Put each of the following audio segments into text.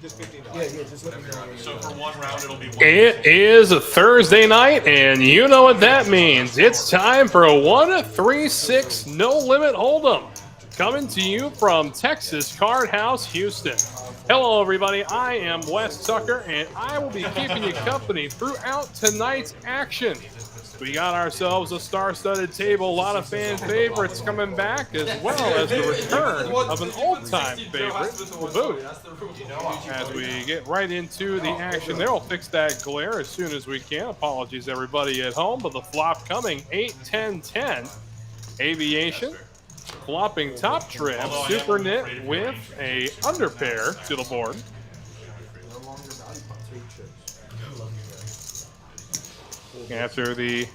Just $15. Yeah, just let me know. So for one round, it'll be one. It is a Thursday night, and you know what that means. It's time for a 1-3-6 no limit hold'em, coming to you from Texas Card House, Houston. Hello, everybody. I am Wes Tucker, and I will be keeping you company throughout tonight's action. We got ourselves a star-studded table, a lot of fan favorites coming back, as well as the return of an old-time favorite, the boot. As we get right into the action there, we'll fix that glare as soon as we can. Apologies, everybody at home, but the flop coming 8-10-10. Aviation, flopping top trim, super knit with a underpair to the board. After the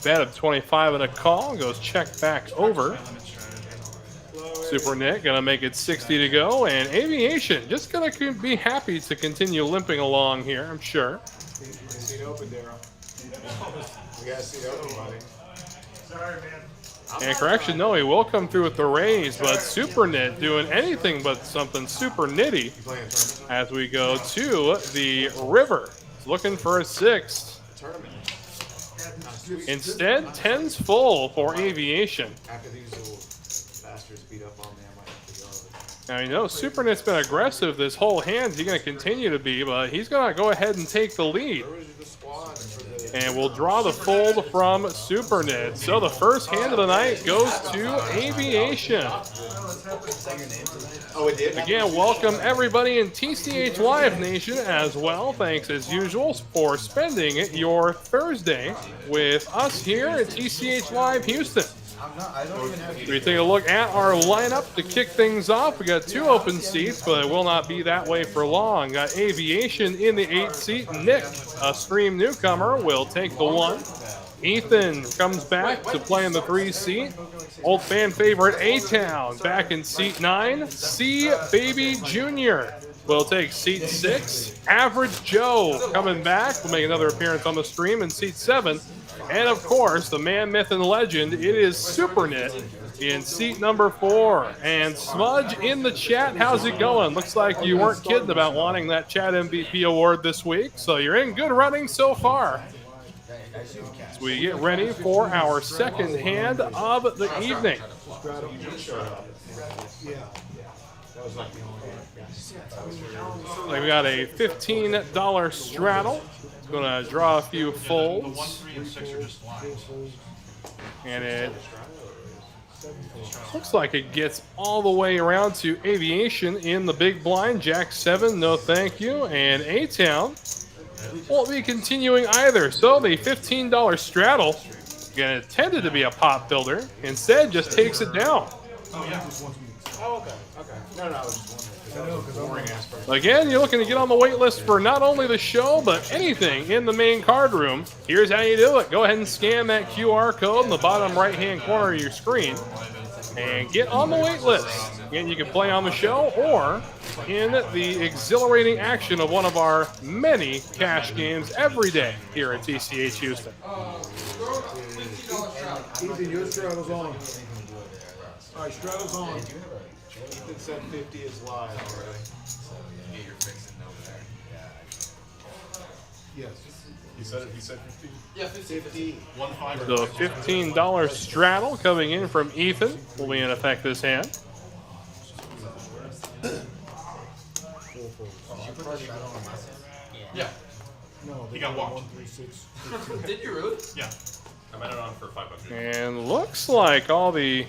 bet of 25 and a call, goes check back over. Super Nick gonna make it 60 to go, and Aviation just gonna be happy to continue limping along here, I'm sure. Seat open, Daryl. We got to see open, buddy. Sorry, man. And correction, no, he will come through with the raise, but Super Knit doing anything but something super nitty as we go to the river. Looking for a 6. Instead, 10's full for Aviation. After these little bastards beat up on me, I might have to go. Now, you know, Super Knit's been aggressive this whole hand. He's going to continue to be, but he's going to go ahead and take the lead. And we'll draw the fold from Super Knit. So the first hand of the night goes to Aviation. Oh, it did? Again, welcome everybody in TCH Live Nation as well. Thanks as usual for spending your Thursday with us here at TCH Live Houston. We take a look at our lineup to kick things off. We got 2 open seats, but it will not be that way for long. Got Aviation in the 8th seat. Nick, a stream newcomer, will take the 1. Ethan comes back to play in the 3 seat. Old fan favorite A-Town back in seat 9. C Baby Jr. will take seat 6. Average Joe coming back will make another appearance on the stream in seat 7. And of course, the man, myth, and legend, it is Super Knit in seat number 4. And Smudge in the chat, how's it going? Looks like you weren't kidding about wanting that chat MVP award this week, so you're in good running so far. As we get ready for our second hand of the evening. We got a $15 straddle. Going to draw a few folds. And it looks like it gets all the way around to Aviation in the big blind. Jack 7, no thank you. And A-Town won't be continuing either. So the $15 straddle, again, intended to be a pot builder, instead just takes it down. Oh, okay. No, I was just wondering. Again, you're looking to get on the wait list for not only the show, but anything in the main card room. Here's how you do it. Go ahead and scan that QR code in the bottom right-hand corner of your screen and get on the wait list. Again, you can play on the show or in the exhilarating action of one of our many cash games every day here at TCH Houston. Ethan, your straddle's on. All right, straddle's on. Ethan said 50 is live already. Yes. He said 50? Yeah, 50. The $15 straddle coming in from Ethan will be in effect this hand. Yeah. No, He got walked. 1, 3, 6, Did you really? Yeah. I bet it on for $5. And looks like all the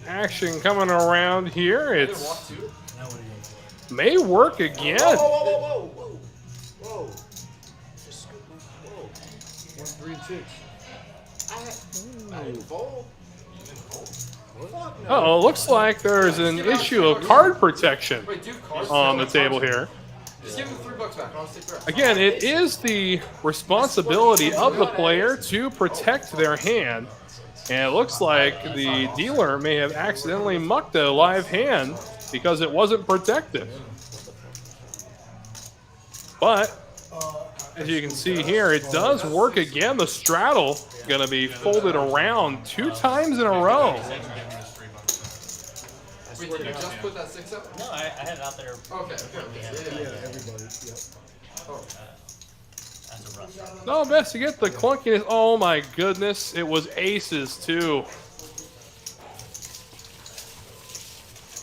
action coming around here, it's may work again. Whoa. Just scoot my. Whoa. 1, 3, and 6. I didn't fold. Fuck no. Uh-oh, looks like there's an issue of card protection Wait, do you have cards? on the table here. Just give him $3 back. I'll stick the rest. Again, it is the responsibility of the player to protect their hand. And it looks like the dealer may have accidentally mucked a live hand because it wasn't protected. But as you can see here, it does work again. The straddle going to be folded around 2 times in a row. Wait, did you just put that 6 up? No, I had it out there. Okay. Yeah, everybody. Yep. Oh. That's a rough start. No, best to get the clunkiness. Oh my goodness, it was aces too.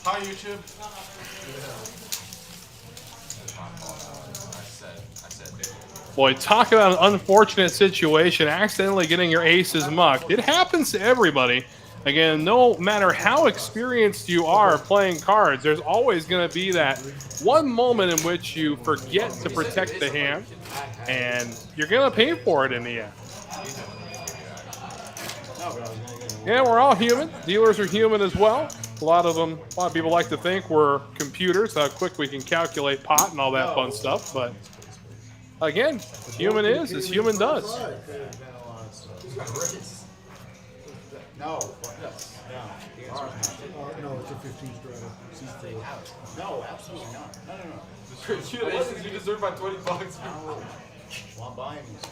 Hi, YouTube. Boy, talk about an unfortunate situation, accidentally getting your aces mucked. It happens to everybody. Again, no matter how experienced you are playing cards, there's always going to be that one moment in which you forget to protect the hand, and you're going to pay for it in the end. Yeah, we're all human. Dealers are human as well. A lot of people like to think we're computers, how quick we can calculate pot and all that fun stuff, but again, human is as human does. No. No, it's a 15 straddle. No, absolutely not. No. You had aces, you deserve my $20. Well, I'm buying these.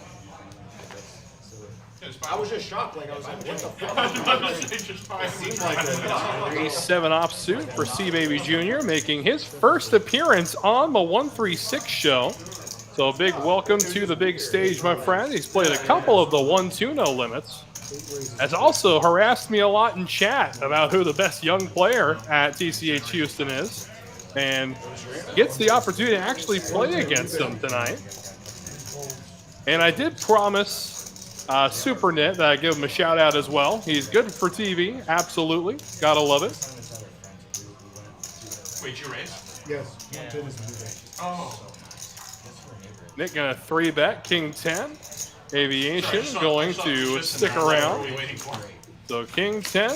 I was just shocked. Like, I was like, what the fuck? It seemed like a 3-7 offsuit for C-Baby Jr., making his first appearance on the 136 show. So a big welcome to the big stage, my friend. He's played a couple of the 1-2 no limits. Has also harassed me a lot in chat about who the best young player at TCH Houston is, and gets the opportunity to actually play against him tonight. And I did promise SuperNet that I'd give him a shout out as well. He's good for TV, absolutely. Gotta love it. Wait, you raised? Yes. Tennis. Oh. Nick gonna 3-bet, King 10. Aviation going to stick around. So King 10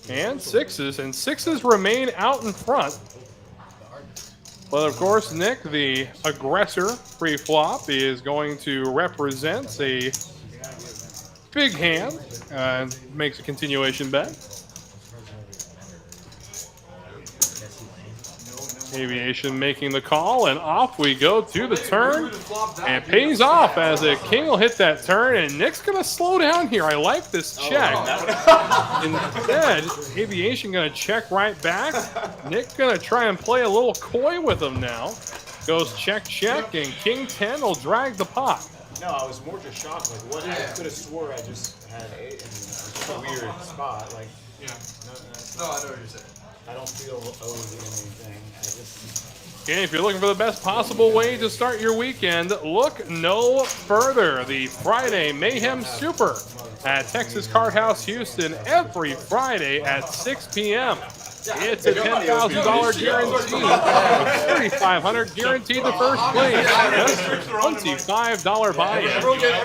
and 6s, and 6s remain out in front. But of course, Nick, the aggressor pre-flop, is going to represent a big hand and makes a continuation bet. Aviation making the call, and off we go to the turn, and pays off as a king will hit that turn, and Nick's going to slow down here. I like this check. Instead, Aviation going to check right back. Nick going to try and play a little coy with him now. Goes check, check, and King 10 will drag the pot. No, I was more just shocked. Like, what? I could have swore I just had 8 in a weird spot. Like, Yeah. No, I know what you're saying. I don't feel owed anything. I just. Okay, if you're looking for the best possible way to start your weekend, look no further. The Friday Mayhem Super at Texas Card House Houston every Friday at 6 p.m. It's a $10,000 guarantee, $3,500 guaranteed the first place, $25 buy-in,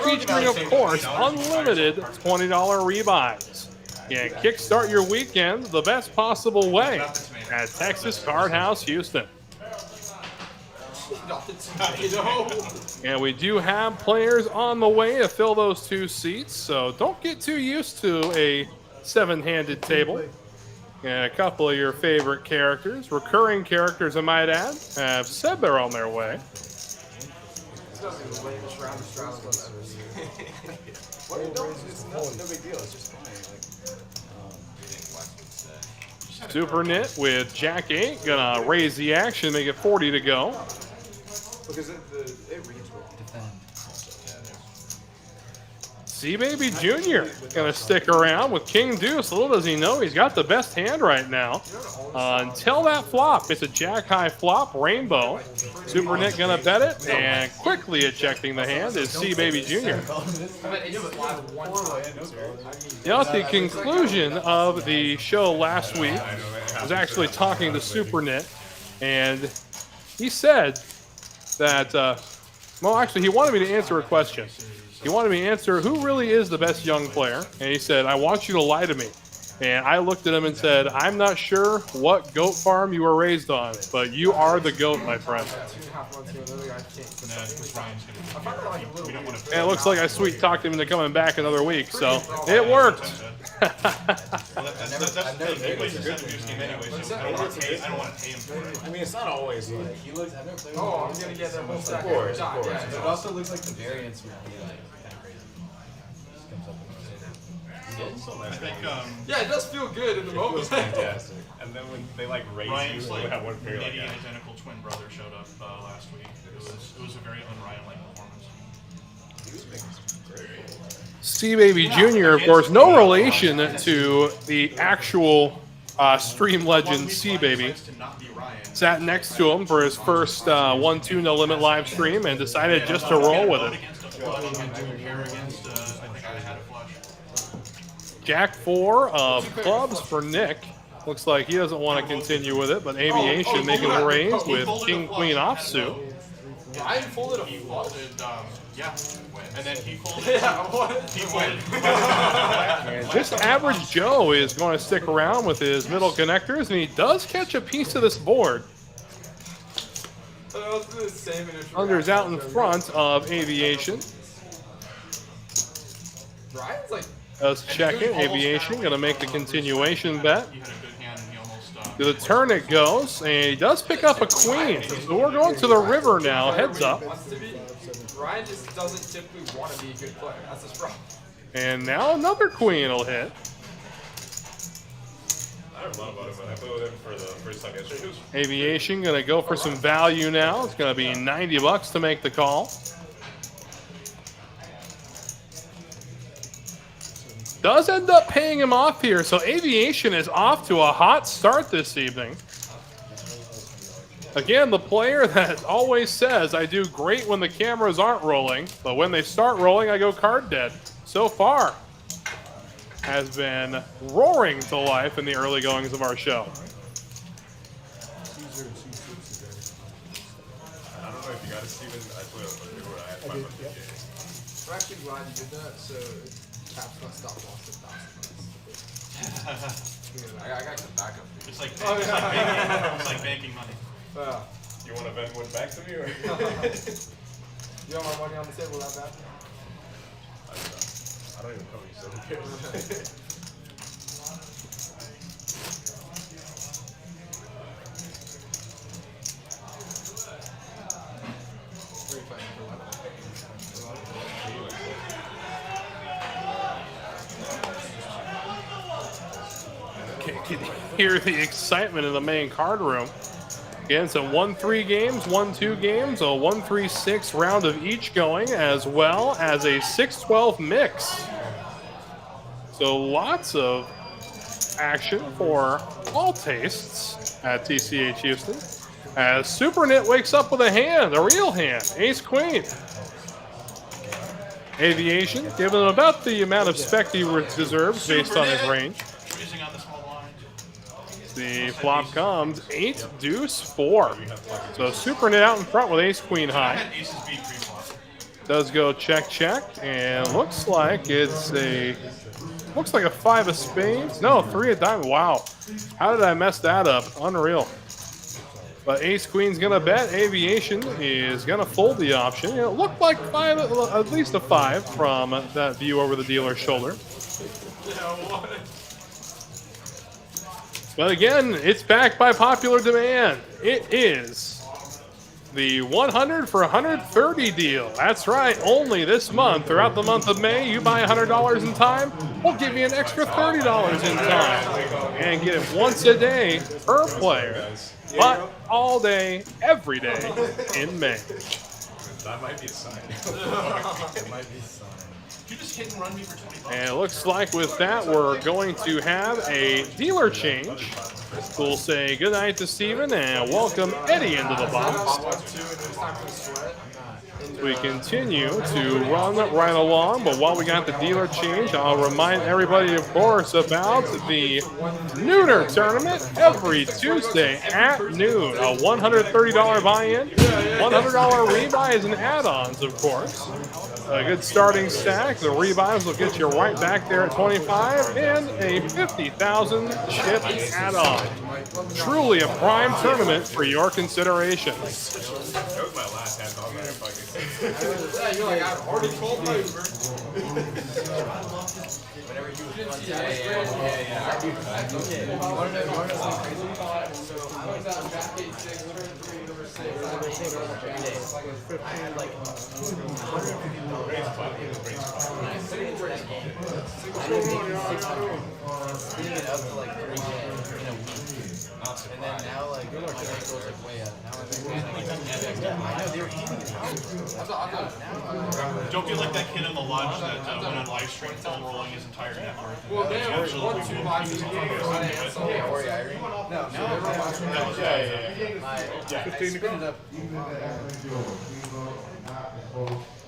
featuring, of course, unlimited $20 rebuys. Yeah, kickstart your weekend the best possible way at Texas Card House Houston. And we do have players on the way to fill those 2 seats, so don't get too used to a 7-handed table. And a couple of your favorite characters, recurring characters I might add, have said they're on their way. No big deal. It's just funny. Super Knit with Jack 8, gonna raise the action, make it 40 to go. Because it reads well. C-Baby Jr. gonna stick around with King Deuce. Little does he know he's got the best hand right now. Until that flop, it's a Jack High flop, Rainbow. Super Nick gonna bet it, and quickly ejecting the hand is C-Baby Jr. You know, at the conclusion of the show last week, I was actually talking to Super Nick, and he said that, well, actually, he wanted me to answer a question. He wanted me to answer who really is the best young player, and he said, I want you to lie to me. And I looked at him and said, I'm not sure what goat farm you were raised on, but you are the goat, my friend. And it looks like I sweet talked him into coming back another week, so it worked. I mean, it's not always like. Oh, I'm gonna get that whole stack. Of course. It also looks like the variance would be like kind of crazy. Just comes up with I think Yeah, it does feel good in the It was moment. fantastic. And then when they like raise Ryan's you, like we have one pair like maybe that. identical twin brother showed up last week. It was a very un-Ryan-like performance. He was making some great. C-Baby Jr., of course, no relation to the actual stream legend C-Baby. To not be Ryan. Sat next to him for his first 1-2 No Limit live stream and decided just to roll with it. Against a flush, and compare against, I think I had a flush. Jack 4 of clubs for Nick. Looks like he doesn't want to continue with it, but Aviation making the raise with King Queen offsuit. Ryan folded a He flush. folded, yeah, and then he folded. Yeah, what? He folded. And just average Joe is going to stick around with his middle connectors, and he does catch a piece of this board. Let's do the same initial Under's out in reaction. front of Aviation. Ryan's like, Does check in. Aviation going to make the continuation bet. He had a good hand and he almost. To the turn it goes, and he does pick up a queen. So we're going to the river now. Heads up. wants to be. Ryan just doesn't typically want to be a good player. That's his problem. And now another queen will hit. I don't know about him, but I played with him for the first time yesterday. He was Aviation going to go for some value now. It's going to be 90 bucks to make the call. Does end up paying him off here. So Aviation is off to a hot start this evening. Again, the player that always says, I do great when the cameras aren't rolling, but when they start rolling, I go card dead. So far, has been roaring to life in the early goings of our show. I don't know if you got to Steven. I played with him, but I had fun with the game. I'm actually glad you did that, so Cap's gonna stop loss of $1,000. I got the backup. It's like, it's like banking money. You want to vent one back to me? Or? You want my money on the table that bad? I don't even know what you said. Who cares? Where are you fighting for Can hear the excitement in the main card room. Again, so 1-3 games, 1-2 games, a 1-3-6 round of each going, as well as a 6-12 mix. So lots of action for all tastes at TCH Houston. As Supernit wakes up with a hand, a real hand, Ace Queen. Aviation, giving him about the amount of spec he deserves based on his range. Raising on the small blind. The flop comes 8 deuce 4. So Supernit out in front with Ace Queen I high. had aces beat pre-flop. Does go check check, and looks like it's a 5 of spades. No, 3 of diamonds. Wow, how did I mess that up? Unreal. But Ace Queen's gonna bet. Aviation is gonna fold the option. It looked like 5, at least a 5 from that view over the dealer's shoulder. But again, it's backed by popular demand. It is the 100 for 130 deal. That's right, only this month. Throughout the month of May, you buy $100 in time, we'll give you an extra $30 in time. And get it once a day per player, but all day, every day in May. That might be a sign. It might be sign. You just hit and run me for 20 bucks. And it looks like with that, we're going to have a dealer change. We'll say goodnight to Steven and welcome Eddie into the box. We continue to run right along, but while we got the dealer change, I'll remind everybody, of course, about the Nooner tournament every Tuesday at noon. A $130 buy-in, $100 rebuys and add-ons, of course. A good starting stack. The rebuys will get you right back there at 25, and a 50,000 chip add-on. Truly a prime tournament for your consideration. That was my last hand on that fucking. Yeah, you're like, I've already told my Uber. And then now, like, my ankle's like way up. Now Don't feel like that kid in the lodge that went on live stream film rolling his entire net worth. well, they have Absolutely 1-2 won't lives keep in his the game. Yeah. 15 to go.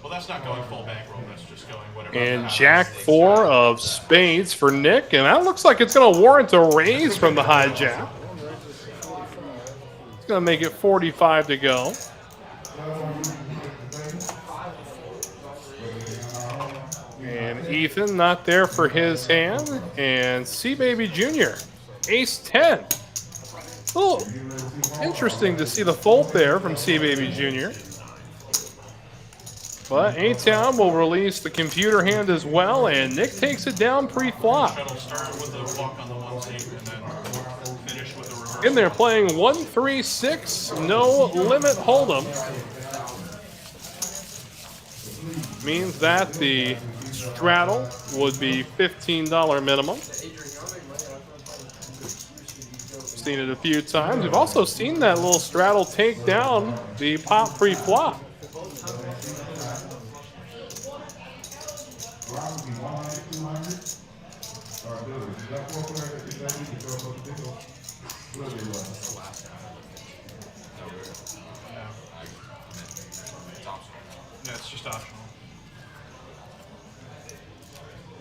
Well, that's not going full bankroll. That's just going whatever. And Jack 4 of spades for Nick. And that looks like it's going to warrant a raise from the hijack. It's going to make it 45 to go. And Ethan not there for his hand. And C-Baby Jr. Ace 10. A little interesting to see the fold there from C-Baby Jr. But A-Town will release the computer hand as well, and Nick takes it down pre-flop. Straddle start with the walk on the 1-8 and then finish with the reverse. In there playing 1-3-6, no limit hold'em. Means that the straddle would be $15 minimum. Seen it a few times. We've also seen that little straddle take down the pop pre-flop. Yeah, it's just optional.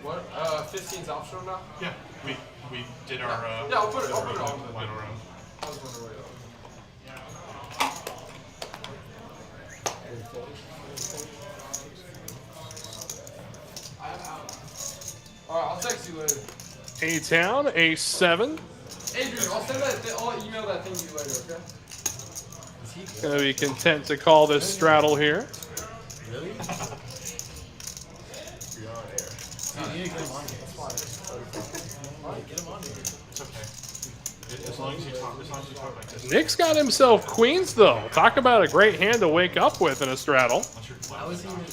What? 15's optional now? Yeah, we did our Yeah, I'll put it on. final round. I was wondering where Alright, I'll text you later. A-Town, A7. Adrian, I'll email that thing to you later, okay? Gonna be content to call this straddle here. Really? You're on air. You need to get him on here. It's okay. As long as you talk like this. Nick's got himself queens though. Talk about a great hand to wake up with in a straddle. Why is he even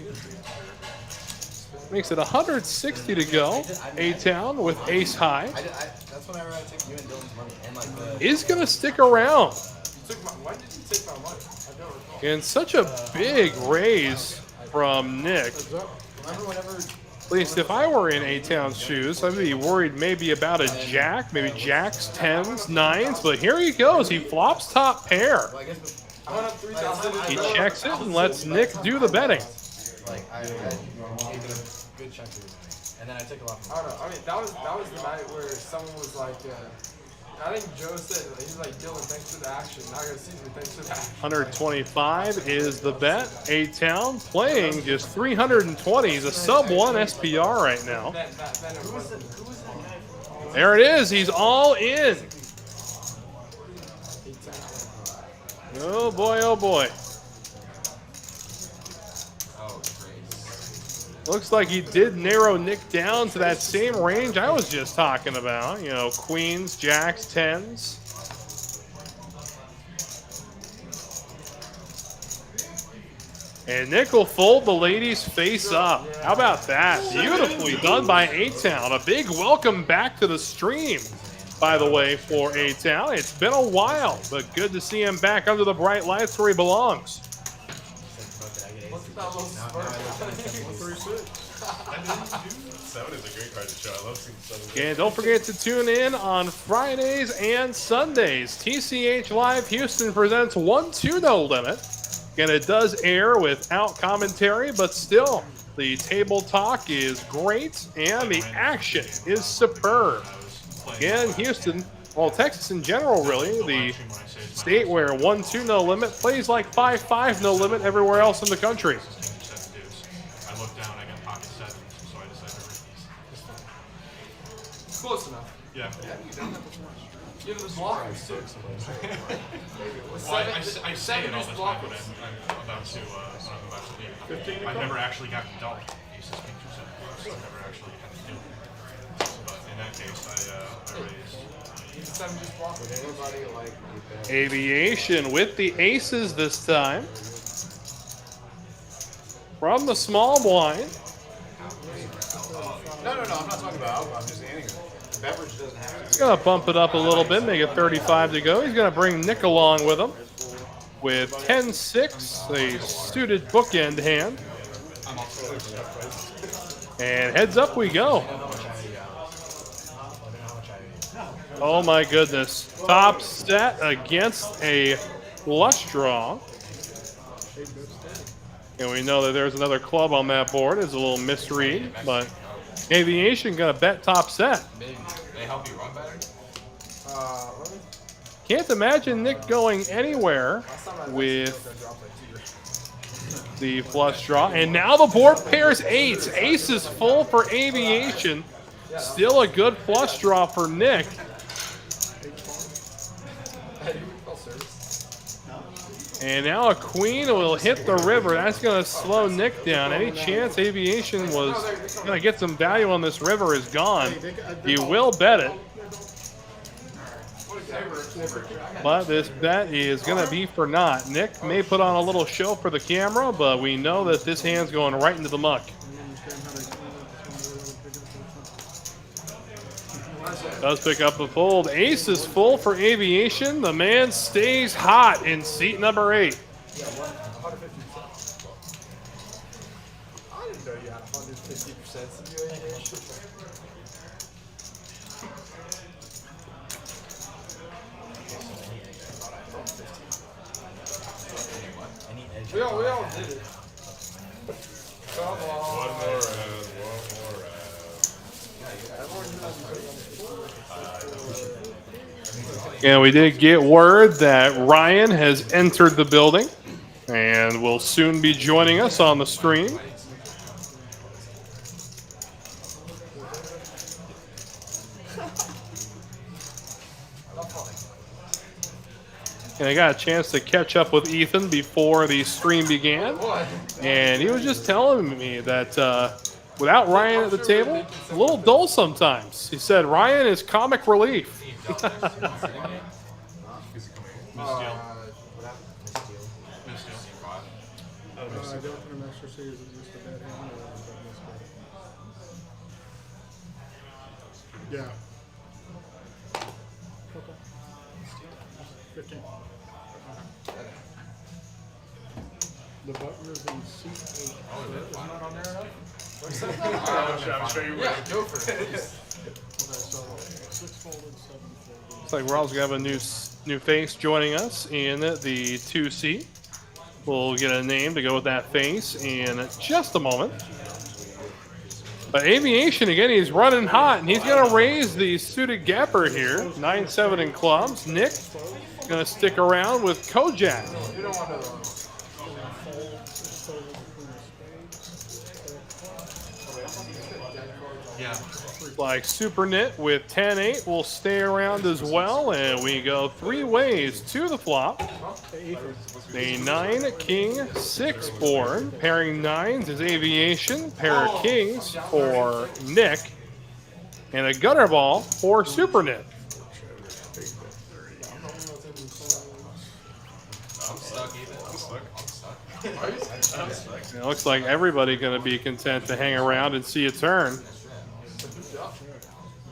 here? Makes it 160 to go. A-Town with ace high. That's when I took you and Dylan's money and like the. Is gonna stick around. Why did you take my money? I don't recall. And such a big raise from Nick. Remember whenever. At least if I were in A-Town's shoes, I'd be worried maybe about a jack, maybe jacks, 10s, 9s, but here he goes. He flops top pair. I guess I went up 3,000. He checks it and lets Nick do the betting. Like I gave it a good chunk of his money, and then I took a lot. I don't know. I mean, that was the night where someone was like, I think Joe said he was like, Dylan, thanks for the action. Not gonna see me, thanks for the action. 125 is the bet. A-Town playing just 320. He's a sub-1 SPR right now. Who was it? There it is. He's all in. Oh boy, oh boy. Looks like he did narrow Nick down to that same range I was just talking about. You know, queens, jacks, 10s. And Nick will fold the ladies face up. How about that? Beautifully done by A-Town. A big welcome back to the stream, by the way, for A-Town. It's been a while, but good to see him back under the bright lights where he belongs. That is a great card to show. I love seeing some. And don't forget to tune in on Fridays and Sundays. TCH Live Houston presents 1-2 No Limit. And it does air without commentary, but still, the table talk is great and the action is superb. Again, Houston, well, Texas in general, really, the state where 1-2 No Limit plays like 5-5 No Limit everywhere else in the country. I looked down, I got pocket sevens, so I decided to rip these. Close enough. Yeah. You have the blockers too. Well, I say it all the time when I'm about to leave. I've never actually gotten dealt aces, king, 2, 7, so I've never actually had to do it. But in that case, I raised. He's 7 just block with anybody like Aviation with the aces this time. From the small blind. No, I'm not talking about alcohol. I'm just adding the beverage doesn't have to. He's going to bump it up a little bit, make it 35 to go. He's going to bring Nick along with him with 10-6, a suited bookend hand. And heads up we go. Oh my goodness. Top set against a flush draw. And we know that there's another club on that board. It's a little misread, but Aviation going to bet top set. maybe. They help you run better? Can't imagine Nick going anywhere with the flush draw. And now the board pairs eights. Ace is full for Aviation. Still a good flush draw for Nick. And now a queen will hit the river. That's going to slow Nick down. Any chance Aviation was going to get some value on this river is gone. He will bet it. But this bet is going to be for naught. Nick may put on a little show for the camera, but we know that this hand's going right into the muck. Does pick up the fold. Ace is full for Aviation. The man stays hot in seat number 8. I didn't know you had 150% simulation. We all did it. Come on. One more round. And we did get word that Ryan has entered the building and will soon be joining us on the stream. And I got a chance to catch up with Ethan before the stream began. And he was just telling me that without Ryan at the table, a little dull sometimes. He said Ryan is comic relief. Yeah. 15. The button is in seat 8. Oh, is it not on there enough? I'm sure you will. Yeah, go for it. Okay, so 6 folded, 7 folded. Looks like we're also going to have a new face joining us in the 2C. We'll get a name to go with that face in just a moment. But Aviation, again, he's running hot, and he's going to raise the suited gapper here. 9-7 in clubs. Nick going to stick around with Kojak. You don't want to. Yeah. Like Super Knit with 10-8 will stay around as well, and we go 3 ways to the flop. A 9 King 6 board. Pairing 9s is Aviation. Pair of kings for Nick. And a gutter ball for Super Knit. I'm stuck even. I'm stuck. It looks like everybody going to be content to hang around and see a turn.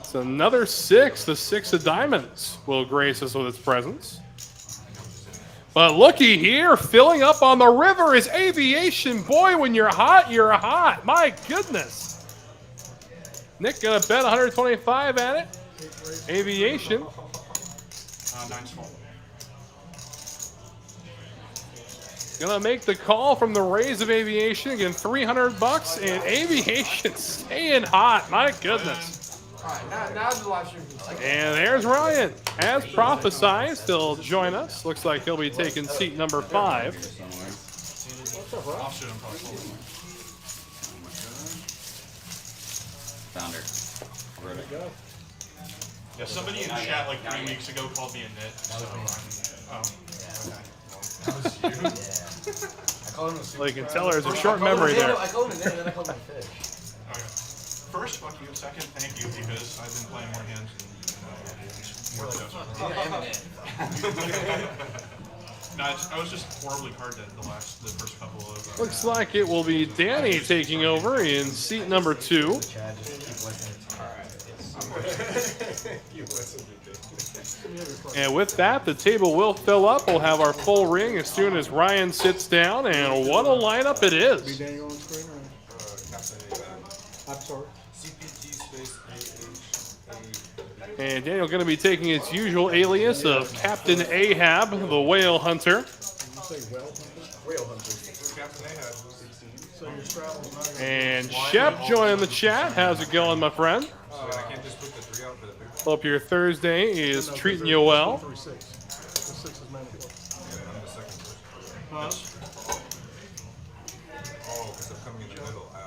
It's another 6. The 6 of diamonds will grace us with its presence. But looky here, filling up on the river is Aviation. Boy, when you're hot, you're hot. My goodness. Nick going to bet 125 at it. Aviation. 9 small. Gonna make the call from the raise of Aviation. Again, $300 and Aviation staying hot. My goodness. Alright, now the live stream. And there's Ryan. As prophesized, he'll join us. Looks like he'll be taking seat number 5. I'll shoot him possible. Founder. Where'd it go? Yeah, somebody in chat like 3 weeks ago called me a nit. So that was you. I called him a super. Well, you can tell there's a short memory there. I called him a name, and then I called him a fish. Okay. First, fuck you. Second, thank you, because I've been playing more hands than More than does. No, I was just horribly card dead the first couple of. Looks like it will be Danny taking over in seat number 2. Chad, just keep listening. And with that, the table will fill up. We'll have our full ring as soon as Ryan sits down, and what a lineup it Be is. Daniel on screen or? I'm sorry. And Daniel going to be taking its usual alias of Captain Ahab, the whale hunter. Did you say whale hunter? So your Straddle's not gonna And Shep joining the chat. How's it going, my friend? Hope your Thursday is treating you well. 3-6. The 6 is mandatory.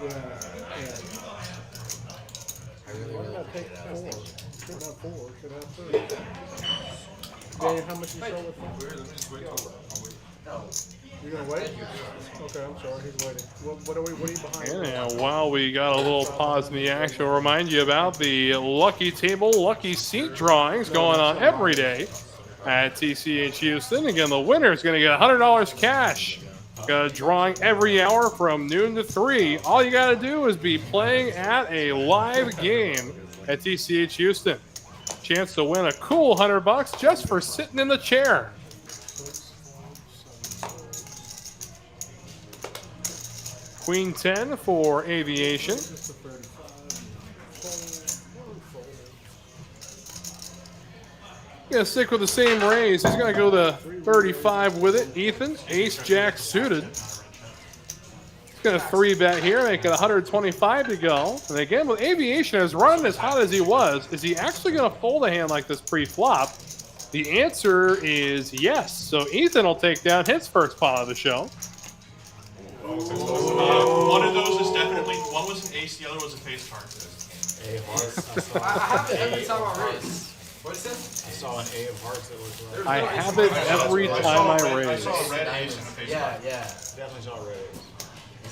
Yeah. Why not take 4? Should have 4. Should have 3. Daniel, how much you sell it for? You're gonna wait? Okay, I'm sorry. He's waiting. What are you behind? And while we got a little pause in the action, we'll remind you about the lucky table, lucky seat drawings going on every day at TCH Houston. Again, the winner is going to get $100 cash. Got a drawing every hour from noon to 3. All you got to do is be playing at a live game at TCH Houston. Chance to win a cool $100 just for sitting in the chair. Queen 10 for Aviation. Gonna stick with the same raise. He's gonna go to 35 with it. Ethan, ace jack suited. He's gonna 3-bet here, make it 125 to go. And again, with Aviation as running as hot as he was, is he actually gonna fold a hand like this pre-flop? The answer is yes. So Ethan will take down his first pot of the show. One of those is definitely, one was an ace, the other was a face card. I have it every time I raise. What is it? I saw an A of hearts that was like. I have it every time I I raise. saw a red ace and a face Yeah, card. yeah. Definitely saw red.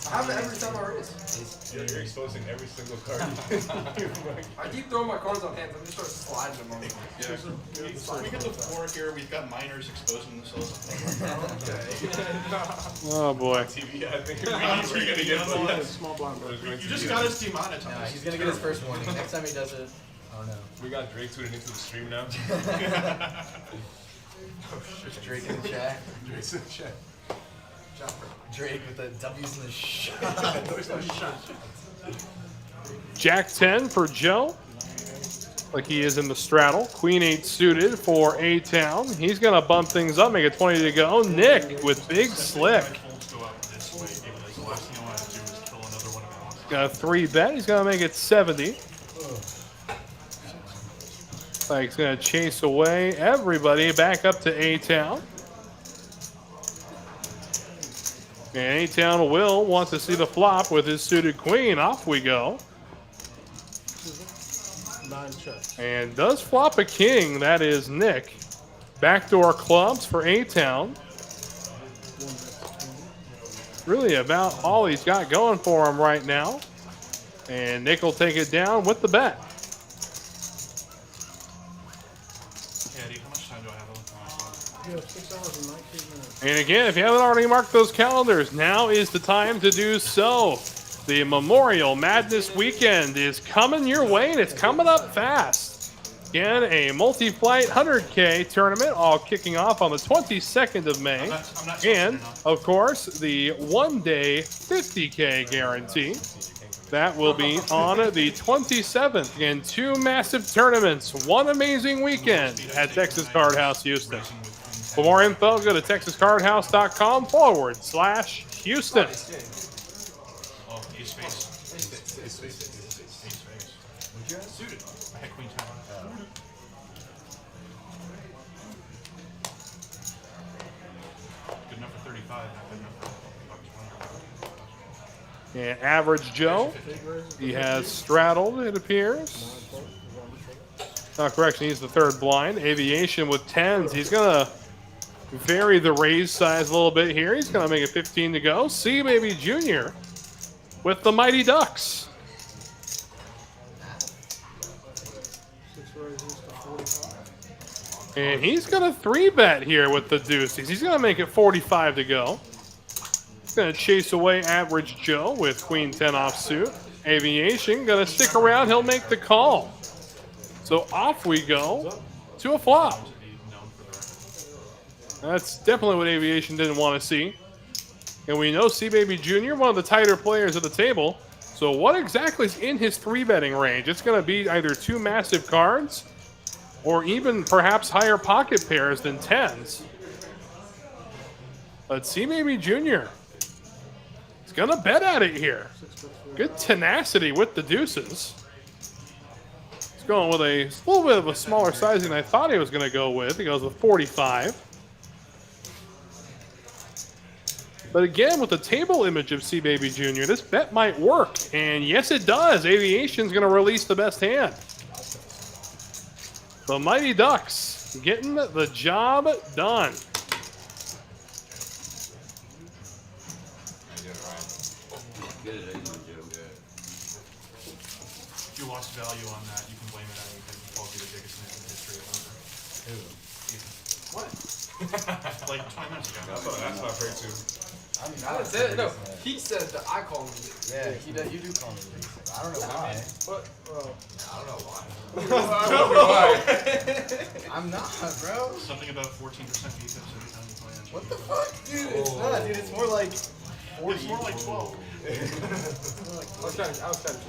I have it every time I raise. You're exposing every single card. I keep throwing my cards on hands. I'm just start sliding them on them. We get the 4 here, we've got minors exposing themselves. Oh boy. TV, I think we're gonna get one. Small blind bird. You just got us demonetized. No, he's gonna get his first warning. Next time he does it, oh no. We got Drake tweeting into the stream now. Just Drake in the chat. Drake's in the chat. Drake with the W's in the shot. There's no shot. Jack 10 for Joe, like he is in the straddle. Queen 8 suited for A-Town. He's going to bump things up, make it 20 to go. Nick with big slick. Folds go out this way, because the last thing I want to do is kill another one of them. Got a 3-bet. He's going to make it 70. Like he's going to chase away everybody back up to A-Town. And A-Town will want to see the flop with his suited queen. Off we go. 9 checks. And does flop a king. That is Nick. Backdoor clubs for A-Town. Really about all he's got going for him right now. And Nick will take it down with the bet. Eddie, how much time do I have left on myself? You have 6 hours and 19 minutes. And again, if you haven't already marked those calendars, now is the time to do so. The Memorial Madness weekend is coming your way, and it's coming up fast. Again, a multi-flight 100K tournament, all kicking off on the 22nd of May. I'm not And, of course, the one-day 50K guarantee. That will be on the 27th. Again, 2 massive tournaments, 1 amazing weekend at Texas Card House Houston. For more info, go to texascardhouse.com/Houston. Oh, ace face. Ace face. Suited. I had queen 10. Good enough for 35, not good enough for $20. And average Joe, he has straddled, it appears. No, correction, he's the 3rd blind. Aviation with 10s. He's going to vary the raise size a little bit here. He's going to make it 15 to go. C Baby Jr. with the Mighty Ducks. 6 raises to 45. And he's going to 3-bet here with the deuces. He's going to make it 45 to go. He's going to chase away Average Joe with Queen 10 offsuit. Aviation going to stick around. He'll make the call. So off we go to a flop. That's definitely what Aviation didn't want to see. And we know C-Baby Jr., one of the tighter players at the table. So what exactly is in his 3-betting range? It's going to be either 2 massive cards or even perhaps higher pocket pairs than 10s. But C-Baby Jr. is going to bet at it here. Good tenacity with the deuces. He's going with a little bit of a smaller sizing than I thought he was going to go with. He goes with 45. But again, with the table image of C-Baby Jr., this bet might work. And yes, it does. Aviation's going to release the best hand. The Mighty Ducks getting the job done. If you lost value on that, you can blame it on anything. He called you the biggest man in the history of ever. What? Like 20 minutes ago. That's what I've heard too. I didn't say it. No, he said that I call him. Yeah, you do call me big. I don't know why. What? Well, I don't know why. I don't know why. I'm not, bro. Something about 14% defense every time you play. What the fuck, dude? It's not, dude. It's more like 40. It's more like 12. I was trying to kidding.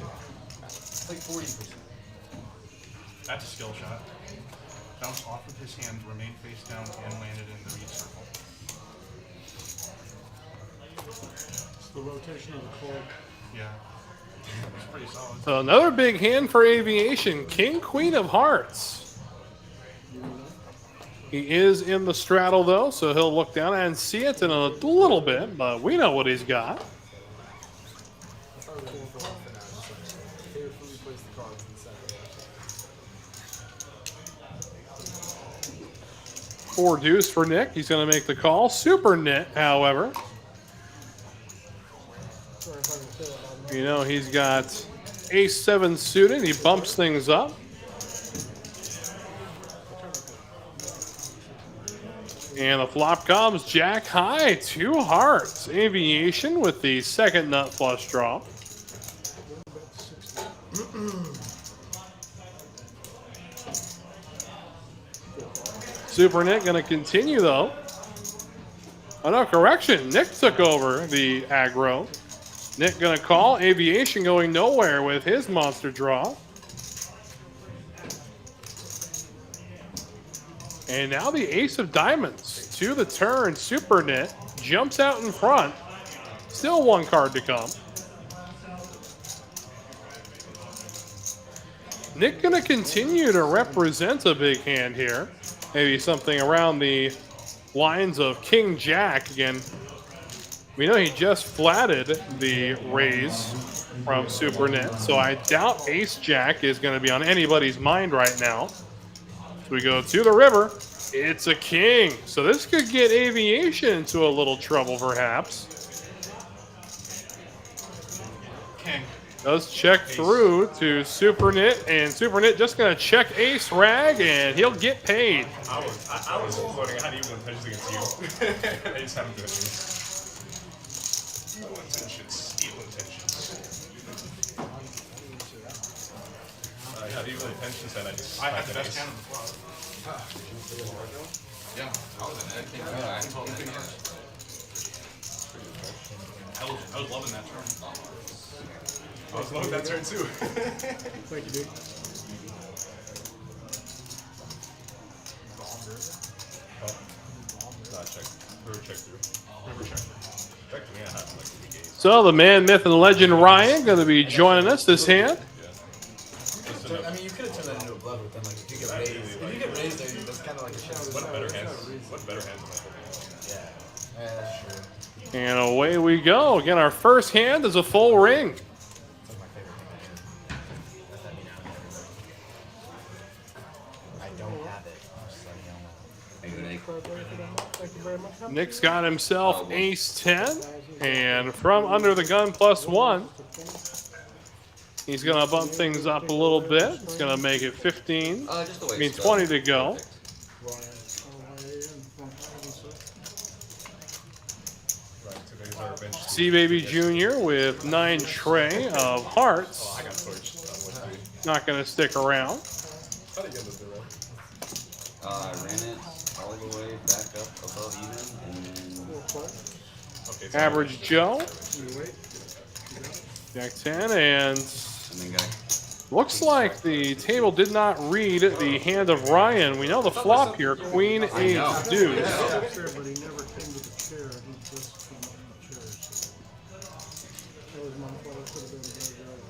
It's like 40%. That's a skill shot. Bounced off of his hand, remained face down, and landed in the read circle. It's the rotation of the club. Yeah. It's pretty solid. So another big hand for Aviation. King, Queen of Hearts. He is in the straddle, though, so he'll look down and see it in a little bit, but we know what he's got. That's how we're going for one for now. Just like carefully place the cards in the center. 4 deuce for Nick. He's going to make the call. Super nit, however. You know, he's got ace-7 suited. He bumps things up. And the flop comes jack high, 2 hearts. Aviation with the second nut flush draw. Super Nick going to continue, though. Oh, no, correction. Nick took over the aggro. Nick going to call. Aviation going nowhere with his monster draw. And now the ace of diamonds to the turn. Super Nit jumps out in front. Still 1 card to come. Nick going to continue to represent a big hand here. Maybe something around the lines of King Jack. Again, we know he just flatted the raise from Super Nit, so I doubt Ace Jack is going to be on anybody's mind right now. So we go to the river. It's a king. So this could get Aviation into a little trouble, perhaps. King. Does check through to Super Nit, and Super Nit just going to check Ace Rag, and he'll get paid. I was floating. I had evil intentions against you. I just haven't done you. Evil intentions. Evil intentions. I had evil intentions, and I had the best hand on the flop. Yeah, I was in it. I was loving that turn. I was loving that turn too. Thank you, dude. So the man, myth, and legend Ryan going to be joining us this hand. I mean, you could have turned that into a bluff with them. Like, if you get raised, there, that's kind of like a shit. What better hands? What better hands am I Yeah, that's true. And away we go. Again, our first hand is a full ring. That's like my favorite thing. That's that mean I don't have it. I'm just letting you know. Thank you very much. Nick's got himself ace-10, and from under the gun +1, he's going to bump things up a little bit. It's going to make it 15. Just the way I mean, it's 20 spelled. to go. Right, today's our bench. C Baby Jr. with 9 tray of hearts. I got torched. I'm with Not going to stick around. How do you get this around? I ran it all the way back up above even, and then Okay, so Average Joe. Jack 10, and then got looks like the table did not read the hand of Ryan. We know the flop here, Queen 8 deuce. But he never came to the chair. He just came on the chair. So that was my fault. I could have been a better guy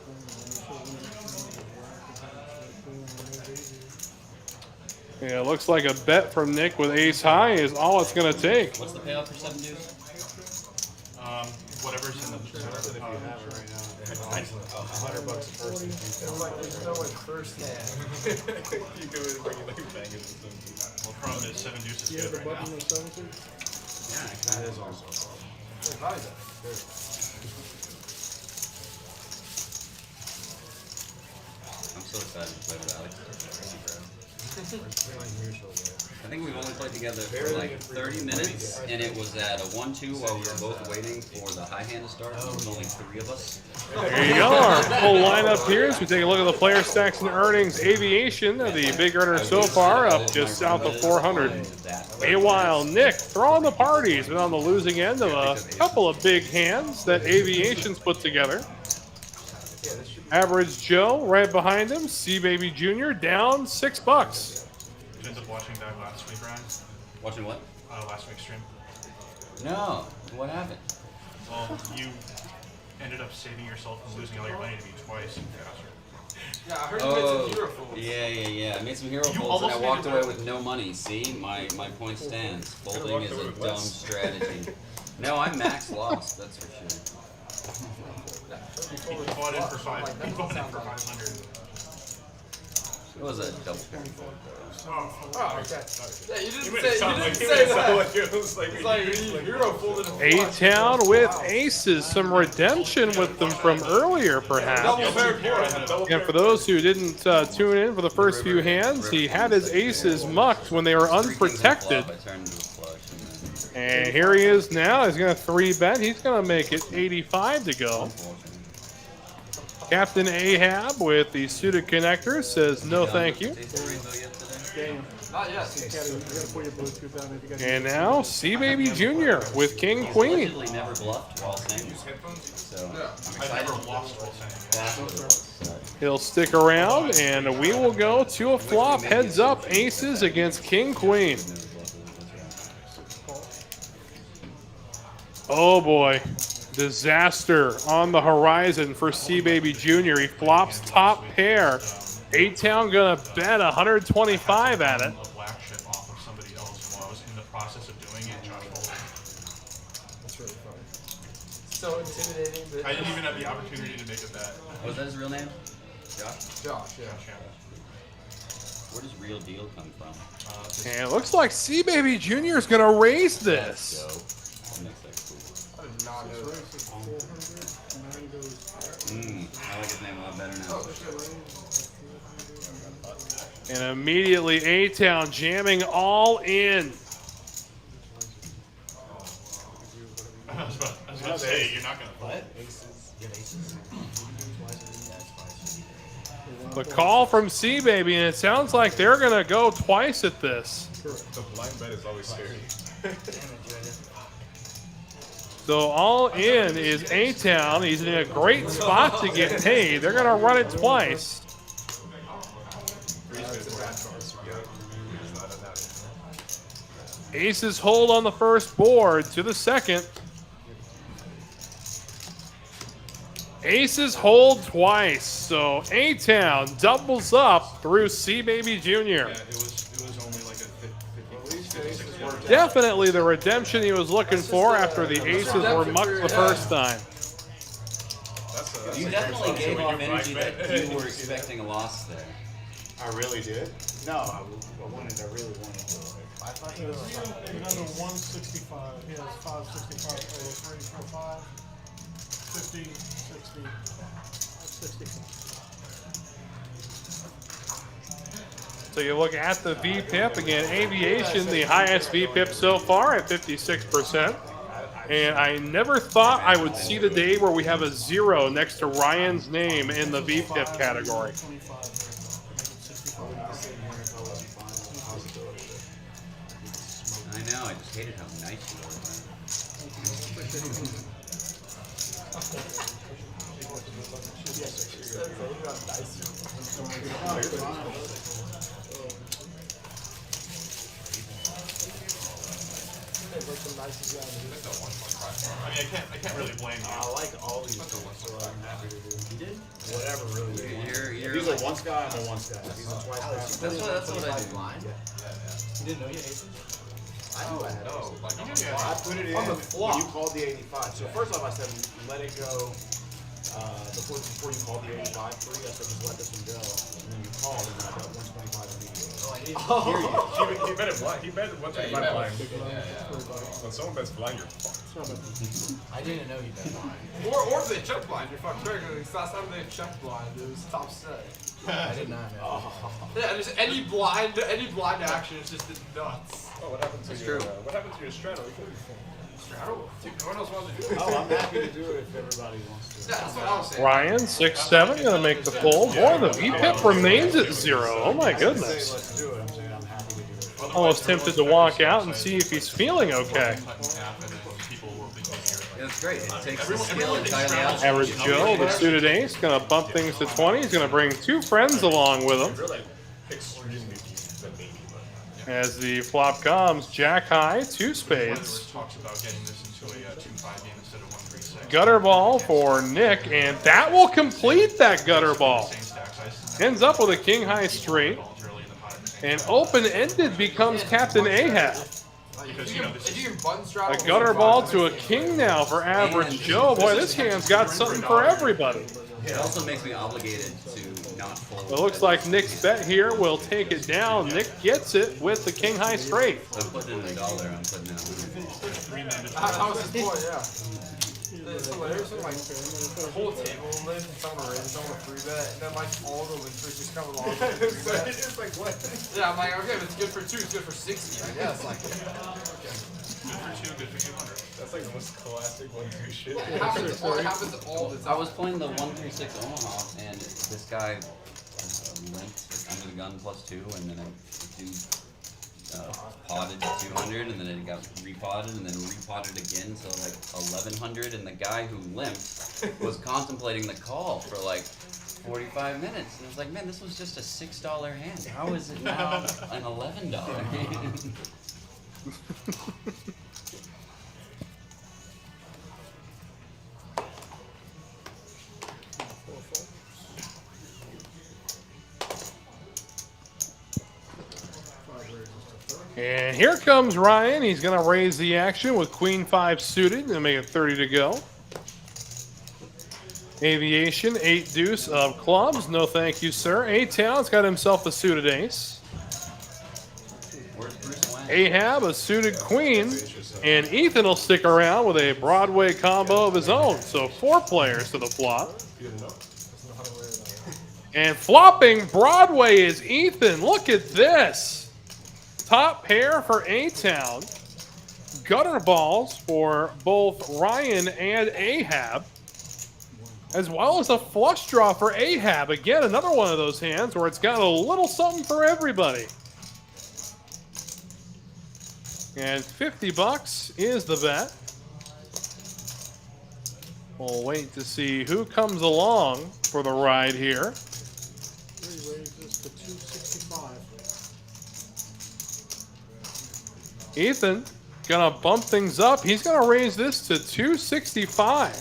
playing. Yeah, looks like a bet from Nick with ace high is all it's going to take. what's the payoff for 7 deuce? Whatever's in the If you have it right now, $100 first. If you It's like there's no like first hand. You go and bring it like bang it. well, problem is 7 deuces You have good the right button now. on 7 too? that is also. Wait, how is that? I'm so excited to play with Alex. I think we've only played together for like 30 minutes, and it was at a 1-2 while we were both waiting for the high hand to start. There was only 3 of us. There you go. Our full lineup here as we take a look at the player stacks and earnings. Aviation, the big earner so far, up just south of 400. A while, Nick throwing the parties, been on the losing end of a couple of big hands that Aviation's put together. Average Joe right behind him. C Baby Jr. down $6. Did you end up watching that last week, Ryan? Watching what? Last week's stream. No. What happened? Well, you ended up saving yourself from losing all your money to me twice faster. Yeah, I heard you made Oh, some hero folds. yeah. I made some hero folds and I almost walked made it away back. with no money. See, my point stands. Folding is a dumb strategy. No, I max lost. That's for sure. He bought in for 500. It was a double. Oh, okay. Yeah, you You didn't made say, it sound you like didn't you say made it sound that. like it was like It's like you hero folded in A-Town with aces. Some redemption with them from earlier, perhaps. double paired board. And for those who didn't tune in for the first few hands, he had his aces mucked when they were unprotected. I turned into a flush and And here he is now. He's going to 3-bet. He's going to make it 85 to go. Captain Ahab with the suited connectors says no thank you. Not yet. You gotta put your Bluetooth on if you got. And now C Baby Jr. with King Queen. allegedly never bluffed while saying it. So I'm I excited. never lost while saying it. That's what it was. He'll stick around, and we will go to a flop. Heads up, aces against King Queen. Oh boy. Disaster on the horizon for C Baby Jr. He flops top pair. A-Town gonna bet 125 at it. A black chip off of somebody else while I was in the process of doing it. Josh folded. That's really funny. So intimidating, but I didn't even have the opportunity to make a bet. Was that his real name? Josh? Josh, yeah. Where does real deal come from? And it looks like C Baby Jr. is gonna raise this. Go. That makes that cool. I did not know that. I like his name a lot better now. And immediately A-Town jamming all in. I was about to say, you're not going to fold. The call from C Baby, and it sounds like they're gonna go twice at this. The blind bet is always scary. So all in is A-Town. He's in a great spot to get paid. They're gonna run it twice. Aces hold on the first board to the second. Aces hold twice, so A-Town doubles up through C Baby Jr. Yeah, it was only like a 56 word. Definitely the redemption he was looking for after the aces were mucked the first time. You definitely gave off energy that you were expecting a loss there. I really did? No, I really wanted to. I thought he was under 165. He has 565 for 3 for 5. 50, 60, 65. Take a look at the VPIP. Again, Aviation, the highest VPIP so far at 56%. And I never thought I would see the day where we have a 0 next to Ryan's name in the VPIP category. 25. I know, I just hated how nice you were. I mean, I can't really blame you. I like all these things, so I'm happy to do. You did? Whatever, really. You're These like, are once guy, I'm a once guy. These are twice guy. that's what I do. Blind? Yeah. You didn't know you hated? I knew I had No, it. like on the I fly. put it in On the when flop. you called the 85. So first off, I said let it go before you called the 85 free. I said just let this one go, and then you called, and I got 125 immediately. Oh, I didn't Hear you. He bet it blind. He bet it 125 blind. Yeah. When someone bets blind, you're fucked. I didn't know you bet blind. Or if they checked blind, you're fucked right. Because last time they checked blind, it was top set. I did not know. Yeah, just any blind action is just nuts. Oh, what happened to your? What happened to your straddle? Straddle? Dude, no one else wants to do it. Oh, I'm happy to do it if everybody wants to. Yeah, that's what I was saying. Ryan, 6'7", gonna make the full. Boy, the VPIP remains at 0. Oh my Say goodness. let's do it. I'm saying I'm happy to do it. Almost tempted to walk out and see if he's feeling okay. Yeah, that's great. It takes the skill entirely out. Average Joe, the suited ace, gonna bump things to 20. He's gonna bring 2 friends along with him. You're like extremely deep, but maybe. But As the flop comes, Jack high, 2 spades. Talks about getting this into a 2-5 game instead of 1-3-6. Gutter ball for Nick, and that will complete that gutter ball. Ends up with a king high straight, and open-ended becomes Captain Ahab. If you can button straddle, A gutter ball to a king now for Average Joe. Boy, this hand's got something for everybody. It also makes me obligated to not fold. It looks like Nick's bet here will take it down. Nick gets it with the king high straight. So I'm putting in $1, I'm putting in That was his point, yeah. It's hilarious when, like, the whole table lid, someone raised, someone 3-bet, and then, like, all the lifters just come along with 3-bet. it's like what? Yeah, I'm like, okay, if it's good for 2, it's good for 60, I guess. Like, Good for 2, good for 200. That's like the most classic 1-2 shit. it happens all the time. I was playing the 1-3-6 Omaha, and this guy linked under the gun +2, and then the dude potted 200, and then it got repotted, and then repotted again, so like 1100, and the guy who limped was contemplating the call for like 45 minutes, and I was like, man, this was just a $6 hand. How is it now an $11 hand? And here comes Ryan. He's going to raise the action with Queen 5 suited and make it 30 to go. Aviation, 8 deuce of clubs. No thank you, sir. A-Town's got himself a suited ace. Ahab, a suited queen. And Ethan will stick around with a Broadway combo of his own. So 4 players to the flop. And flopping Broadway is Ethan. Look at this. Top pair for A-Town. Gutter balls for both Ryan and Ahab. As well as a flush draw for Ahab. Again, another one of those hands where it's got a little something for everybody. And $50 is the bet. We'll wait to see who comes along for the ride here. We raised this to 265. Ethan gonna bump things up. He's gonna raise this to 265.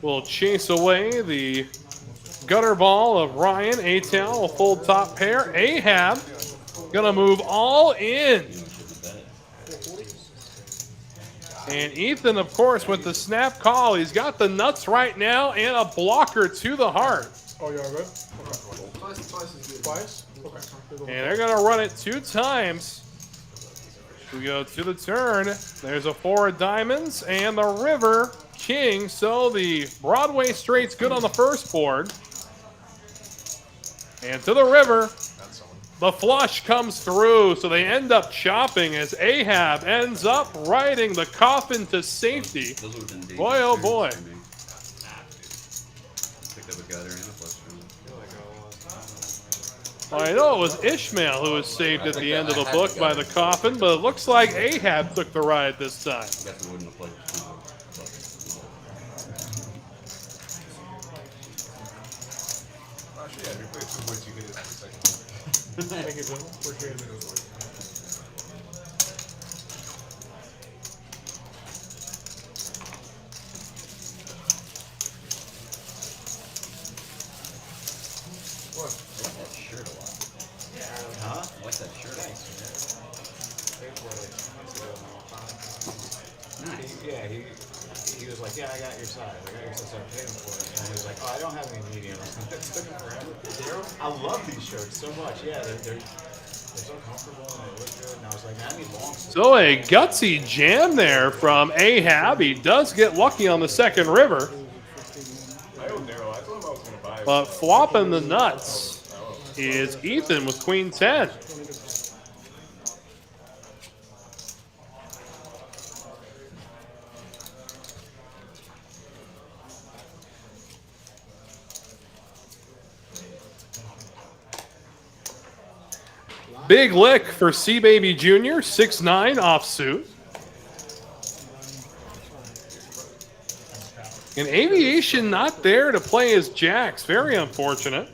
We'll chase away the gutter ball of Ryan. A-Town will fold top pair. Ahab gonna move all in. And Ethan, of course, with the snap call. He's got the nuts right now and a blocker to the heart. Oh, you are good? Twice? Okay. And they're going to run it 2 times. We go to the turn. There's a 4 of diamonds and the river king. So the Broadway straight's good on the first board. And to the river. That's someone. The flush comes through, so they end up chopping as Ahab ends up riding the coffin to safety. Those would've been dangerous Boy, oh turns boy. for me. Picked up a gutter and a flush draw. I know it was Ishmael who was saved at the end of the book by the coffin, but it looks like Ahab took the ride this time. I guess we wouldn't have played it. Actually, yeah, if you play 2 points, you get it for the second. Thank you, Bill. Appreciate it. I like that shirt a lot. Huh? I like that shirt. Nice. He was like, yeah, I got your size. I got your size. So I paid him for it. And he was like, oh, I don't have any medium. It took him forever. I love these shirts so much. Yeah, they're so comfortable and they look good. And I was like, man, I need long sleeves. So a gutsy jam there from Ahab. He does get lucky on the second river, I owe Daryl. I told him I was going to buy it. but flopping the nuts is Ethan with Queen 10. Big lick for C-Baby Jr., 6'9", offsuit. And Aviation not there to play his jacks. Very unfortunate.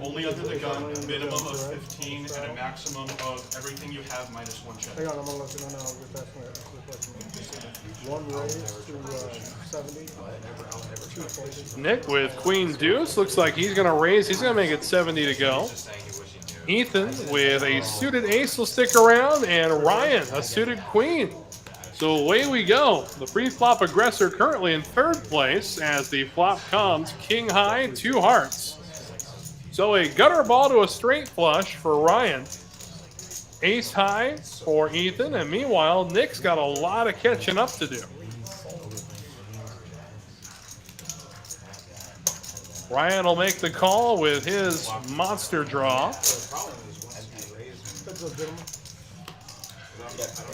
Only under the gun, minimum of 15 and a maximum of everything you have minus 1 check. Hang on, I'm gonna let you know now. I'll get that question. One raise to 70. 2 places. Nick with Queen Deuce. Looks like he's going to raise. He's going to make it 70 to go. Ethan with a suited ace will stick around. And Ryan, a suited queen. So away we go. The pre-flop aggressor currently in third place as the flop comes king high, 2 hearts. So a gutter ball to a straight flush for Ryan. Ace high for Ethan. And meanwhile, Nick's got a lot of catching up to do. Ryan will make the call with his monster draw.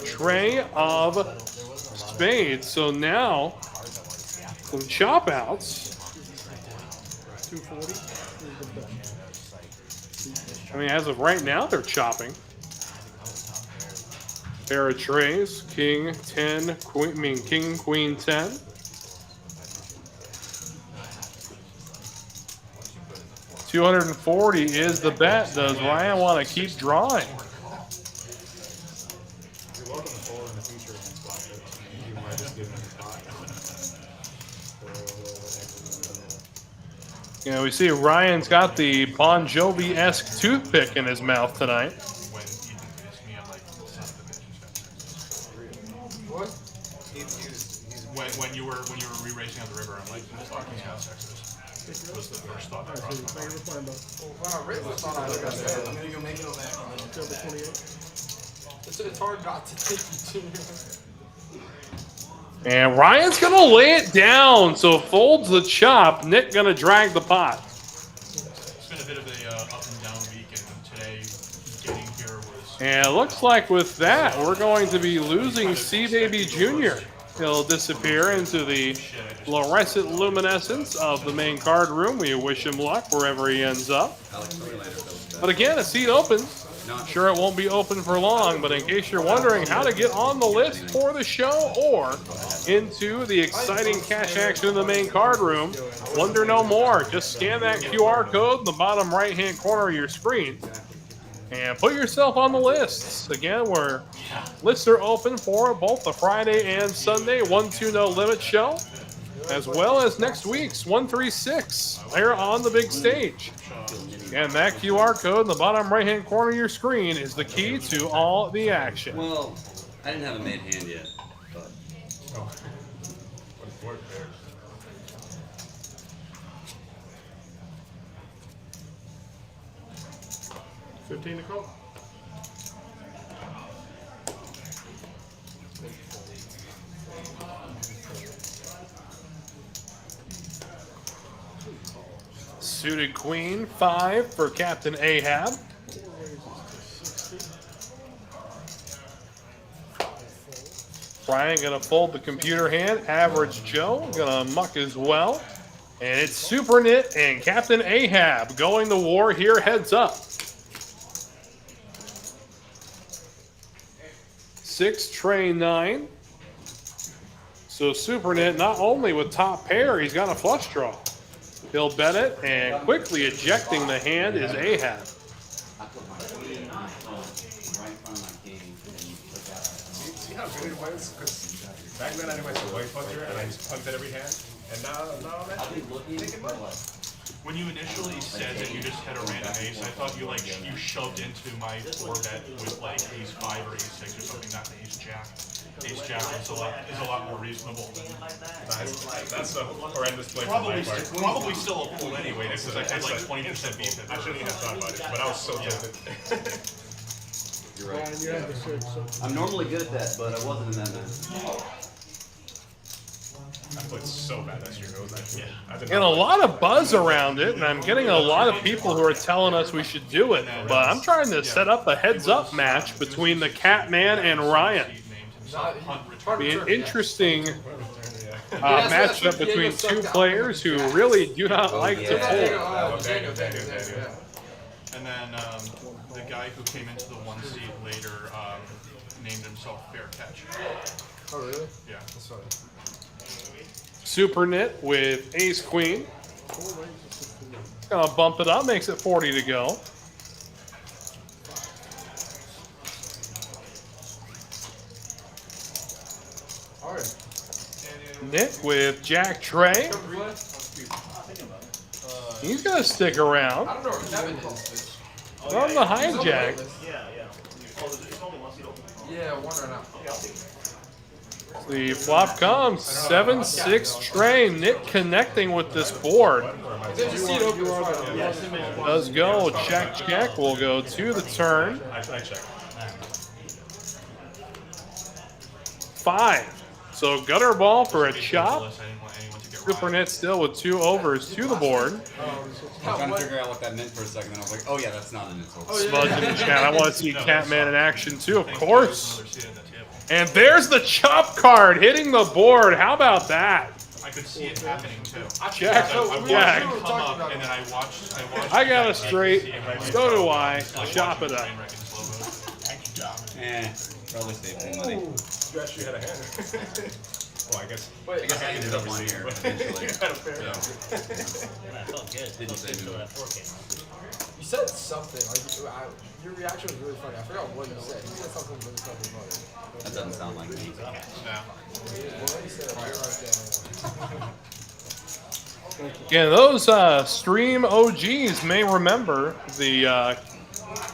Tray of spades. So now, some chop outs. 240. I mean, as of right now, they're chopping. Pair of trays, king, 10, queen, king, queen, 10. $240 is the bet. Does Ryan want to keep drawing? You're welcome to fold in the future against Black. You might just give him a spot. You know, we see Ryan's got the Bon Jovi-esque toothpick in his mouth tonight. When Ethan asked me, I'm like, son of a bitch. What? When you were re-racing on the river, I'm like, this fucking house Exodus. Was the first thought that crossed my mind. Wow, Rick was thought I was gonna say. I'm gonna go make it on that. October 28. It's hard not to take you, Junior. And Ryan's going to lay it down, so folds the chop. Nick going to drag the pot. It's been a bit of a up and down week, and today getting here was. And it looks like with that, we're going to be losing C-Baby Jr. He'll disappear into the fluorescent luminescence of the main card room. We wish him luck wherever he ends up. But again, a seat opens. Sure, it won't be open for long, but in case you're wondering how to get on the list for the show or into the exciting cash action in the main card room, wonder no more. Just scan that QR code in the bottom right-hand corner of your screen and put yourself on the lists. Again, where lists are open for both the Friday and Sunday 1-2 No Limit show, as well as next week's 136 there on the big stage. And that QR code in the bottom right-hand corner of your screen is the key to all the action. Well, I didn't have a made hand yet, but. What board there? $15 to call. Suited queen, 5 for Captain Ahab. Brian gonna fold the computer hand. Average Joe gonna muck as well. And it's Super Knit and Captain Ahab going to war here, heads up. 6, tray 9. So Super Knit not only with top pair, he's got a flush draw. He'll bet it, and quickly ejecting the hand is Ahab. See how good it was? Because back then I knew I was a white punter and I just punted every hand. And now man, taking money. When you initially said that you just had a random ace, I thought you you shoved into my 4-bet with like ace 5 or ace 6 or something, not the ace jack. Ace jack is a lot more reasonable. That's a horrendous play from my part. Probably still a pull anyway, because I had like 20% VPIP. I shouldn't even have thought about it, but I was so tempted. You're right. And you had the 6, so. I'm normally good at that, but I wasn't in that match. I played so bad this year. It was actually, And a lot of buzz around it, and I'm getting a lot of people who are telling us we should do it. But I'm trying to set up a heads-up match between the Catman and Ryan. Be an interesting matchup between two players who really do not like to pull. And then the guy who came into the 1 seed later named himself Fair Catch. Oh, really? Yeah. That's funny. Super Knit with Ace Queen. Gonna bump it up, makes it 40 to go. Alright. Nick with Jack Trey. He's gonna stick around. I don't know where Kevin is. From the hijack. Yeah, 1 or not. The flop comes 7-6 Trey. Nick connecting with this board. Does go check check. We'll go to the turn. I checked. 5. So gutter ball for a chop. Super Knit still with 2 overs to the board. I'm trying to figure out what that meant for a second, and I was like, oh yeah, that's not an insult. Smudge in the chat. I want to see Catman in action too, of course. And there's the chop card hitting the board. How about that? I could see it happening too. Jack, Jack. And then I watched. I got a straight. So do I. Chop it up. Probably saving money. You actually had a hand. Well, I guess. I guess I ended up on here eventually. You had a fair hand. Didn't save me. You said something, your reaction was really funny. I forgot what you said. You said something really fucking funny. That doesn't sound like me. No. Again, those stream OGs may remember the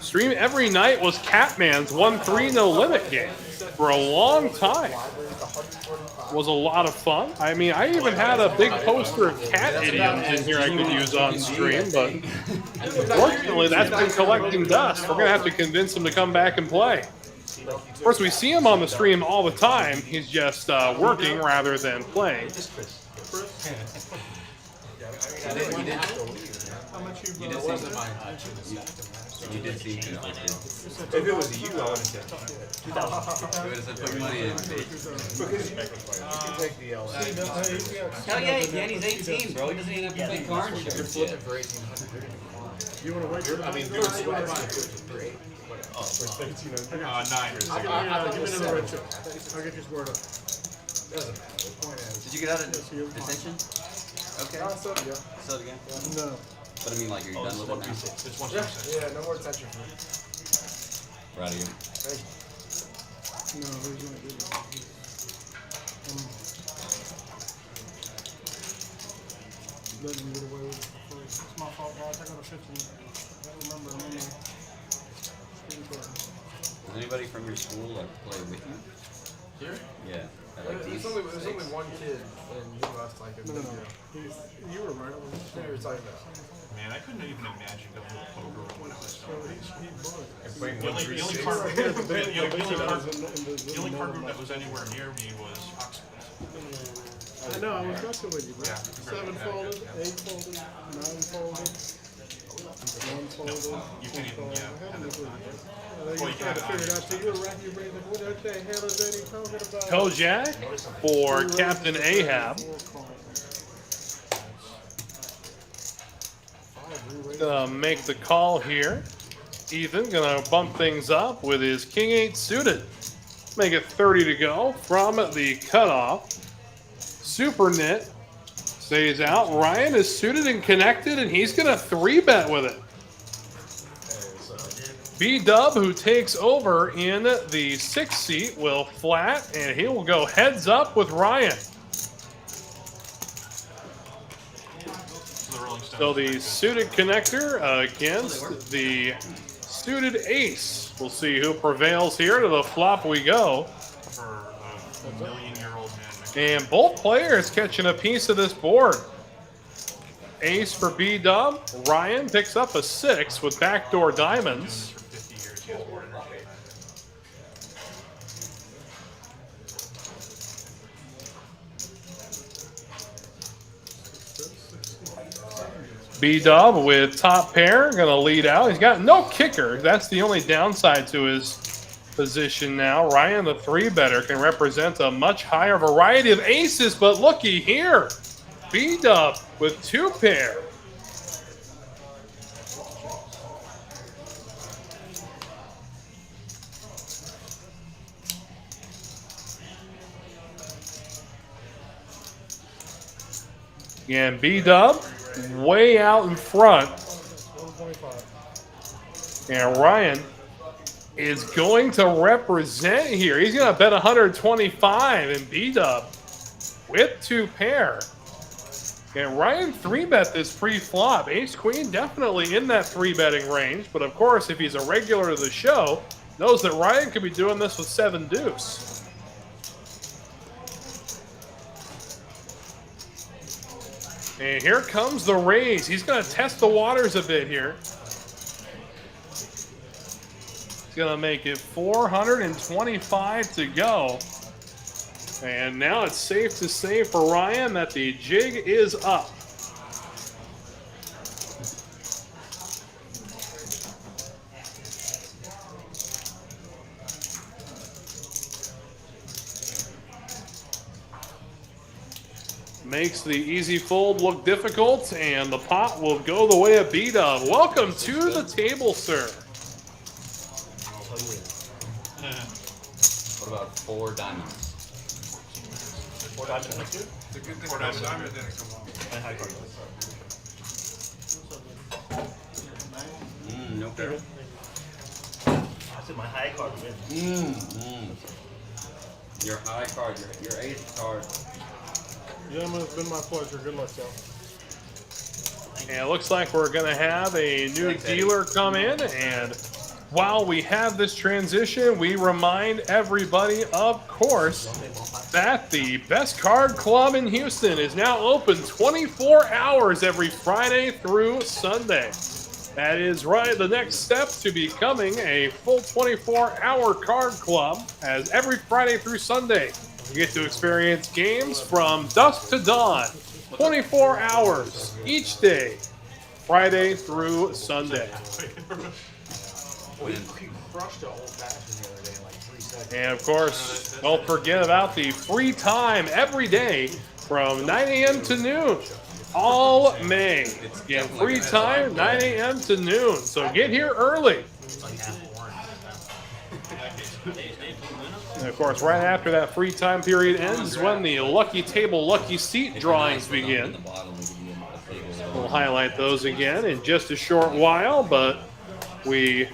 stream every night was Catman's 1-3 no limit game for a long time. It was a lot of fun. I mean, I even had a big poster of cat idioms in here I could use on stream, but unfortunately that's been collecting dust. We're going to have to convince him to come back and play. Of course, we see him on the stream all the time. He's just working rather than playing. You did seem conflicted. If it was you, I would have said 2,000. You would have said put money in. Because you can take the L. Hell yeah, he can. He's 18, bro. He doesn't even have to play cards. You're flipping for 1,800. You want to wait? I mean, you're sweating. 9. Give me another red chip. I'll get you squared up. Doesn't matter. The point is. Did you get out of detention? Okay. So, yeah. Say it again. No. But I mean, like, you're done with it now. It's 1 Yeah, yeah, no more attention for me. We're out of here. Thank you. No, there's no good. Let him get away with it for free. It's my fault, guys. I got a 15. I remember. Does anybody from your school like play with you? Here? Yeah. I like these. There's only one kid, and he left like a No, minute no. ago. You were right on this. What you were talking about? Man, I couldn't even imagine going to a poker room when I was So starting. he bought it. I'm playing The only 136. card group The the only card group that was anywhere near me was Oxford. I know, I was messing with you, bro. Yeah. 7 folded, 8 folded, 9 folded, 1 folded. You can't even, yeah, I have haven't it. looked at it. Well, You you trying to can't figure it out, so you were racking your brain like, what the hell is that he talking about? Kojak for Captain Ahab. Gonna make the call here. Ethan gonna bump things up with his King 8 suited. Make it 30 to go from the cutoff. Super Knit stays out. Ryan is suited and connected, and he's gonna 3-bet with it. B-Dub, who takes over in the 6th seat, will flat, and he will go heads up with Ryan. The Rolling Stones. So the suited connector against the suited ace. We'll see who prevails here. To the flop we go. For a million-year-old man. And both players catching a piece of this board. Ace for B-Dub. Ryan picks up a 6 with backdoor diamonds. For 50 years, he has more energy than I B-Dub with top pair, gonna lead out. He's got no kicker. That's the only downside to his position now. Ryan, the 3-better, can represent a much higher variety of aces, but looky here. B-Dub with 2 pair. Again, B-Dub way out in front. 125. And Ryan is going to represent here. He's going to bet 125 and B-Dub with 2 pair. And Ryan 3-bet this pre-flop. Ace-Queen definitely in that 3-betting range. But of course, if he's a regular to the show, knows that Ryan could be doing this with 7 deuce. And here comes the raise. He's going to test the waters a bit here. He's going to make it 425 to go. And now it's safe to say for Ryan that the jig is up. Makes the easy fold look difficult, and the pot will go the way of B-Dub. Welcome to the table, sir. What about 4 diamonds? 4 diamonds next year? It's a good thing that diamond didn't come off. And high card. No pair. I said my high card wins. Your high card, your 8th card. Gentlemen, it's been my pleasure. Good luck, y'all. And it looks like we're going to have a new dealer come in. And while we have this transition, we remind everybody, of course, that the Best Card Club in Houston is now open 24 hours every Friday through Sunday. That is right, the next step to becoming a full 24-hour card club, as every Friday through Sunday, you get to experience games from dusk to dawn, 24 hours each day, Friday through Sunday. We crushed an old fashioned the other day in like 3 seconds. And of course, don't forget about the free time every day from 9 a.m. to noon. All May. Again, free time, 9 a.m. to noon. So get here early. And of course, right after that free time period ends is when the lucky table, lucky seat drawings begin. We'll highlight those again in just a short while, but we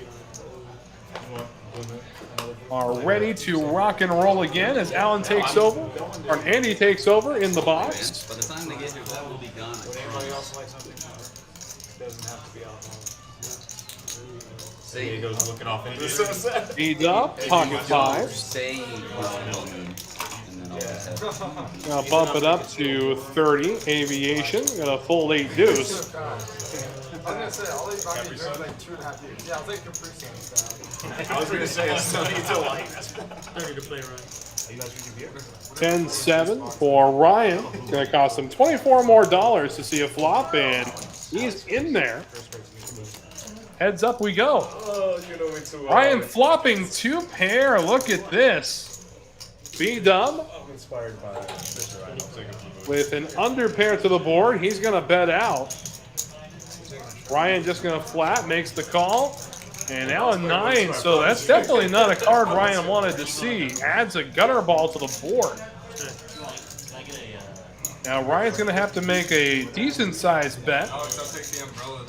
are ready to rock and roll again as Alan takes over, or Andy takes over in the box. By the time they get here, that will be gone. Would anybody else like something? Doesn't have to be alcohol. He goes looking off into the sunset. B-Dub, pocket five. Say you want to moon, and then I'll just have Now bump it up to 30. Aviation, got a full 8 deuce. I was gonna say, all these back in like 2.5 years. Yeah, I'll take Capri Sun. I was gonna say it's sunny till light. 30 to play, right? 10-7 for Ryan. Gonna cost him $24 more to see a flop, and he's in there. Heads up we go. Oh, you know it's too Ryan flopping 2 pair. Look at this. B-Dub I'm inspired by Mr. Ryan. I'm taking blue. with an under pair to the board. He's gonna bet out. Ryan just gonna flat, makes the call. And now a 9, so that's definitely not a card Ryan wanted to see. Adds a gutter ball to the board. Now Ryan's going to have to make a decent-sized bet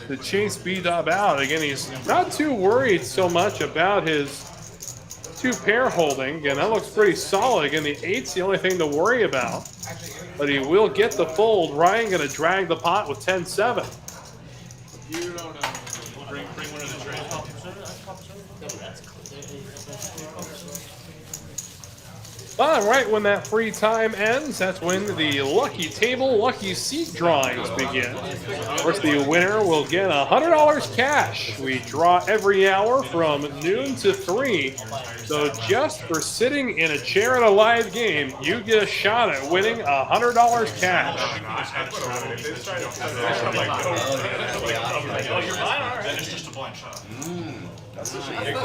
to chase B-Dub out. Again, he's not too worried so much about his 2-pair holding. Again, that looks pretty solid. Again, the 8's the only thing to worry about. But he will get the fold. Ryan going to drag the pot with 10-7. You don't bring one of the trays. But right when that free time ends, that's when the lucky table, lucky seat drawings begin. Of course, the winner will get $100 cash. We draw every hour from noon to 3. So just for sitting in a chair at a live game, you get a shot at winning $100 cash. Then it's just a blind shot. That's You said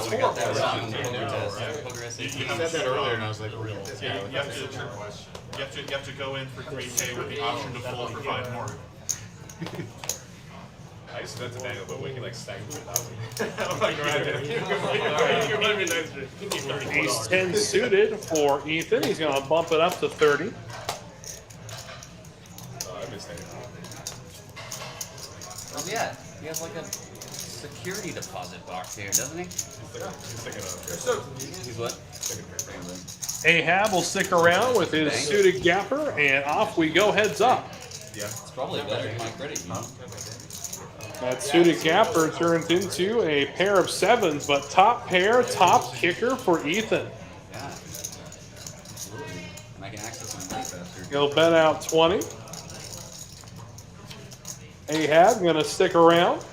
that earlier, and I was like, real. Yeah, you have to go in for 3K with the option to fold for 5 more. I used to bet to Daniel, but when he like stacked me without me. Ace 10 suited for Ethan. He's going to bump it up to 30. I missed that. Oh yeah, he has like a security deposit box here, doesn't he? He's taking He's what? Ahab will stick around with his suited gapper, and off we go, heads up. yeah. It's probably better than my credit union. That suited gapper turns into a pair of 7s, but top pair, top kicker for Ethan. Yeah. Absolutely. And I can access my money faster. He'll bet out 20. Ahab going to stick around.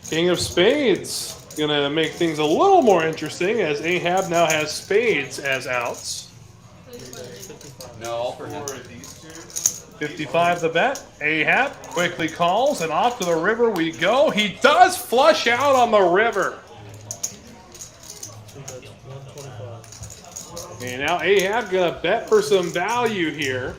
King of Spades going to make things a little more interesting as Ahab now has spades as outs. No, all for him. 55 the bet. Ahab quickly calls, and off to the river we go. He does flush out on the river. And now Ahab gonna bet for some value here.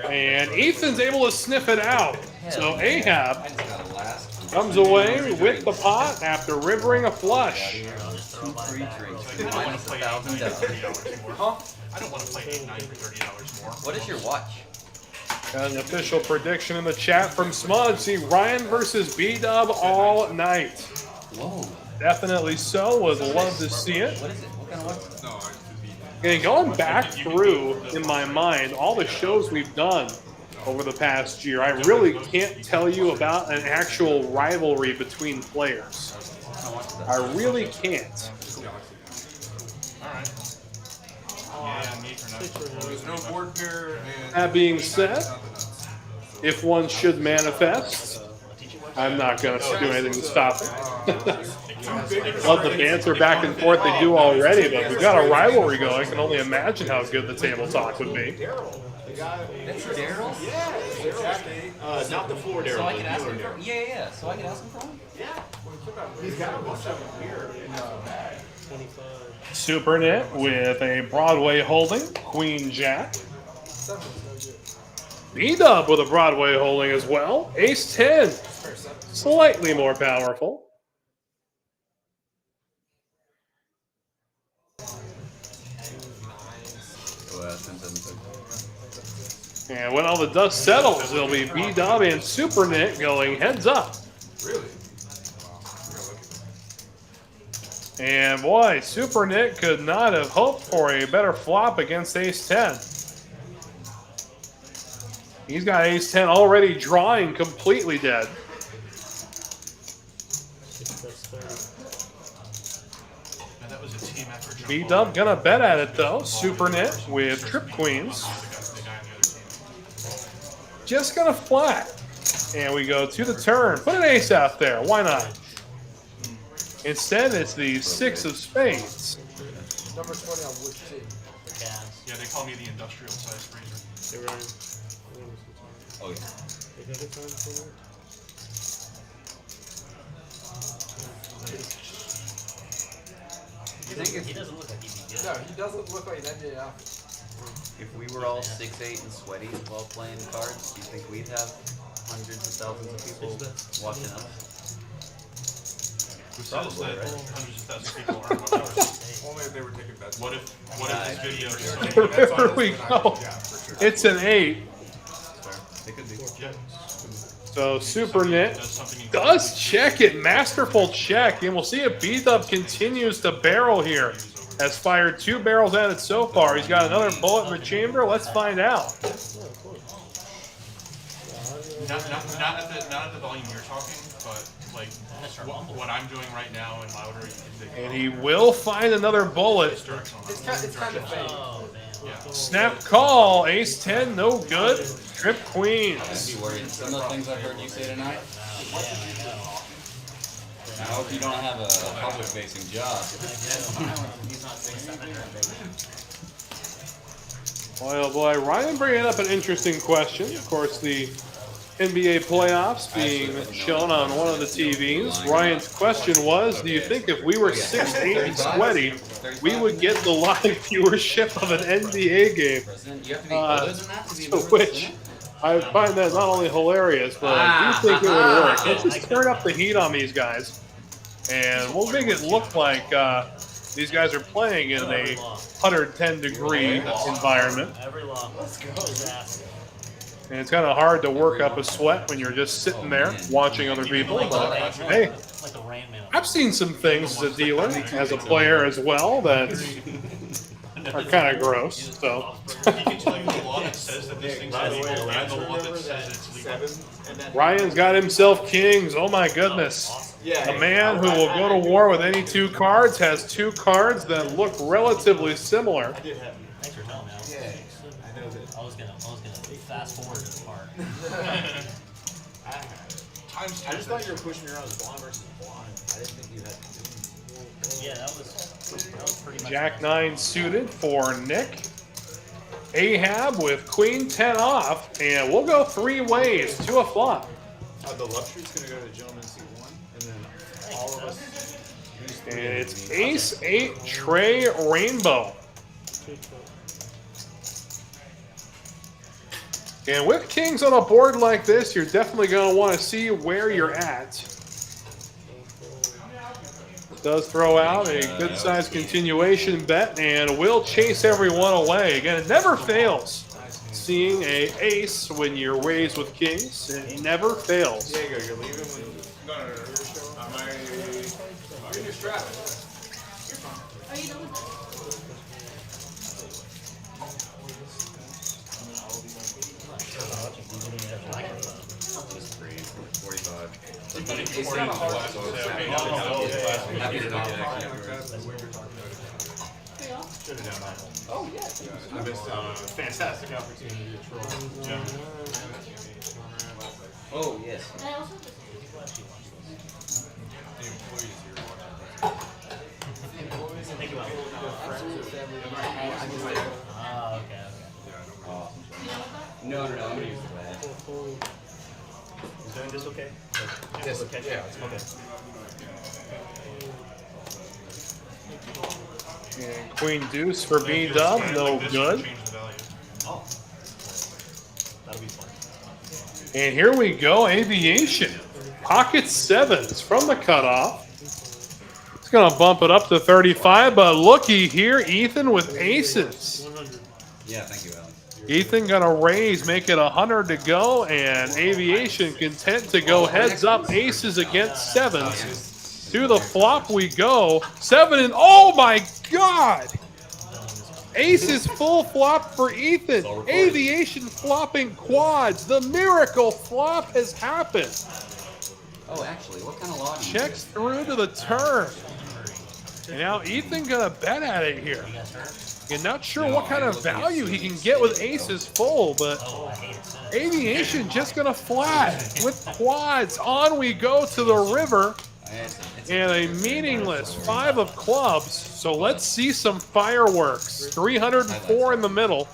And Ethan's able to sniff it out. So Ahab I just got a last. comes away with the pot after rivering a flush. 2 free drinks. I don't want to play $8, $9 for $1,000. $30 more. I don't want to play $8, $9 for $30 more. What is your watch? Got an official prediction in the chat from Smudge. See Ryan versus B-Dub all night. Whoa. Definitely so. Would love to see it. What is it? What kind of watch? And going back through, in my mind, all the shows we've done over the past year, I really can't tell you about an actual rivalry between players. I really can't. Alright. Yeah, me for nothing. There's no board pair and That being said, if one should manifest, I'm not going to do anything to stop it. Love the banter back and forth they do already, but we've got a rivalry going. I can only imagine how good the table talk would be. That's Daryl? Not the 4 Daryl. So I can ask him for yeah. So I can ask him for him? He's got a bunch of them here. Super Knit with a Broadway holding, Queen Jack. B-Dub with a Broadway holding as well. Ace 10, slightly more powerful. And when all the dust settles, it'll be B-Dub and Super Knit going heads up. really. And boy, Super Knit could not have hoped for a better flop against Ace 10. He's got ace 10 already drawing completely dead. That's 30. And that was a team effort. jump B-Dub ball. gonna bet at it though. Super Knit with trip queens. The guy on the other team. Just gonna flat. And we go to the turn. Put an ace out there. Why not? Instead, it's the 6 of spades. Number 20 on which team? Yeah, they call me the industrial size freezer. Hey, Ryan. Oh, yeah. Hey, can I get time for that? You think He if, doesn't look like he'd be good. No, he doesn't look like an NBA athlete. if we were all 6'8" and sweaty while playing cards, do you think we'd have hundreds of thousands of people watching us? Who says that hundreds of thousands of people aren't watching? Only if they were taking bets. What if this video is so There we go. It's an 8. It could be. Yeah. So Super Knit Does something does check it. Masterful check. And we'll see if B-Dub continues to barrel here. Has fired 2 barrels at it so far. He's got another bullet in the chamber. Let's find out. Not at the volume you're talking, but like what I'm doing right now and louder. You can dig And he will find another bullet. It's kind of fake. Oh, man. Snap call. Ace 10, no good. Trip queens. I'd be worried. Some of the things I heard you say tonight. I hope you don't have a public-facing job. Boy, oh boy. Ryan bringing up an interesting question. Of course, the NBA playoffs being shown on one of the TVs. Ryan's question was, do you think if we were 6'8" and sweaty, we would get the live viewership of an NBA game? You have to be older than that to be To which I find that not only hilarious, but I do think it would work. Let's just turn up the heat on these guys, and we'll make it look like these guys are playing in a 110-degree environment. Every long. Let's go. His ass. And it's kind of hard to work up a sweat when you're just sitting there watching other people. But hey, Like the Rain Man. I've seen some things as a dealer, as a player as well, that are kind of gross. So He can tell you the law that says that this thing's illegal and the law that says it's legal. 7 and then Ryan's got himself kings. Oh my goodness. yeah, A man who will go to war with any 2 cards has 2 cards that look relatively similar. I did have. Thanks for telling me. Yeah, I know that. I was gonna fast forward to the part. I had it. Times I just thought you were pushing me around as blonde versus blonde. I didn't think you had. Yeah, that was pretty much. Jack 9 suited for Nick. Ahab with Queen 10 off, and we'll go 3 ways to a flop. The love street's gonna go to the gentleman seat 1, and then all of us. use And 3. it's Ace 8 Trey Rainbow. And with kings on a board like this, you're definitely going to want to see where you're at. Does throw out a good-sized continuation bet and will chase everyone away. Again, it never fails. Seeing a ace when you're raised with kings, it never fails. Diego, you're leaving when No. Am I? You're your strap. Are you done with that? 45. Happy to not get should have done that. Oh yeah. I missed out on a fantastic opportunity to troll. Oh, yes. And I also have this. Think about it. Okay. No, I'm going to use the bag. Is doing this okay? Yes, okay. Yeah, it's okay. And Queen Deuce for B-Dub, no good. Change the value. Oh. That'll be fun. And here we go, Aviation. Pocket 7s from the cutoff. It's going to bump it up to 35, but looky here, Ethan with aces. 100. Yeah, thank you, Alex. Ethan going to raise, make it 100 to go, and Aviation content to go heads up, aces against 7s. To the flop we go. 7 and oh my God! Aces full flop for Ethan. all recorded. Aviation flopping quads. The miracle flop has happened. Oh, actually, what kind of law do you Checks through to the turn. And now Ethan gonna bet at it here. You're not sure No, what kind I'm of looking at value he can Sue's get with spinning, aces full, but Aviation just gonna flat with quads. On we go to the river and a meaningless 5 of clubs. So let's see some fireworks. 304 in the middle.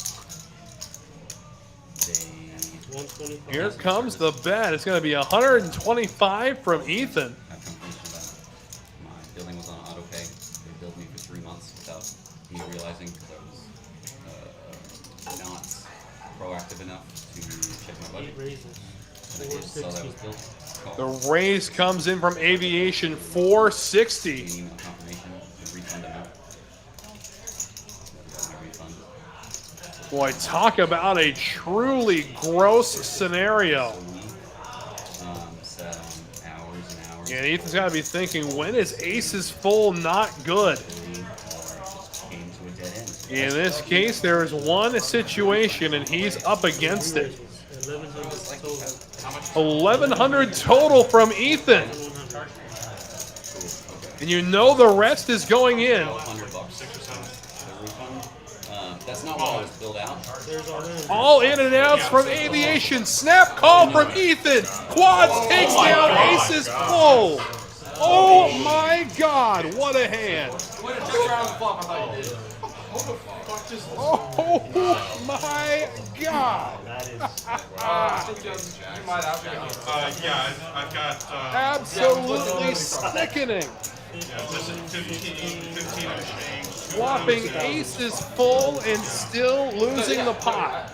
Here comes the bet. It's gonna be 125 from Ethan. My billing was on auto pay. They billed me for 3 months without me realizing because I was not proactive enough to check my budget. And I just saw that was billed. The raise comes in from Aviation 460. Email confirmation, the refund amount. My refund. Boy, talk about a truly gross scenario. Sat on hours and hours. And Ethan's got to be thinking, when is aces full not good? Came to a dead end. In this case, there is one situation, and he's up against it. 1,100 total from Ethan. And you know the rest is going in. $100, 6 or 7. The refund. That's not what I was billed out. All in and outs from Aviation. Snap call from Ethan. Quads takes down aces full. Oh my God, what a hand. Wait, check around the flop. I thought you did. Oh my God. I think you might have to go. Yeah, I've got Absolutely sickening. this is 15 and change. Flopping aces full and still losing the pot.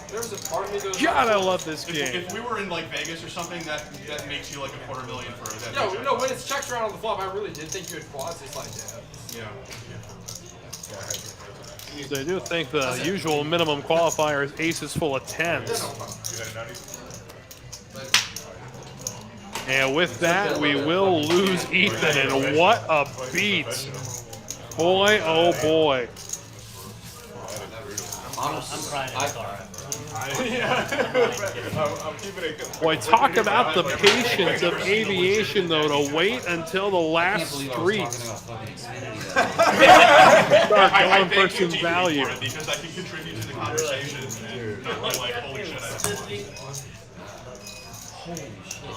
There was a part of me that was God, I love this If game. we were in like Vegas or something, that makes you like $250,000 for that. No, when it's checks around on the flop, I really did think you had quads. It's like, yeah. So I do think the usual minimum qualifier is aces full of 10s. And with that, we will lose Ethan, and what a beat. Boy, oh boy. I'm crying in the car. I'm keeping it. Boy, talk about the patience of Aviation, though, to wait until the last street. Start going for some value. Because I can contribute to the conversation and not be like, holy shit, I have Holy shit.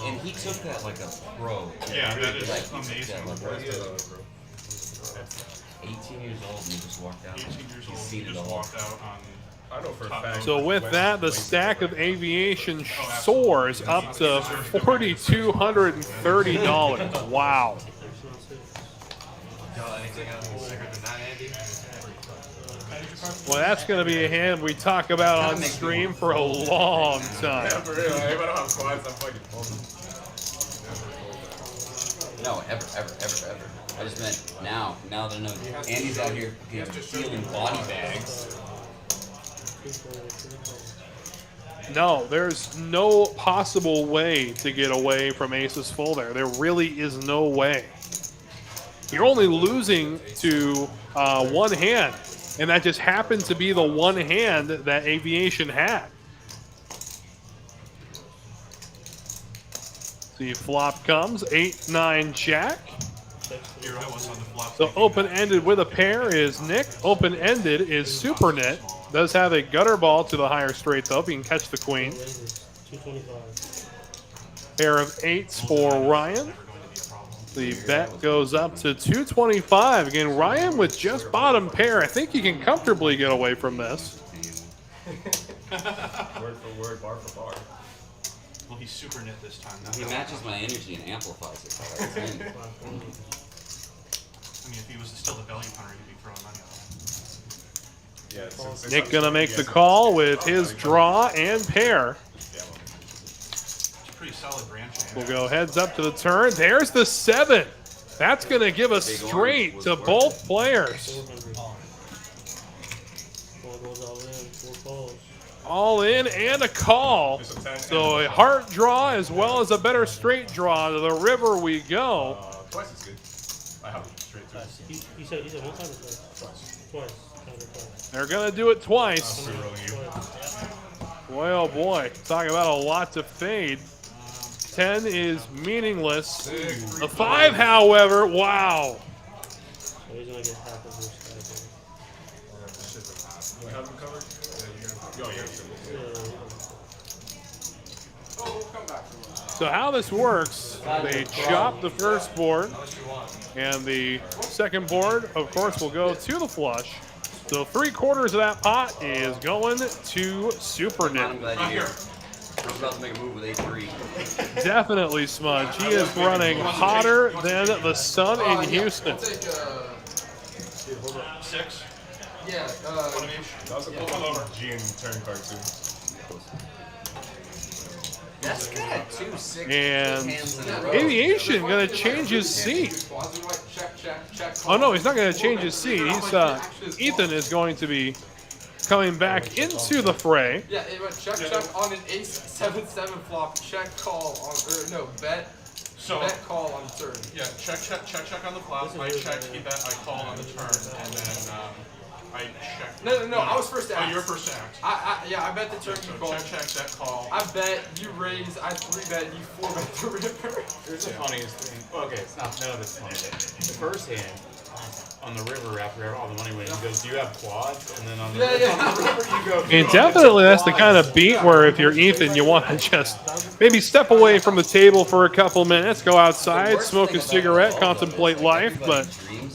And he took that like a pro. Yeah, that is Like, he took amazing. that like a 18 years old and he just walked out. 18 years He's old, seen he it just all. walked out on. I know for a fact. So with that, the stack of Aviation soars up to $4,230. Wow. Well, that's going to be a hand we talk about on stream for a long time. Yeah, for real. If I don't have quads, I'm fucking folding. No, ever. I just meant now that I know Andy's out here feeling body bags. No, there's no possible way to get away from aces full there. There really is no way. You're only losing to one hand, and that just happened to be the one hand that Aviation had. The flop comes, 8-9 jack. Here I was on the flop. So open-ended with a pair is Nick. Open-ended is Super Knit. Does have a gutter ball to the higher straight though, if he can catch the queen. Pair of 8s for Ryan. The bet goes up to 225. Again, Ryan with just bottom pair. I think he can comfortably get away from this. Word for word, bar for bar. Well, he's super knit this time. He matches my energy and amplifies it. I mean, if he was still the value punter, he'd be throwing money on it. Yeah, since Nick gonna make the call with his draw and pair. It's a pretty solid branch hand. We'll go heads up to the turn. There's the 7. That's gonna give a straight to both players. All in and a call. So a heart draw as well as a better straight draw. To the river we go. Twice is good. I have straight through. He said one time or twice? Twice. Counter twice. They're going to do it twice. I'm rolling you. Boy, oh boy. Talk about a lot to fade. 10 is meaningless. The 5, however, wow. So he's gonna get half of your side. Do I have them covered? Yeah, you're So how this works, they chop the first board, and the second board, of course, will go to the flush. So 3/4 of that pot is going to Super I'm Nick. glad you're here. I was about to make a move with 8-3. Definitely Smudge. He is running hotter than the sun in Houston. I'll take, 6. yeah, One of each. That was a pull over. G and turn card too. That's good at 2, 6 And hands in a row. Aviation going to change his seat. Oh no, he's not going to change his seat. He's Ethan is going to be coming back into the fray. Yeah, it went check on an ace 7-7 flop, check call on, or no, bet call on turn. Yeah, check on the flop. I check, he bet, I call on the turn, and then I check. No, I was first to act. Oh, you're first to act. I bet the turn you So call. check, that call. I bet, you raise, I 3-bet, you 4-bet the river. Here's the funniest thing. Okay, it's not none of it's funny. The first hand on the river after all the money went, he goes, "Do you have quads?" And then on the, on the river, you go. And definitely that's the kind of beat where if you're Ethan, you want to just maybe step away from the table for a couple minutes, go outside, smoke a cigarette, contemplate life, but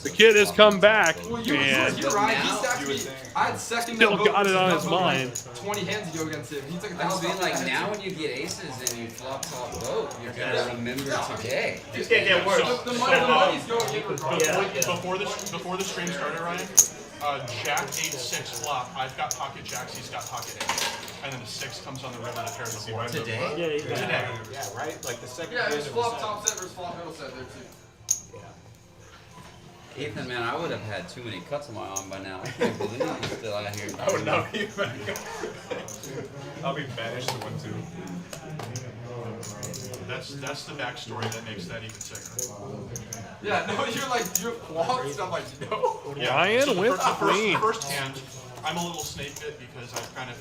the kid has come back Well, and you're right. He stacked me. I had second. Still vote got it on versus his no vote, mind. 20 hands to go against him. He took a I was thousand. being like, now when you get aces and you flop top vote, you're gonna remember today. It's gonna get worse. The money's going in regardless. Before the stream started, Ryan, Jack 8-6 flop. I've got pocket jacks. He's got pocket 8, and then the 6 comes on the river to tear the board. Today? Yeah, Today. Yeah, right. Like the second. Yeah, it hand was of flop the top set versus flop middle set there too. Ethan, man, I would have had too many cuts on my arm by now. I can't believe you're still out here. I would not be back. I'll be banished to 1-2. That's the backstory that makes that even sicker. Yeah, no, you're like, you have quads? I'm like, no. Ryan with the queen. first hand, I'm a little snake bit because I kind of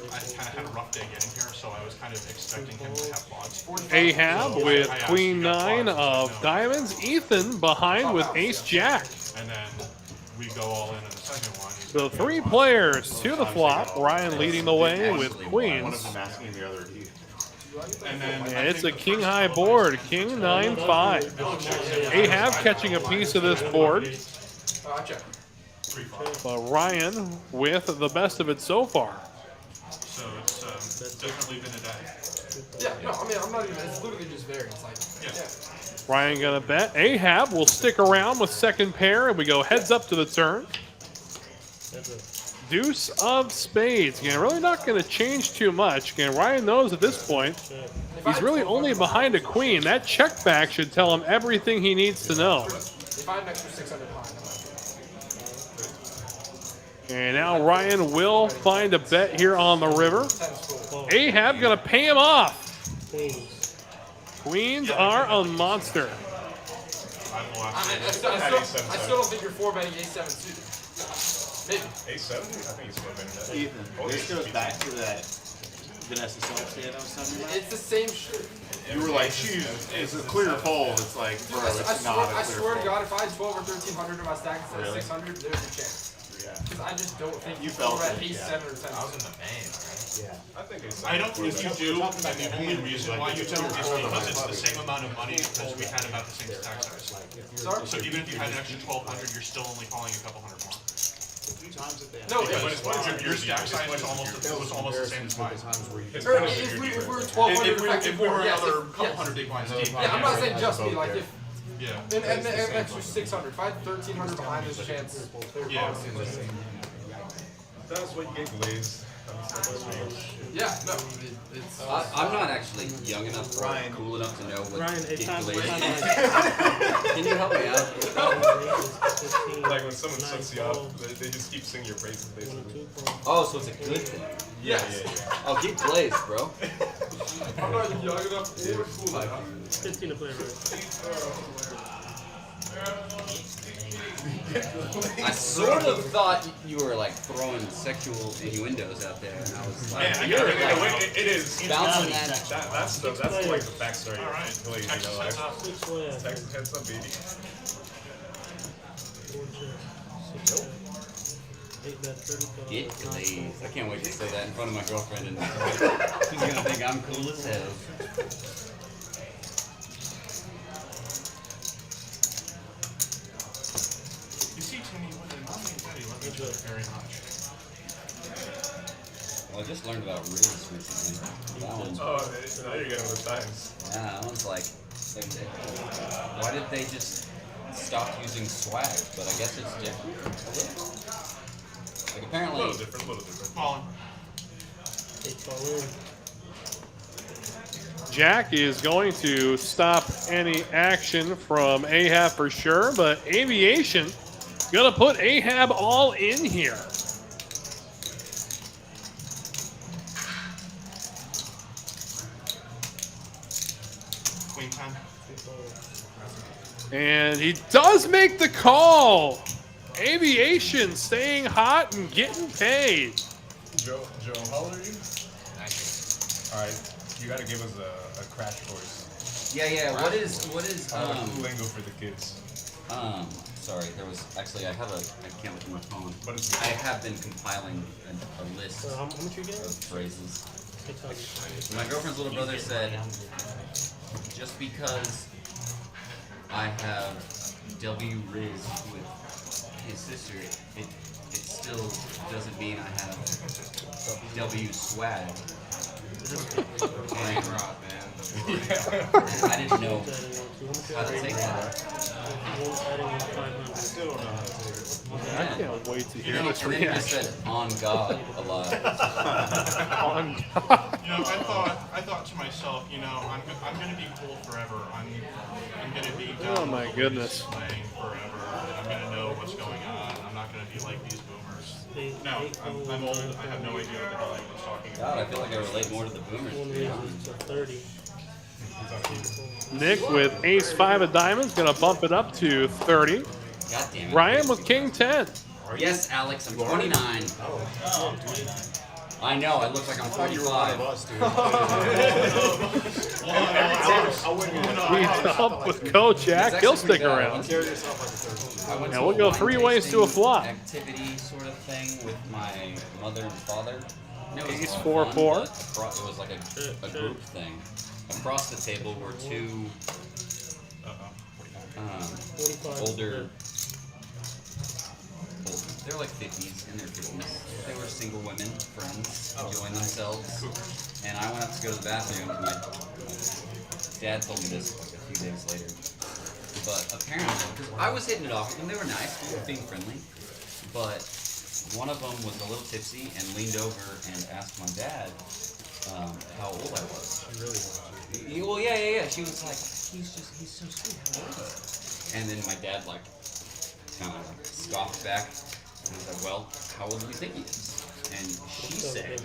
had a rough day getting here, so I was kind of expecting him to have quads. Ahab with I asked, queen "You got 9 quads?" of No. diamonds. Ethan behind with ace jack. And then we go all in the second one. So 3 players to the flop. Ryan leading the way with One of queens. them asking the other key. And then And it's a king high board. King 9-5. Ahab catching a piece of this board. I check. But Ryan with the best of it so far. So it's definitely been a day. Yeah, no, I mean, I'm not even, it's literally just there. It's like, yeah. Ryan gonna bet. Ahab will stick around with second pair, and we go heads up to the turn. Deuce of spades. Again, really not going to change too much. Again, Ryan knows at this point he's really only behind a queen. That check back should tell him everything he needs to know. If I had an extra 600 behind, And now Ryan will find a bet here on the river. Ahab going to pay him off. Queens are a monster. I still don't think you're 4-betting A7 suited. Maybe. A7? I think he's 4-betting. Ethan, this goes back to that Vanessa Self-Stand I was talking about. It's the same shit. You were like, "Shoot, it's a clear fold." It's like, bro, it's not a clear I swear to fold. God, if I had 12 or 1300 in my stack instead of Really? 600, there's a chance. Yeah. Because I just don't think You felt at it, A7 or 10. I was in the vein, right? Yeah. I think A7. I don't think you do, and the only reason why you do is because it's the same amount of money because we had about the same stack size. Sorry? So even if you had an extra 1200, you're still only calling a couple hundred more. No, Because your stack size was almost the same as mine. Or if we were 1200 If we were yes, another couple yes. hundred big blinds deep. Yeah, I'm not saying just me, like if, Yeah. and an extra 600. If I had 1300 behind this chance, Yeah. That's what you get glazed. yeah, no, it's. I'm not actually young enough or cool enough to know what Ryan, get it's time. glazed is. Can you help me out? Like when someone sucks you up, they just keep singing your praises, basically. Oh, so it's a good thing. Yes. I'll get glazed, bro. I'm not young enough or cool enough. 15 to play, right? I sort of thought you were like throwing sexual innuendos out there, and I was like, Yeah, you're it is. bouncing that. That's like the backstory. All right. Please, you Texas know, heads up. 6 left. Texas heads up, baby. 4 check. 6 check. 8 bet 35. Get please. I can't wait to say that in front of my girlfriend, and she's gonna think I'm cool as hell. You see, Timmy, when the mommy and daddy love each other very much. Well, I just learned about Riz recently. That one's, Oh, now you're getting the times. yeah, that one's like, why did they just stop using swag? But I guess it's different. A little. Like A apparently, little different, a little different. Colin. 8 call in. Jack is going to stop any action from Ahab for sure, but Aviation gonna put Ahab all in here. Queen 10. 2 call. And he does make the call. Aviation staying hot and getting paid. Joe, how old are you? 19. Alright, you gotta give us a crash course. yeah. What is Lingo for the kids. Sorry, there was actually I can't look at my phone. What is I have been compiling a list So how much you of getting? phrases. 600. My girlfriend's little brother said, just because I have W Riz with his sister, it still doesn't mean I have W swag. And I didn't know how to take that. I still don't know how to take it. I can't wait to hear this And then he just reaction. said, on God, a lot. On You know, I thought to myself, you know, I'm gonna be cool forever. I'm gonna be down Oh my with goodness. playing forever. And I'm gonna know what's going on. I'm not gonna be like these boomers. No, I'm old. I have no idea what the hell anyone's talking about. God, I feel like I relate more to the boomers. One to be raises honest. to 30. Nick with ace 5 of diamonds gonna bump it up to 30. God damn it. Ryan with king 10. Yes, Alex, I'm 29. I know, I look like I'm 45. He's up with Coach Jack. He'll stick around. Carry yourself like a 13. I went And to we'll a go wine 3 ways to a tasting flop. Activity sort of thing with my mother and father. And it was Ace a lot of 4-4. fun, but it was like a group thing. Across the table were two older. They're like 50s, in their 50s. They were single women, friends, enjoying themselves. And I went up to go to the bathroom, and my dad told me this like a few days later. But apparently, because I was hitting it off with them, they were nice, they were being friendly. But one of them was a little tipsy and leaned over and asked my dad how old I was. She really wants you. Well, yeah. She was like, he's so sweet, how old is he? And then my dad like kind of like scoffed back. And I was like, well, how old do you think he is? And she said,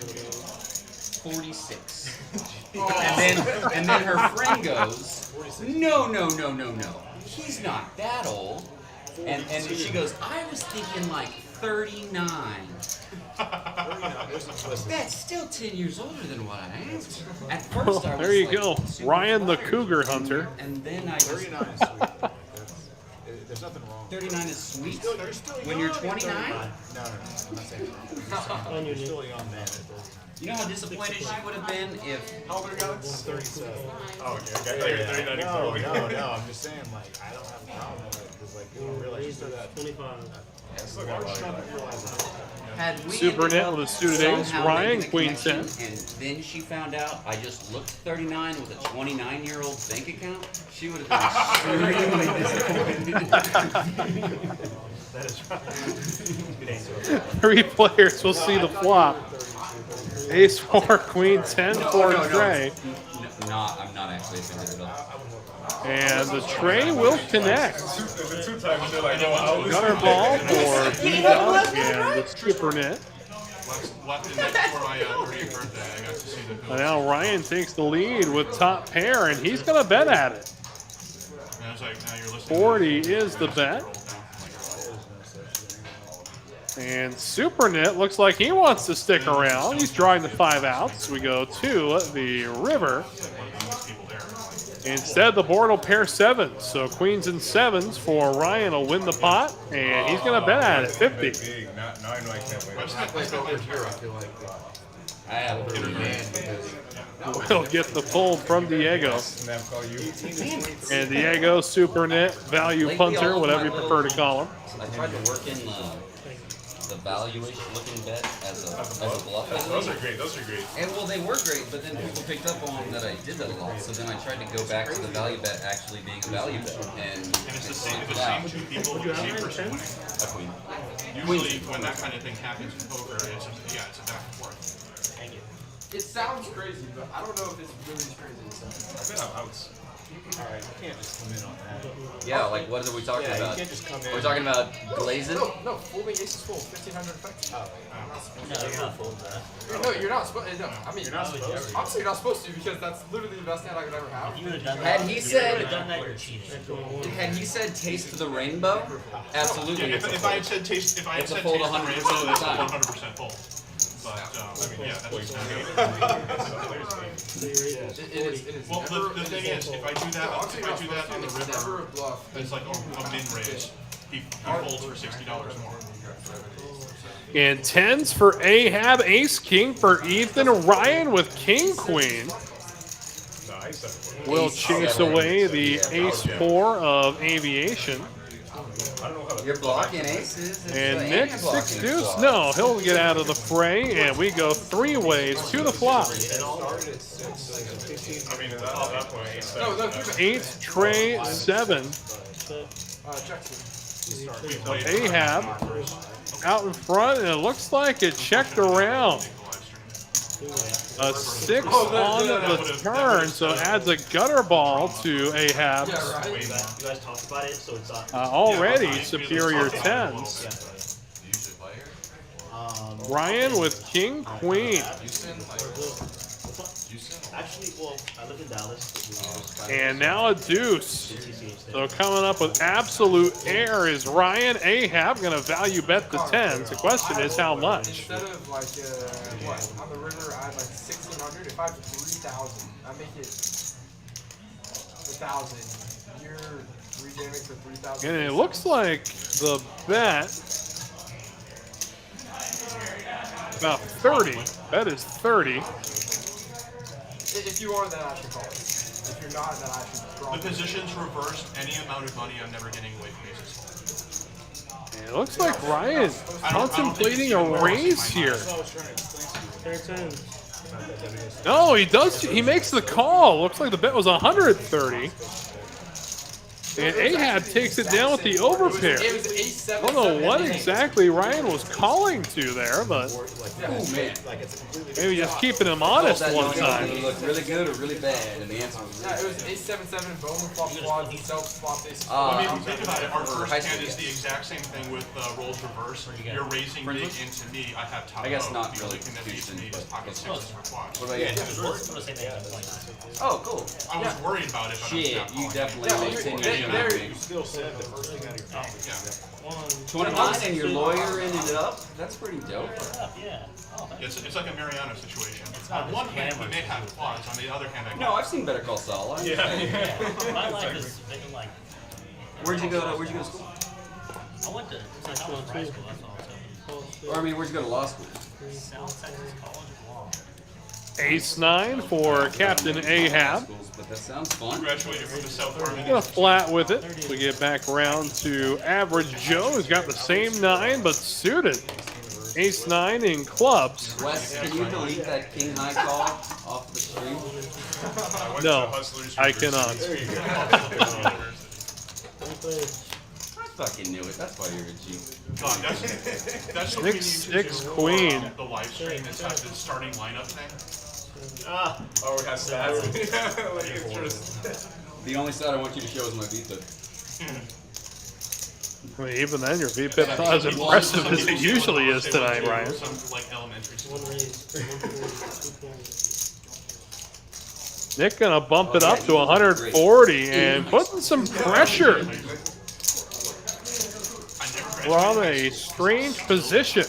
46. and then her friend goes, no. He's not that old. And she goes, I was thinking like 39. That's still 10 years older than what I am. At first, I was There you like, go. super Ryan the flattered. Cougar Hunter. And then I just, 39 is sweet. There's nothing wrong. 39 is sweet. You're still When young you're at 29? 39. No, I'm not saying that. You're still a young man. You know how disappointed she would have been if How old are you, Alex? 37. Oh, okay. I got 39 No, I'm just saying, like, I don't have a problem with it, because, like, you don't realize you still got 25. I was trying to realize that. had we Super ended net up with a suited ace, somehow Ryan, making a queen connection, 10. And then she found out I just looked 39 with a 29-year-old bank account, she would have been extremely disappointed. That is right. 3 players will see the flop. Ace 4, queen 10 for Trey. I'm not actually offended at all. And the tray will connect. The two times you're like, oh, I was Gutter ball for B-Dog and the super net. Left in next for my 30th birthday. I got to see the And now Ryan takes the lead with top pair, and he's going to bet at it. And I was like, now you're listening. 40 is the bet. And Supernet looks like he wants to stick around. He's drawing the 5 outs. We go to the river. Instead, the board will pair 7s. So queens and 7s for Ryan will win the pot, and he's going to bet at it 50. Big. Now I know I can't win. Like over here, I feel like I have a pretty man because We'll get the pull from Diego. Snap call you. And Diego, Supernet, value Lately, punter, all of whatever my you prefer to little- call him. I tried to work in the valuation looking bet as a bluff. Those are great. Those are great. And well, they were great, but then people picked up on that I did that a lot. So then I tried to go back to the value bet actually being a value bet, and it's the same, it the same two people with the same person winning. a queen. Usually, when that kind of thing happens in poker, it's a back and forth. It sounds crazy, but I don't know if it's really as crazy as it sounds. I've been on outs. alright, you can't just come in on that. Yeah, like what are we talking Yeah, you about? can't just come in. We're talking about glazing. No, folding ace is full, 1500 effects. No, you're not folding that. No, you're not supposed. No, I mean, You're not supposed to. obviously you're not supposed to because that's literally the best hand I could ever have. If you would have done Had that, he if you said- would have done that, you're cheating. Had he said taste the rainbow? Absolutely. Yeah, it's a if I had fold. said taste, if I had It's a said fold taste the 100% rainbow, of the that's a time. 100% fold. But I mean, yeah, that's just It is well. never, The thing is, if I do that, honestly, if you're I not do that supposed on the to. It's never river, a bluff. it's like a min raise. He folds for $60 more. And 10s for Ahab, ace king for Ethan, Ryan with king queen. Nice. Will chase away the ace 4 of Aviation. I don't know how to. You're blocking aces. And Nick 6 deuce. No, he'll get out of the fray, and we go 3 ways to the flop. I mean, at that point, it's No, keep it. 8 tray 7. Jackson. Ahab out in front, and it looks like it checked around. A 6 on the turn, so adds a gutter ball to Ahab's Yeah, right. You guys talked about it, so it's already superior 10s. Ryan with king queen. actually, well, I live in Dallas. And now a deuce. So coming up with absolute air is Ryan. Ahab going to value bet the 10s. The question is how much? Instead of like, what, on the river I have like 1600, if I have 3000, I make it 1000. You're rejamming for 3000. And it looks like the bet about 30. Bet is 30. If you are, then I should call it. If you're not, then I should draw. The position's reversed. Any amount of money, I'm never getting away from aces. And it looks like Ryan is contemplating a raise here. Pair 10. No, he does. He makes the call. Looks like the bet was 130. And Ahab takes it down with the overpair. It was ace 7. I don't know what exactly Ryan was calling to there, but maybe just keeping him honest one time. It looked really good or really bad, and the answer was Yeah, it was ace 7-7, Bowman flop quads, self flop ace. I mean, if you think about it, our for first high hand school is the exact same thing with roles reverse. You're raising big into me. I have top. I guess O. not The only really thing that beats me is pocket sixes for quads. What about Yeah, you? it was the same thing at 29. Oh, cool. I was worried about it, but I'm Shit, not you calling. definitely Yeah, continued there- to You still said the first thing out of your mouth. Yeah. 21 and your lawyer ended it up. That's pretty dope. Yeah. Oh, It's like a Mariano situation. On one hand, we may have quads. On the other hand, I No, I've seen Better Call Saul. Yeah. my life is been like. Where'd you go to school? I went to South High School. That's all. Or I mean, where'd you go to law school? South Texas College of Law. Ace 9 for Captain Ahab. Schools, but that sounds fun. Graduated from the South Army. Gonna flat with it. We get back around to average Joe, who's got the same 9 but suited. Ace 9 in clubs. Wes, can you delete that king high call off the stream? No, I cannot. I fucking knew it. That's why you're a G. That's what we need Six, to six, do queen. on the live stream is have the starting lineup thing. Oh, it has stats. Like it's just. The only side I want you to show is my VPIP. I mean, even then, your VPIP not as impressive as it usually is tonight, Ryan. Some like elementary school. One raise, 140, 2 points. Nick gonna bump it up to 140 and putting some pressure. I never from a strange position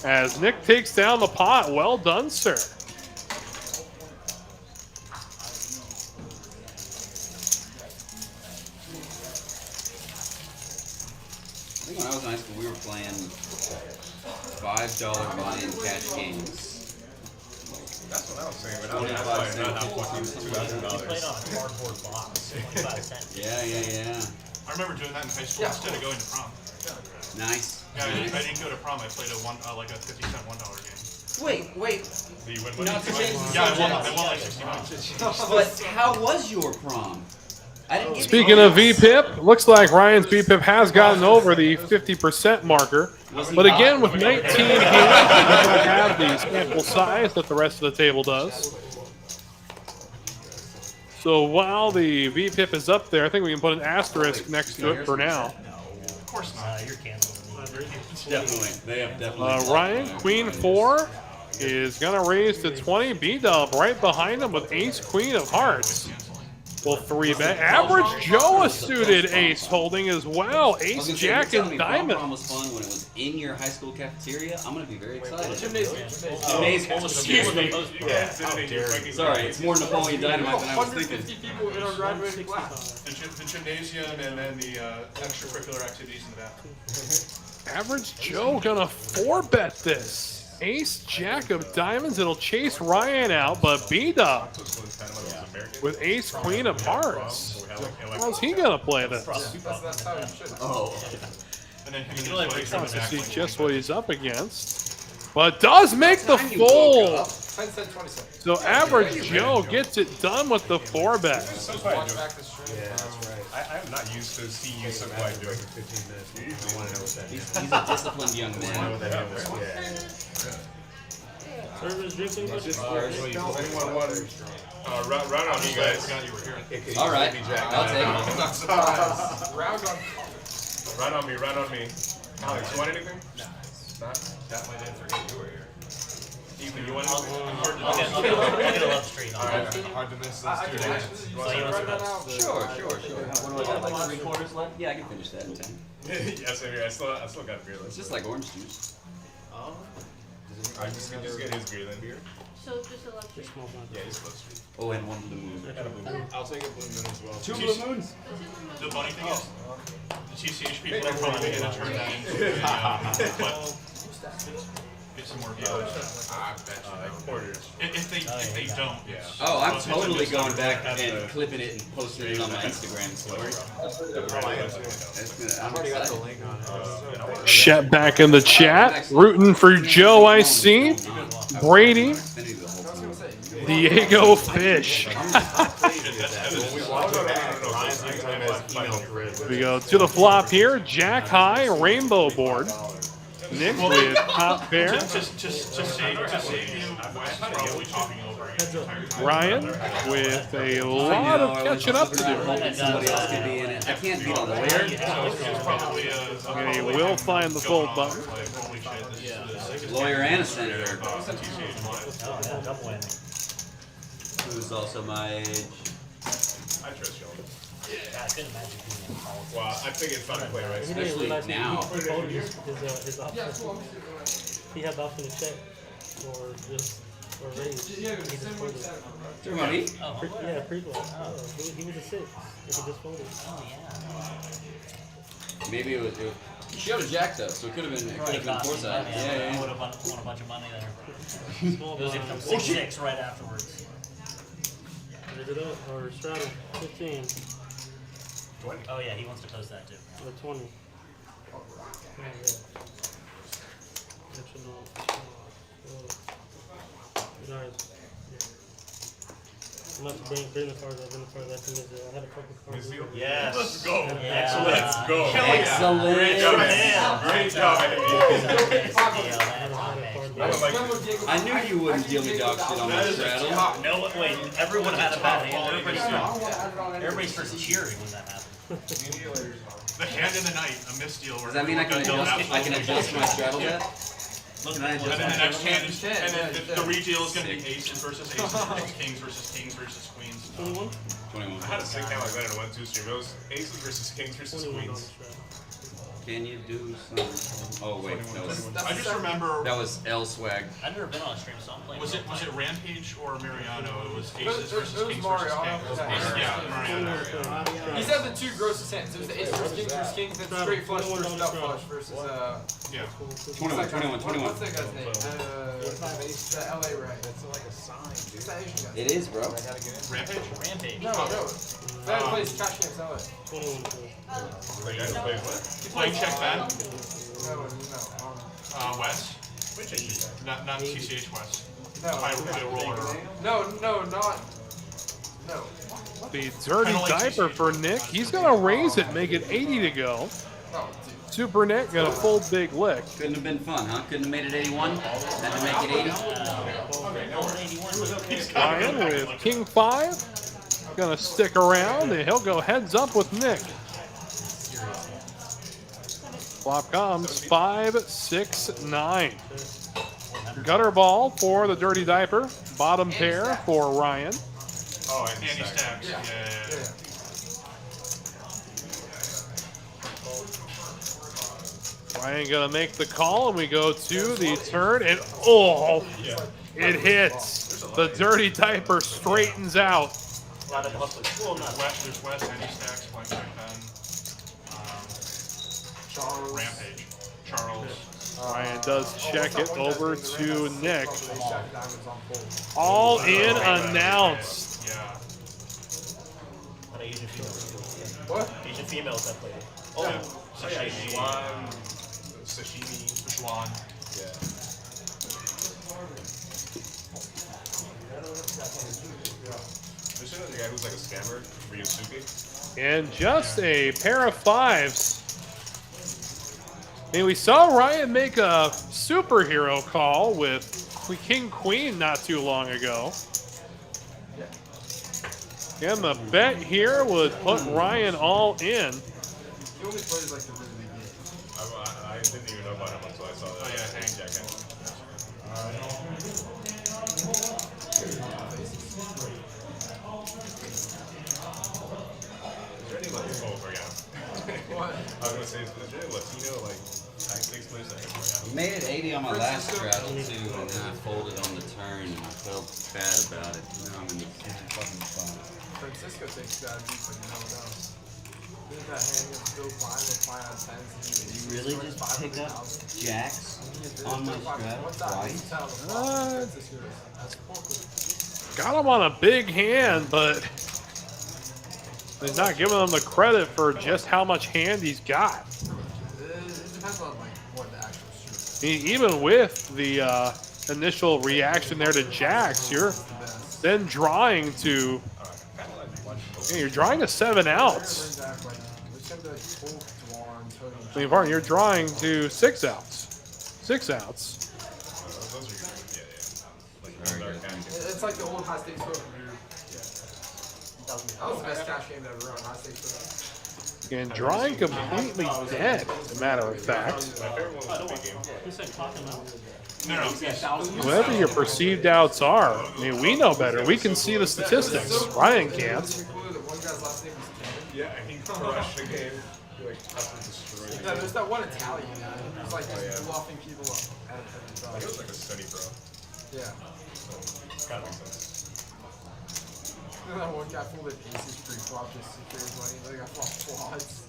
as Nick takes down the pot. Well done, sir. I think when I was in high school, we were playing $5 buy-in cash games. That's what I was saying. When I was playing, not fucking We played on a cardboard box, 25 cents. Yeah. I remember doing that in high school instead of going to prom. Nice. Yeah, I didn't go to prom. I played like a 50-cent $1 game. Wait. Do you win Not to change the Yeah, I subject. won like 60 bucks. But how was your prom? I didn't get Speaking of VPIP, looks like Ryan's VPIP has gotten over the 50% marker. But again, with 19 here, he doesn't have the sample size that the rest of the table does. So while the VPIP is up there, I think we can put an asterisk next to it for now. Of course not. You're canceling. Definitely. They have definitely. Ryan, Queen 4 is going to raise to 20. B-Dub right behind him with Ace, Queen of Hearts. Well, 3-bet. Average Joe a suited ace holding as well. Ace, Jack, and Diamond. Prom was fun when it was in your high school cafeteria. I'm going to be very excited. Gymnasium. Excuse me. Sorry, it's more Napoleon Dynamite than I was thinking. 150 people in our graduating class. The gymnasium and then the extracurricular activities in the bathroom. Average Joe gonna 4-bet this. Ace, Jack of Diamonds. It'll chase Ryan out, but B-Dub with Ace, Queen of Hearts. How's he gonna play this? That's how you should. Oh. And then him and his really buddies break are To back see like- just what he's up against. But does make the fold. 10 cent, 20 cent. So Average Joe gets it done with the 4-bet. So quiet, Watch dude. back the stream. Yeah, that's right. I'm not used to seeing you so quiet, dude. 15 minutes. I want to know what that He's is. a disciplined young I know man. what that is. Service drinking. Run on me, guys. Forgot you were here. It could All right, easily be Jack. I'll take it. Not surprised. Round on. Run on me. Alex, you want anything? Not? That might forget you were here. Ethan, you want I'll anything? get a love stream. Alright, hard to miss those 2 days. So you want some votes? Sure. What do I got, like 3/4 left? Yeah, I can finish that in 10. Yes, I still got a beer left. It's just like orange juice. I just get his beer then. Beer? So just a left. Small amount. Yeah, he's close. Oh, and 1 blue moon. I'll take a blue moon as well. 2 blue moons? The funny thing is, the TCH people are probably going to turn that into a clip. Get some more views. I bet you. Quarters. If they don't, Yeah. Oh, I'm it's a totally mixed going number. back and clipping it and posting it on my Instagram story. I'm I've already got the excited. link on it. Shet back in the chat. Rooting for Joe, I see. Brady, Diego Fish. We go to the flop here. Jack high, rainbow board. Nick with top pair. Just save you, Wes is probably talking over you the entire time. Ryan with a lot of catching up to do. Somebody else could be in it. I can't beat all the way. It's probably a Okay, will find the fold button. like, holy shit, this is the sickest Lawyer and a senator. TCH live. Oh, yeah, double whammy. Who's also my age. I trust y'all. God, I couldn't imagine being in politics. Well, I think it's fun to play, right? He didn't Especially realize now. he folded his option. He had the option to check or just or raise. He just folded. Talking about me? Oh, Yeah, pre-play. He was a 6. If he just folded. oh yeah. Maybe it was. He showed a jack though, so it could have been. It could have been Cost me foresight. money. Yeah. I would have won a bunch of money there. Small It was gonna blind. come 6-6 right afterwards. Raise it up or straddle. 15 Oh yeah, he wants to post that too. or 20. Oh, yeah. Actually, no. Nice. I'm about to bring the cards up. I had a couple cards. Yes. Let's go. Yeah. Let's go. Excellent. Great job, Great job, I knew you wouldn't deal me dog shit on my straddle. No, wait, everyone had a bad hand. Everybody starts cheering when that happens. The hand in the night, a misdeal. Does that mean I can adjust my straddle bet? Can I And adjust then my the next straddle? hand is, and then the redeal is going to be aces versus aces, kings versus queens. 21? 21. I had a sick hand like that in a 1-2 stream. It was aces versus kings versus 21 on the queens. straddle. Can you do some? Oh wait, I just remember. that was L swag. I've never been on a stream, so I'm playing. Was it Rampage or Mariano? It was It Aces was versus Kings versus Mariano. Kings. Yeah. Yeah, Mariano. He said the two grossest hands. It was the ace versus kings, then straight flush versus nut flush versus Yeah. 21. What's that guy's name? The LA right. It's like a sign, dude. What's that Asian guy? It is, bro. I gotta get in. Rampage? Rampage. No. That plays cash games LA. 21. The guy who plays what? Playing check Ben. No. West. Which issue? Not CCH West. No. High roller. No, not. No. The dirty diaper for Nick. He's gonna raise it, make it 80 to go. Oh, dude. Super Nick gonna full big lick. Couldn't have been fun, huh? Couldn't have made it 81. Had to make it 80. Ryan with King 5. Gonna stick around and he'll go heads up with Nick. Flop comes 5, 6, 9. Gutter ball for the dirty diaper. Bottom pair for Ryan. Oh, and Andy stacks. Yeah. Ryan gonna make the call and we go to the turn and oh, it hits. The dirty diaper straightens out. A lot of hustlers. Well, not There's West, Andy stacks, playing check Ben. Rampage. Charles. Ryan does check it over to Nick. Diamonds on full. All in announced. Yeah. a lot of Asian females. What? Asian females that play. Oh, yeah. sashimi. Sashimi. Sichuan. Yeah. There's another guy who's like a scammer, Ryusuke. And just a pair of 5s. I mean, we saw Ryan make a superhero call with King Queen not too long ago. And the bet here would put Ryan all in. He only plays like the really big game. I didn't even know about him until I saw that. Oh, yeah, Hank. Jacket. Is there any Latino? Oh, yeah. What? I was gonna say, is there any Latino like high stakes players that can play out? Made it 80 on my last straddle too, and then I folded on the turn, and I felt bad about it. Now I'm in the fucking spot. Francisco takes strategies, but you never know. Isn't that hand gonna still climb and fly on 10s? You really just pick up jacks on my straddle twice? Got him on a big hand, but he's not giving him the credit for just how much hand he's got. It depends on like what the actual shoot is. Even with the initial reaction there to jacks, you're then drawing to, you're drawing to 7 outs. I mean, Varn, you're drawing to 6 outs. 6 outs. Those are good. Yeah. Very good. It's like the old high stakes poker. That was the best cash game ever run. High stakes poker. And drawing completely dead, as a matter of fact. My favorite one was the big game. Who's that talking about? No. Whatever your perceived outs are, I mean, we know better. We can see the statistics. Ryan can't. One guy's last name was Ken. Yeah, he crushed the game. He like absolutely destroyed Yeah, it. there's that one Italian guy. He's like just bluffing people up at every Like, time. it was like a study pro. Yeah. It's gotta make sense. And that one guy pulled an aces pre-flop just to secure his money. Like I flopped quads.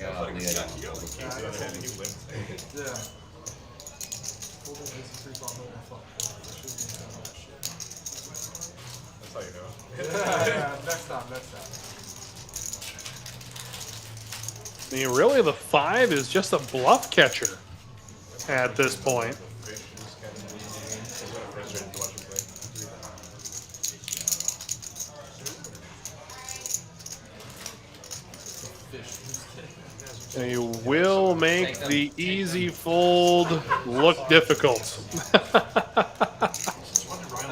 God, He got like kings the other hand and he limped. Yeah. Pulled an aces pre-flop and I flopped quads. I should be doing that shit. That's how you know. Yeah, next time. I mean, really, the 5 is just a bluff catcher at this point. Fish is kind of it's kind of frustrating to watch him play. And you will make the easy fold look difficult.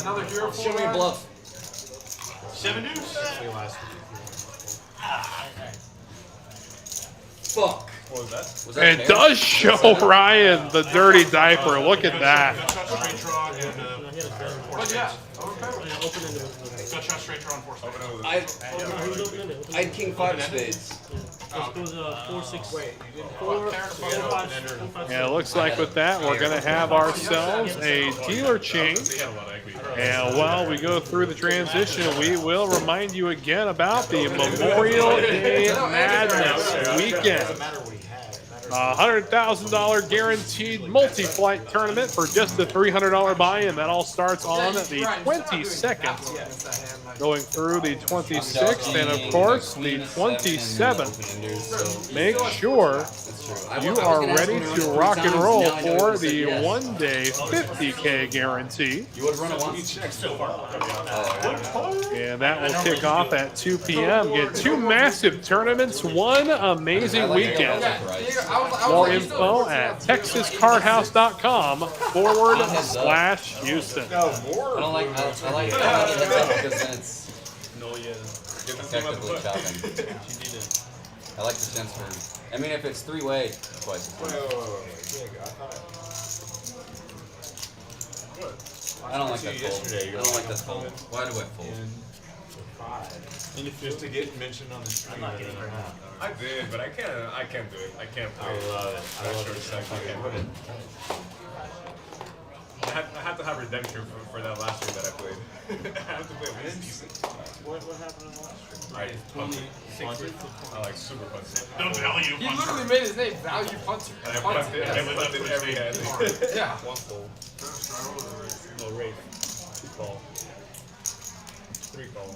Another hero Show me a bluff. 7 deuce. Fuck. What was that? Was that It fair? does show Ryan the dirty diaper. Look at that. Gut shot straight draw and No, he had a gun. 4 But yeah, spades. Yeah, open ended. Gut shot straight draw and 4 spades. I He was open ended. I had king 5 of spades. Let's go to 4, 6, Wait, you didn't 4, have 4, a character. 5, You had 4, 5, And it looks like with that, we're going to have ourselves a dealer change. And while we go through the transition, we will remind you again about the Memorial Day Madness weekend. Doesn't matter what he had. It matters $100,000 guaranteed multi-flight tournament for just a $300 buy-in. That all starts on the 22nd, going through the 26th, and of course the 27th. Make sure you are ready to rock and roll for the one-day 50K guarantee. You would run it once? And that will kick off at 2 p.m. Get 2 massive tournaments, 1 amazing weekend. More info at texascardhouse.com/Houston. I don't like it heads up because then it's effectively chopping. I like the sense for, I mean, if it's 3-way, twice as much. I don't like that fold. I don't like this fold. Why do I fold? just to get mentioned on the stream. I'm not getting hurt. I did, but I can't do it. I can't play it. I love it. I love it. I had to have redemption for that last stream that I played. I have to play at least decent. What happened in the last stream? I like super punted. The value He punter. literally made his name Value Punter. And I punted every hand. Yeah. One fold. No raise. 2 call. 3 call.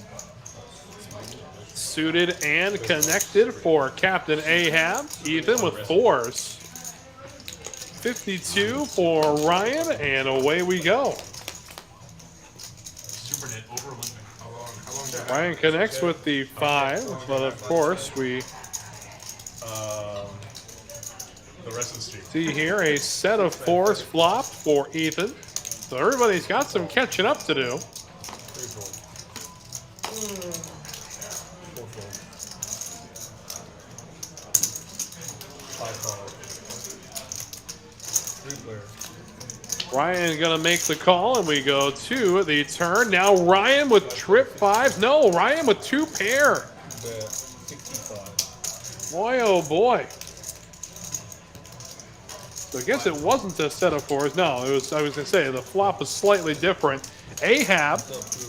Suited and connected for Captain Ahab. Ethan with 4s. 52 for Ryan, and away we go. Super net over limit. Ryan connects with the 5, but of course we The rest of the stream. see here a set of 4s flopped for Ethan. So everybody's got some catching up to do. 3 fold. 4 fold. 5 call. 3 player. Ryan gonna make the call, and we go to the turn. Now Ryan with trip 5s. No, Ryan with 2 pair. 65. Boy, oh boy. So I guess it wasn't a set of 4s. No, it was. I was gonna say the flop was slightly different. Ahab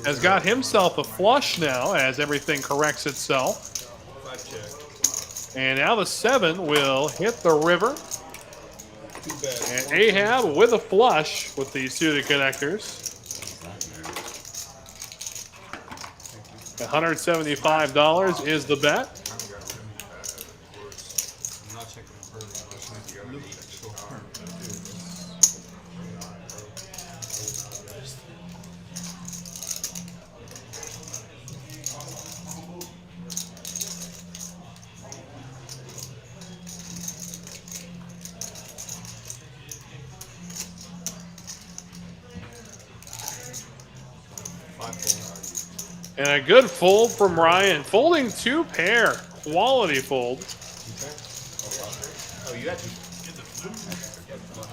has got himself a flush now as everything corrects itself. 5 check. And now the 7 will hit the river. 2 bet. And Ahab with a flush with the suited connectors. $175 is the bet. I'm not checking on her. And a good fold from Ryan. Folding 2 pair. Quality fold. Oh, you had to.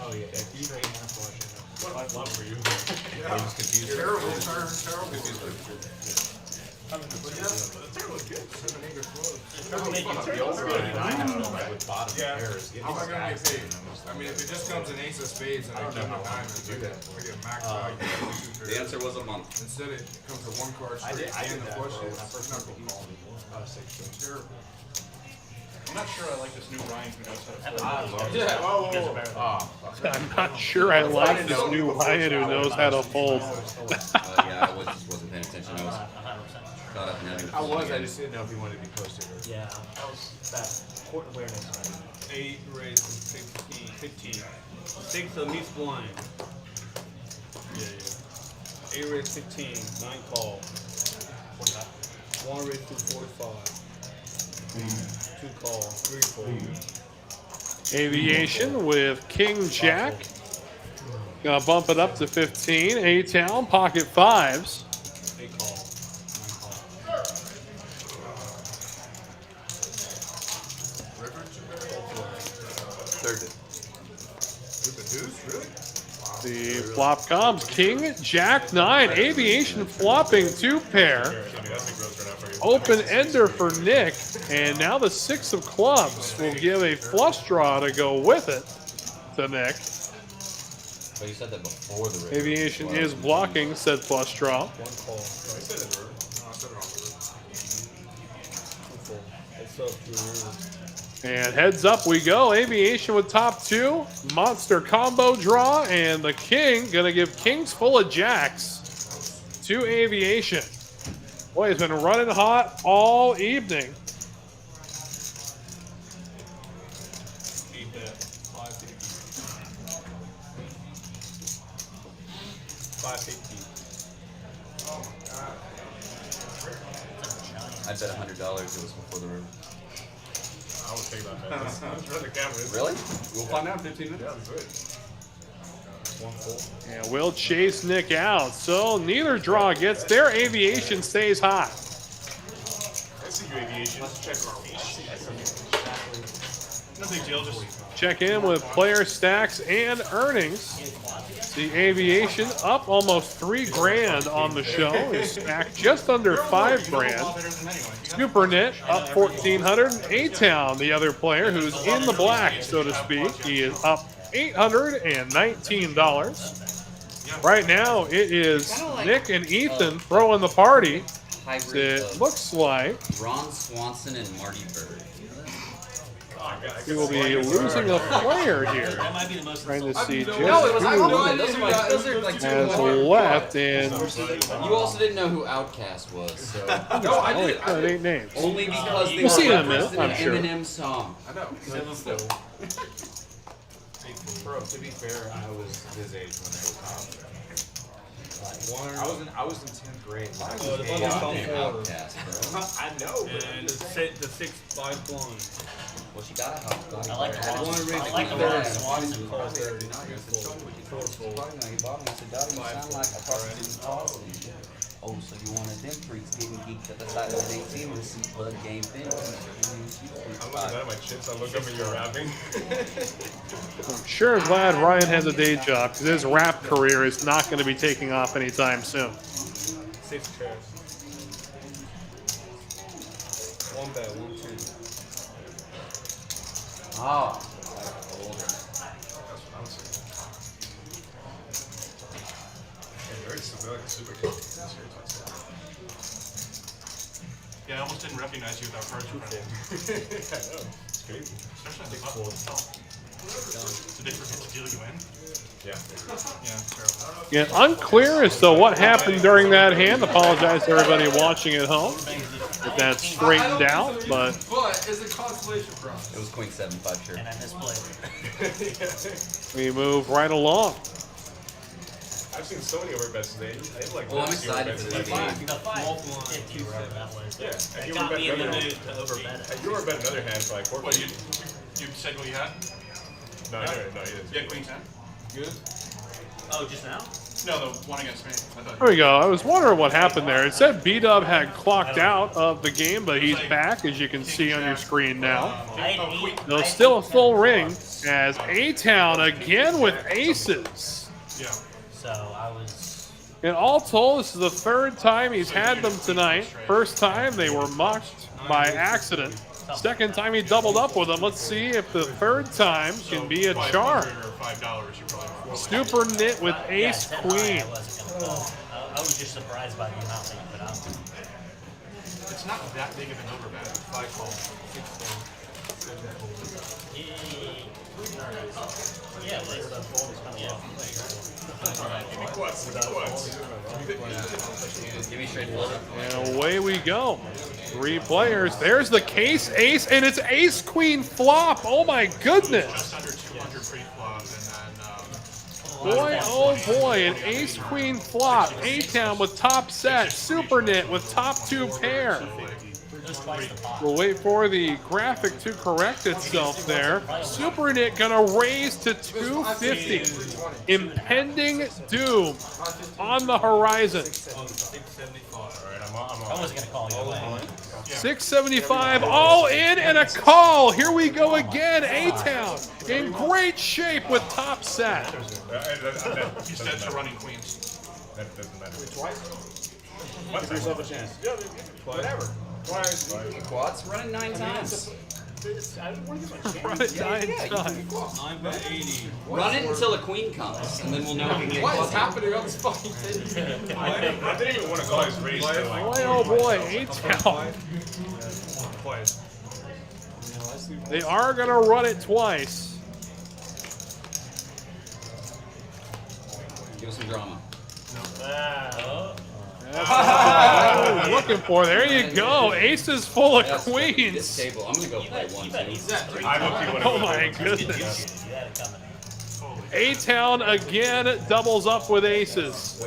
Oh, yeah. You straight hand flush. What I love for you. I was confused. Terrible. The older Ryan I know, like with bottom pairs. How am I gonna get paid? I mean, if it just comes an ace of spades and I don't give know him a how diamond, to do that. I get max value. The answer was a month. Instead, it comes to 1 card I straight did and the that flush. when I It's first not started good. calling before. About a 6 string. Terrible. I'm not sure I like this new Ryan who knows how to I fold. love it. Yeah. I'm not sure I like this new Ryan who knows how to fold. Yeah, I just wasn't paying attention. I was 100%. caught up in having I was, I just didn't know if he wanted to be posted or. Yeah, that was that court awareness. 8 raised and 15. 6 of meets blind. Yeah. 8 raised 15. 9 call. 1 raised 2 45. 2 call. 3 fold. Aviation with King Jack. Gonna bump it up to 15. A-Town, pocket 5s. 8 call. 9 call. Third. With the deuce, really? The flop comes King Jack 9. Aviation flopping 2 pair. I mean, that's a gross turnout for you. Open ender for Nick. And now the 6 of clubs will give a flush draw to go with it to Nick. But you said that before the river. Aviation is blocking said flush draw. One call. I said it wrong. No, I said it wrong. Two full. It's up to the river. And heads up we go. Aviation with top 2. Monster combo draw. And the king going to give kings full of jacks to Aviation. Boy, he's been running hot all evening. Beat that. 550. I bet $100 it was before the river. I would take that bet. Let's run the cameras. Really? We'll find out in 15 minutes. Yeah, that's it. One full. And we'll chase Nick out. So neither draw gets there. Aviation stays hot. I see you, Aviation. Let's check our No big deal, just Check in with player stacks and earnings. The Aviation up almost $3,000 on the show. Is stacked just under $5,000. Super Knit up 1,400. A-Town, the other player who's in the black, so to speak. He is up $819. Right now, it is Nick and Ethan throwing the party. It looks like Ron Swanson and Marty Bird. we will be losing a player here. That might be the most. Trying to see just No, it was who Those are like has left. And You also didn't know who Outkast was, so No, I oh, did. wait, it ain't names. only because they We'll see in a were minute, referenced in I'm an sure. Eminem song. I know. Bro, to be fair, I was his age when they were top. I was in 10th grade. When Oh, the I button was is on eight. forward. Outkast, bro. I know, but And the 6-5 blind. Well, she got a house. I like the One Ron- rig I like the third. Ron Swanson. Call 30. Four full. He bought me. I said, "Daddy, you sound like I thought you didn't call." Oh, so you one of them freaks getting geeked at the side of 18 with some blood game thing. I'm looking at my chips. I look up and you're rapping. I'm sure glad Ryan has a day job because his rap career is not going to be taking off anytime soon. 6 chairs. One bet, 1, 2. Oh. They're like a super kid. yeah, I almost didn't recognize you without cards. It's crazy. Especially on the button itself. Did they forget to deal you in? Yeah. Yeah, terrible. Yeah, unclear as to what happened during that hand. Apologize to everybody watching at home. If that's straightened out, but it's a consolation prize. It was Queen 7-5, sure. And I misplayed. we move right along. I've seen so many overbets today. I had like Well, I'm nasty excited overbets for this today. game. The 5 did too, that was. Yeah, That and you got overbet me in the another mood one. to overbet it. You overbet another hand for like 4 What, points. you said what you had? No, I didn't. No, you didn't. Yeah, Queen 10. Good. Oh, just now? No, the one against me. I thought There we go. I was wondering what happened there. It said B-Dub had clocked out of the game, but he's back, as you can see on your screen now. I had 8. Though still a full ring, as A-Town again with aces. Yeah. So I was. And all told, this is the 3rd time he's had them tonight. First time they were mucked by accident. Second time he doubled up with them. Let's see if the 3rd time can be a charm. $500 or $5, you probably afford. Super Knit with Yeah, ace that high queen. I wasn't gonna call. I was just surprised by the amount that you put out. It's not that big of an overbet. 5 call, 6 call, 7 call. Yeah, like, yeah. Give me quads. Give me quads. Give me straight float. And away we go. 3 players. There's the case ace, and it's ace queen flop. Oh my goodness. Just under 200 pre-flop, and Boy, oh boy, an ace queen flop. A-Town with top set. Super Knit with top 2 pair. We'll wait for the graphic to correct itself there. Super Knit gonna raise to 250. Impending doom on the horizon. 675 all in and a call. Here we go again. A-Town in great shape with top set. he's dead to running queens. That doesn't matter. Twice? Give yourself a chance. Yeah, whatever. Quads, run it 9 times. I want to get my chance. Run it 9 times. 9 bet 80. Run it until a queen comes, and then we'll know if we can get What is quads. happening on this fucking table? I didn't even want to call his race. To like, Boy, oh boy, 8-town. Twice. They are going to run it twice. Give us some drama. That's what I was looking for. There you go. Aces full of This queens. table, I'm gonna go play 1, 2. Oh my goodness. You had it coming. A-Town again doubles up with aces.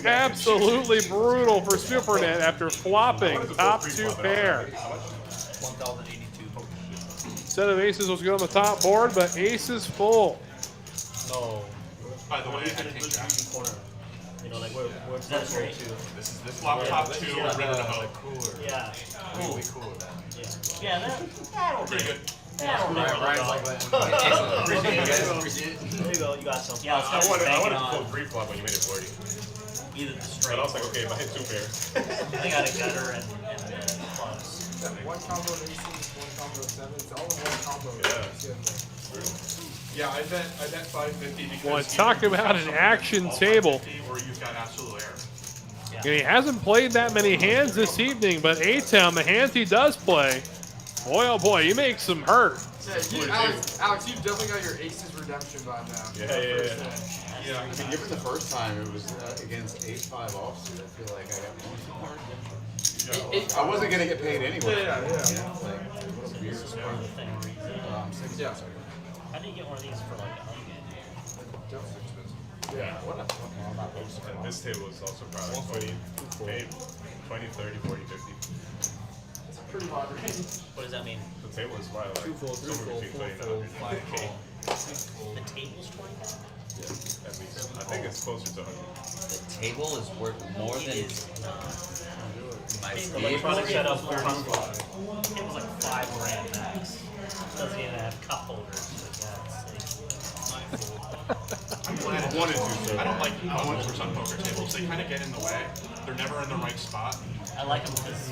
Absolutely brutal for SuperNet after flopping top 2 pair. 1082. Set of aces was good on the top board, but aces full. No. By the way, I had king jack. You know, like where's That's that great. This flop top 2, river to hoe. Yeah. Cool. We cool with that. Yeah, that'll Pretty good. That'll never Ryan's go. like that. Appreciate you guys. Appreciate it. There you go, you got some. Yeah, I let's start wanted banking to pull on 3 flop when you made it 40. either the straight. But I was like, okay, if I hit 2 pairs. I got a gutter and clubs. One combo of aces, one combo of sevens, all in one combo. Yeah, I bet 550 because Well, talk about an action table. Where you've got absolute air. And he hasn't played that many hands this evening, but A-Town, the hands he does play, boy, oh boy, he makes them hurt. Yeah, Alex, you've definitely got your aces redemption by now. Yeah. I mean, given the first time it was against Ace-5 offsuit, I feel like I got more. I wasn't gonna get paid anyway. Yeah. You know, like, what a weird spot. Yeah. How do you get one of these for like a hundred? Yeah, what a fucking I'm not posting. And this table is also probably 20, 30, 40, 50. It's a pretty wide range. What does that mean? The table is probably like somewhere between 20 and 100. The table's 20? Yeah, at least. I think it's closer to 100. The table is worth more than my Electronic vehicle. setup for it was like $5 max. Doesn't even have cup holders. I'm glad I wanted to. I don't like 1% poker tables. They kind of get in the way. They're never in the right spot. I like them because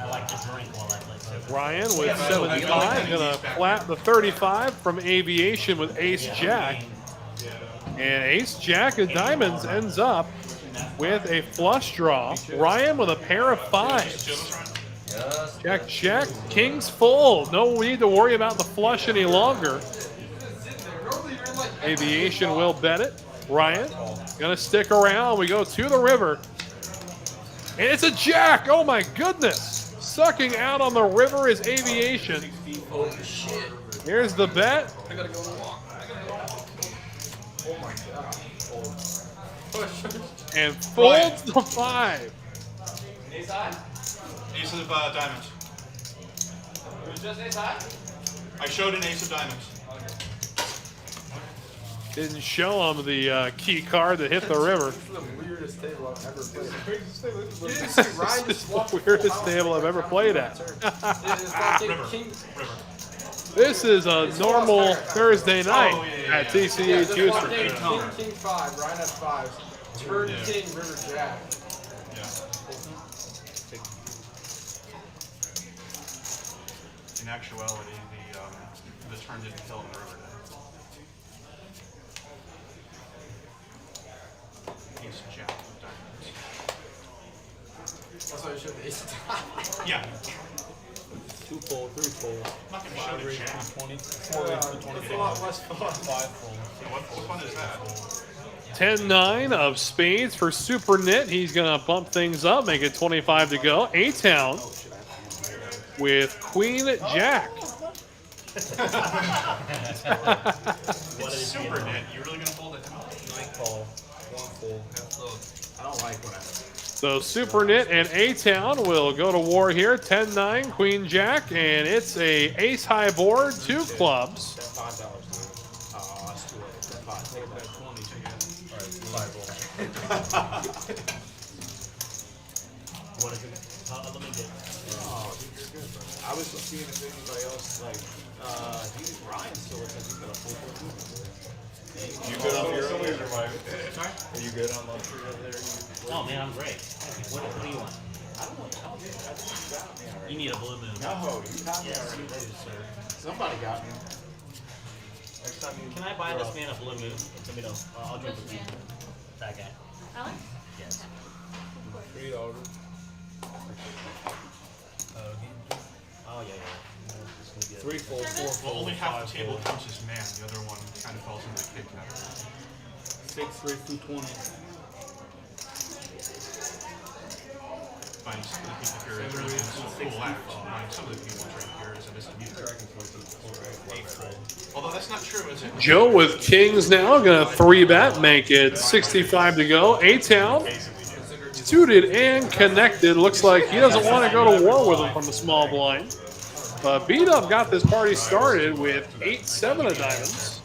I like to drink while I play poker. Ryan with 75, gonna flat the 35 from Aviation with Ace-Jack. And Ace-Jack of diamonds ends up with a flush draw. Ryan with a pair of 5s. Jack, check, king's full. No need to worry about the flush any longer. Aviation will bet it. Ryan gonna stick around. We go to the river. And it's a jack. Oh my goodness. Sucking out on the river is Aviation. Here's the bet. I gotta go walk. Oh my god. And folds the 5. Ace of diamonds. It was just ace high? I showed an ace of diamonds. Didn't show him the key card that hit the river. This is the weirdest table I've ever played. This is the weirdest table I've ever played at. This is a normal Thursday night at TCH Houston. King 5, Ryan has 5s. Turn king, river jack. In actuality, the turn didn't kill the river. Ace jack of diamonds. That's why you showed the ace. Yeah. 2 full, 3 full. I'm not gonna show the jack. 20, 4 rates for 20. That's a lot less fun. 5 full. What fun is that? 10-9 of spades for SuperNet. He's going to bump things up, make it 25 to go. A-Town with Queen Jack. It's super net. You really gonna fold it down? 9 call, 1 full. I don't like when I. So SuperNet and A-Town will go to war here. 10-9, Queen Jack, and it's a ace-high board, 2 clubs. $5, dude. Oh, that's too late. That's 5. Take that 20. What is it? Let me get. Oh, dude, you're good, bro. I was just seeing if anybody else, like, Ryan still looks like he's got a full board. You good on your Are you good on luxury over there? Oh man, I'm great. What do you want? think you got me already. You need a blue moon. No, you got me Yes, already. you do, sir. Somebody got me. Next time you Can I buy this man a blue moon? Let me know. I'll drink with you. That guy. Alex? Yes. $3. Oh, yeah, yeah. 3 full, 4 Well, full, only half 5 the table full. counts as man. The other one kind of falls into the kid category. 6, 3, 220. Buying some of the people here is really cool act. Buying some of the people right here is a misdemeanor. Although that's not true, is it? Joe with kings now, gonna 3-bet, make it 65 to go. A-Town, suited and connected. Looks like he doesn't want to go to war with him from the small blind. But Beat Up got this party started with 8-7 of diamonds.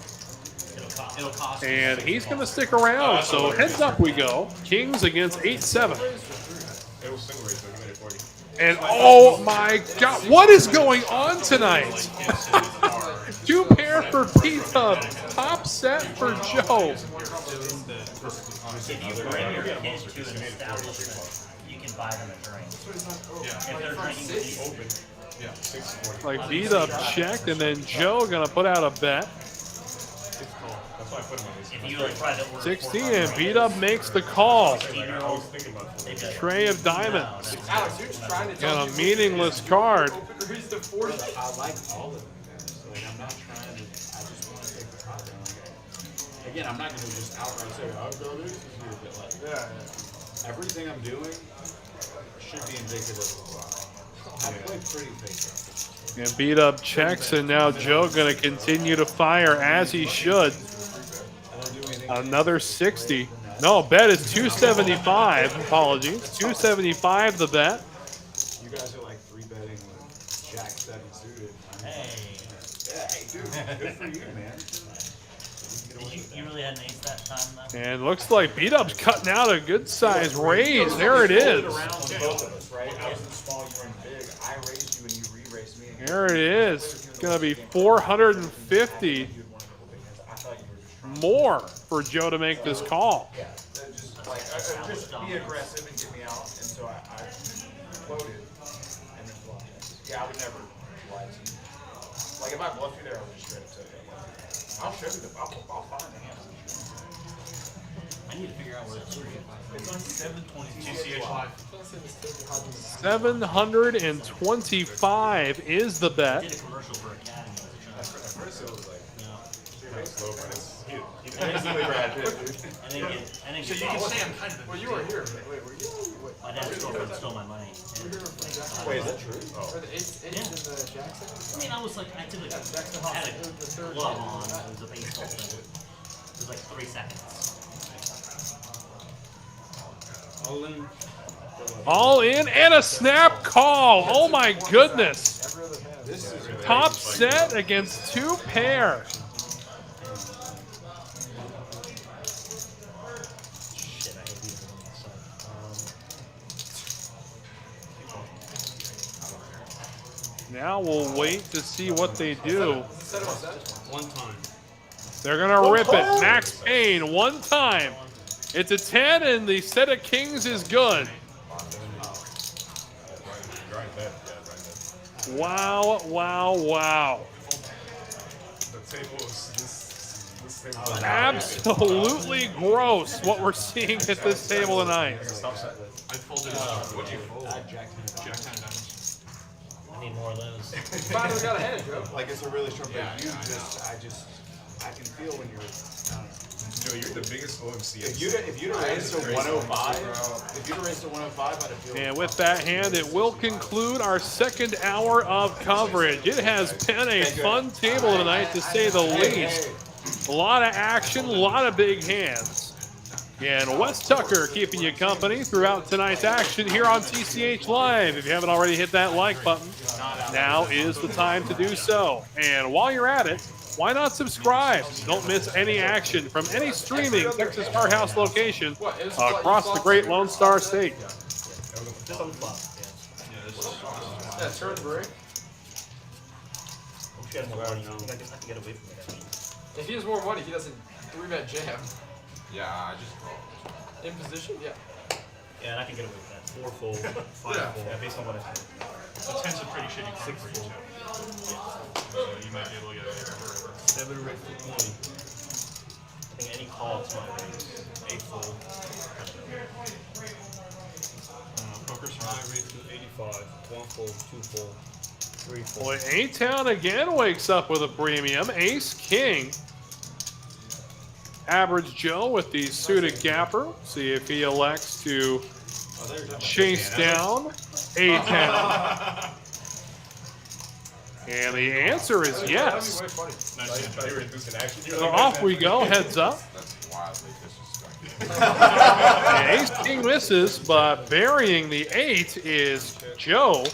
It'll cost And he's going to stick around, so heads up we go. Kings against 8-7. It was single race, so you made it 40. And oh my god, what is going on tonight? 2 pair for Beat Up, top set for Joe. If you bring your kids to an establishment, you can buy them a drink. If they're drinking open. Yeah, 640. Like Beat Up checked, and then Joe going to put out a bet. That's why I put him on this. If you like try to order 60, and Beat Up makes the call. I was thinking about it. Tray of diamonds. Alex, you're just trying to tell Got a me meaningless card. open raise to 40. I like all of them. So like, I'm not trying to. I just want to take the pot down. Like, again, I'm not going to just outright say, "I'll go this." But like, everything I'm doing should be indicative of a lot. I play pretty faithful. And Beat Up checks, and now Joe going to continue to fire as he should. Another 60. No, bet is 275. Apologies. 275 the bet. You guys are like 3-betting with Jack 7 suited. Hey. Yeah, hey, dude, good for you, man. You really had an ace that time, though? And looks like Beat Up's cutting out a good size raise. There it is. Around both of us, right? I was in small, you were in big. I raised you and you re-raised me. There it is. It's going to be 450 more for Joe to make this call. Yeah, just like just be aggressive and get me out. And so I floated and then bluffed. Yeah, I would never lie to you. Like if I bluff you there, I'll just straight up tell you. I'll show you the. I'll find the hand. I need to figure out where it's at. It's on 720. TCH Live. 725 is the I bet. did a commercial for Academy. At first it was like, Yeah. slow, but it's And then So you can say I'm kind of Well, you were here. Wait, were you? my dad's girlfriend stole my money. Wait, is that true? Were the eights in the Jackson? I mean, I was like, I had a glove on. It was a baseball thing. It was like 3 seconds. All in. All in and a snap call. Oh my goodness. Top set against 2 pair. Shit, I hate these ones. Now we'll wait to see what they do. One time. They're going to rip it. Max Payne, 1 time. It's a 10, and the set of kings is good. Wow, wow, wow. the table is this table. Absolutely gross what we're seeing at this table tonight. I folded. What'd you fold? Jack 10 diamonds. I need more of those. Finally got ahead, Joe. Like it's a really short break. I can feel when you're. Joe, you're the biggest OMC. If you'd have raised to 105, if you'd have raised to 105, I'd have feel. And with that hand, it will conclude our second hour of coverage. It has been a fun table tonight, to say the least. A lot of action, a lot of big hands. And Wes Tucker keeping you company throughout tonight's action here on TCH Live. If you haven't already hit that like button, now is the time to do so. And while you're at it, why not subscribe? Don't miss any action from any streaming Texas Car House location across the great Lone Star State. Just on the flop. Yeah, turn break. Hope she has more money. I can get away from it. Actually. If he has more money, he doesn't 3-bet jam. Yeah, I just roll. In position? Yeah. Yeah, and I can get away with that. 4 fold, 5 Yeah. fold. Yeah, based on what I said. The 10's a pretty shitty card for you too. So you might be able to get away with the river. 7 raised to 20. I think any call to my raise. 8 fold. Poker 5 smart. raised to 85. 1 fold, 2 fold, 3 fold. Boy, A-Town again wakes up with a premium. Ace King. Average Joe with the suited gapper. See if he elects to chase down A-Town. And the answer is yes. That'd be way funny. Nice. You were inducing action. So off we go, heads up. That's wildly disrespectful. The Ace King misses, but burying the 8 is Joe.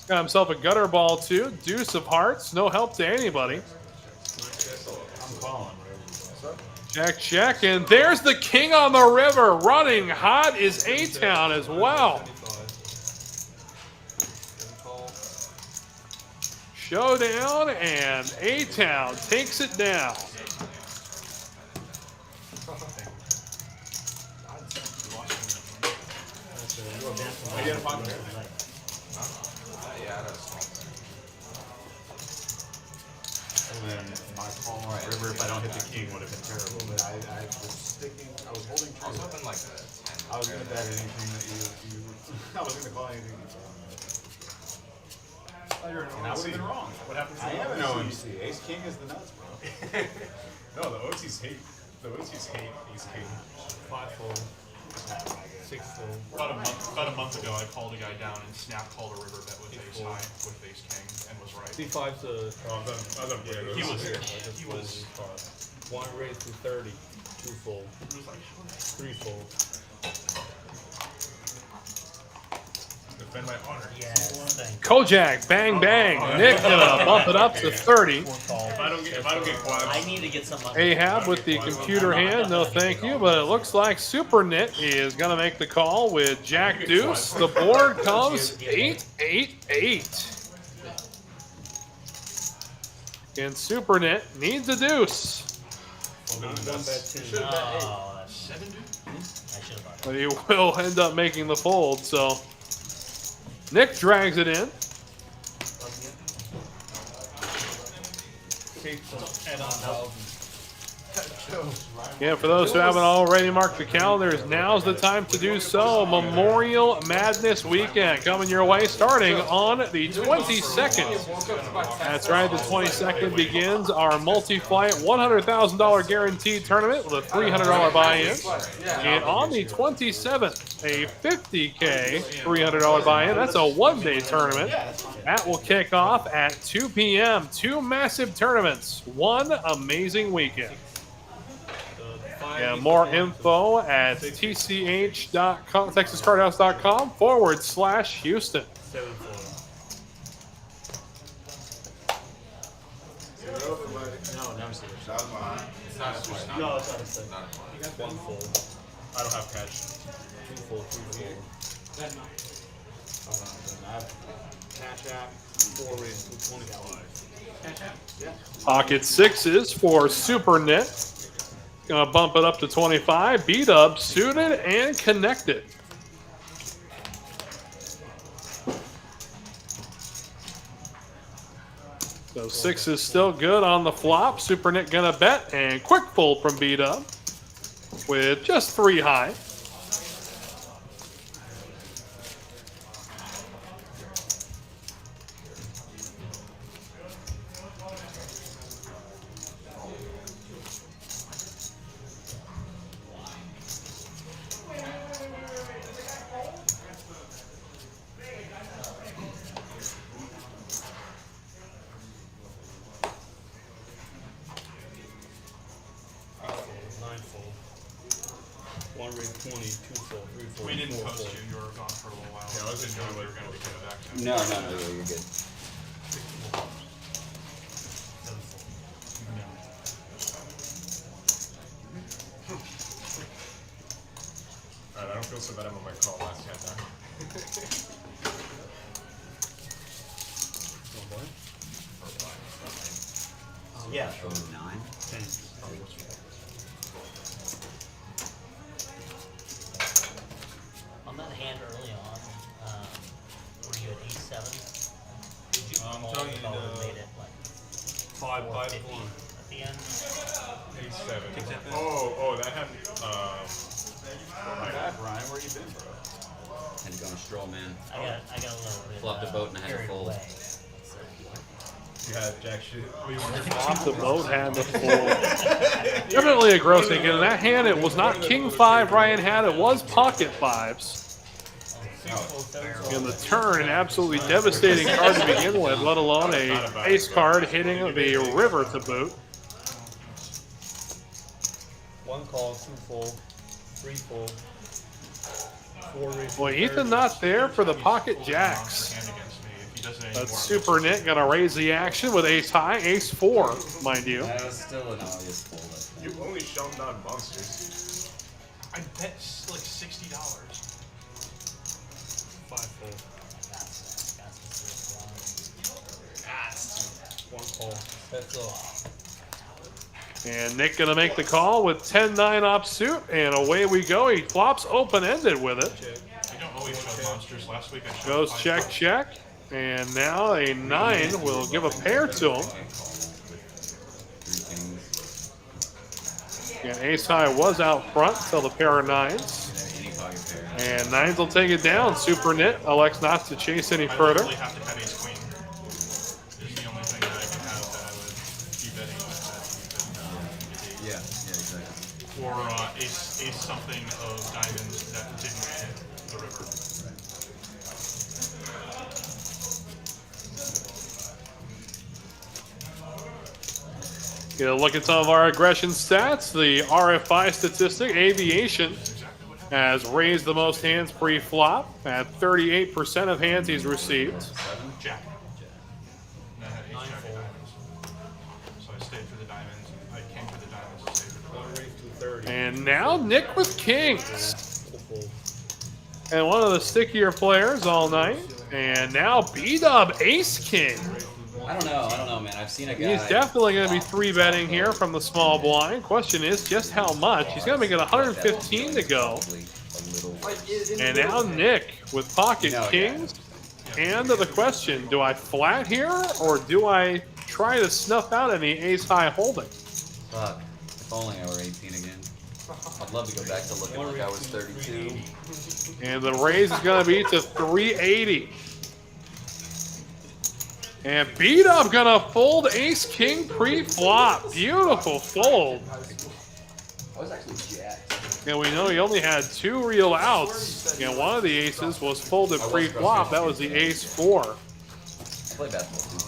Got himself a gutter ball too. Deuce of hearts. No help to anybody. I'm calling. Check, check, and there's the king on the river. Running hot is A-Town as well. Showdown, and A-Town takes it down. Yeah, that's And then my call on river, if I don't hit the king, would have been terrible. But I was sticking, I was holding I was true. hoping like a 10. I was gonna bet anything that you I was gonna call anything you told me. You're an And I would have been wrong. What happens to I the am an OMC? OMC. Ace King is the nuts, bro. No, the OTs hate. The OTs hate Ace King. 5 fold, 6 fold. About a month ago, I called a guy down and snap called a river bet with ace high with ace king and was right. C5's a Oh, I love yeah, He was- he was 1 raised to 30, 2 fold, 3 fold. defend my honor. Yes, thank you. Kojak, bang, bang. Nick gonna bump it up to 30. If I don't get quads, I need to get some money. Ahab with the computer hand, no thank you, but it looks like Super Nit is going to make the call with Jack Deuce. The board comes 8-8-8. And Super Nit needs a deuce, I'll do One the bet best. 10. Oh, that's 7, dude? I should have bought but he will end up making the fold, so Nick drags it in. And for those who haven't already marked the calendars, now's the time to do so. Memorial Madness Weekend coming your way starting on the 22nd. That's right, the 22nd begins our multi-flight $100,000 guaranteed tournament with a $300 buy-in. And on the 27th, a $50K $300 buy-in. That's a one-day tournament. That will kick off at 2 p.m. Two massive tournaments, one amazing weekend. And more info at tch.com, texascardhouse.com/Houston. 7 fold. No, I'm serious. That was mine. It's not a it. No, it's not a thing. 1 fold, I don't have catch. 2 fold, 3 fold. I have Cash App. 4 raised to 25. Pocket sixes for Super Nit. Gonna bump it up to 25. Beat up, suited, and connected. So six is still good on the flop. Super Nit gonna bet, and quick fold from beat up with just 3 high. We didn't post you. You were gone for a little while. Yeah, I was Didn't know enjoying if you were going to be coming back. No, you're good. Alright, I don't feel so bad about my call last time. Yeah. 9. 10. I'm Oh, that had. Not bad, Ryan. Where you been, bro? Had to go on a stroll, man. I got a little bit. Flopped the boat and I had to carried fold. away. You had jack shit. Off the boat, had the fold. Definitely a gross thing. In that hand, it was not king 5 Ryan had, it was pocket 5s. In the turn, an absolutely devastating card to begin with, let alone a ace card hitting the river to boot. 1 call, 2 full, 3 full, 4 raised. Well, Ethan not there for the pocket jacks. Hand against me if he does it But anymore. Super Nit gonna raise the action with ace high, ace 4, mind you. That was still an obvious fold, I think. You only shown down monsters. I bet like $60. 5 full, That's 1 call. That's all. And Nick gonna make the call with 10-9 offsuit, and away we go. He flops open-ended with it. Check. I don't always shove monsters. Last week I shoved Goes 5 check, cards. check. And now a 9 will give a pair to him. 3 kings. And ace high was out front till the pair of 9s. Any pocket pair. And 9s will take it down. Super Nit elects not to chase any I further. literally have to bet ace queen. Is the only thing that I can have that I would be betting with that. Yeah, exactly. Or ace something of diamonds that didn't hit the river. Get a look at some of our aggression stats. The RFI statistic, Aviation, has raised the most hands pre-flop at 38% of hands he's received. Jack. And I had ace jack of diamonds. So I stayed for the diamonds. I came for the diamonds and stayed for the 1 diamonds. raised 230. And now Nick with kings. 2 full. And one of the stickier players all night. And now B-Dub ace-king. I don't know, man. I've seen a guy. He's definitely going to be 3-betting here from the small blind. Question is just how much. He's going to make it 115 to go. And now Nick with pocket kings. And the question, do I flat here or do I try to snuff out any ace-high holding? Fuck. If only I were 18 again. I'd love to go back to looking like I was 32. And the raise is going to be to 380. And B-Dub gonna fold ace-king pre-flop. Beautiful fold. I was actually jacked. And we know he only had 2 real outs. And one of the aces was folded pre-flop. That was the ace-4. I play basketball too.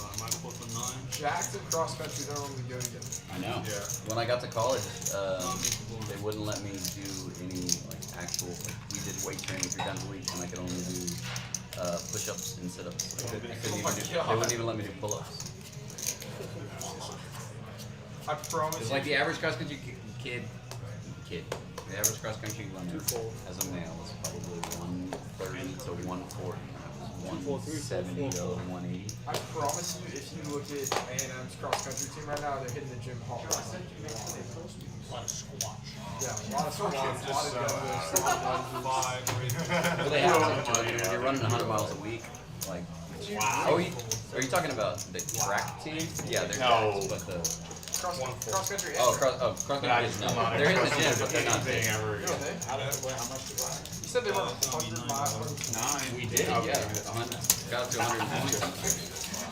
Jacks and cross country don't only go together. I know. Yeah. When I got to college, they wouldn't let me do any like actual. Like, we did weight training 3 times a week, and I could only do push-ups and sit-ups. Like, I couldn't even do, they wouldn't even let me do pull-ups. I promise. It's like the average cross-country kid. The average cross-country runner as a male is probably 130 to 140. 170 to 180. I promise you, if you look at A&M's cross country team right now, they're hitting the gym hard. a lot of squash. Yeah, a lot of squats, a lot of Well, they have to. When you're running 100 miles a week, like. Wow. Oh, are you talking about the track team? Yeah, they're tracks, but the. cross country. Cross country is no. They're in the gym, but they're not there. How much did I? You said they were 100 miles. 9. We did, yeah. 100, got up to 120 something.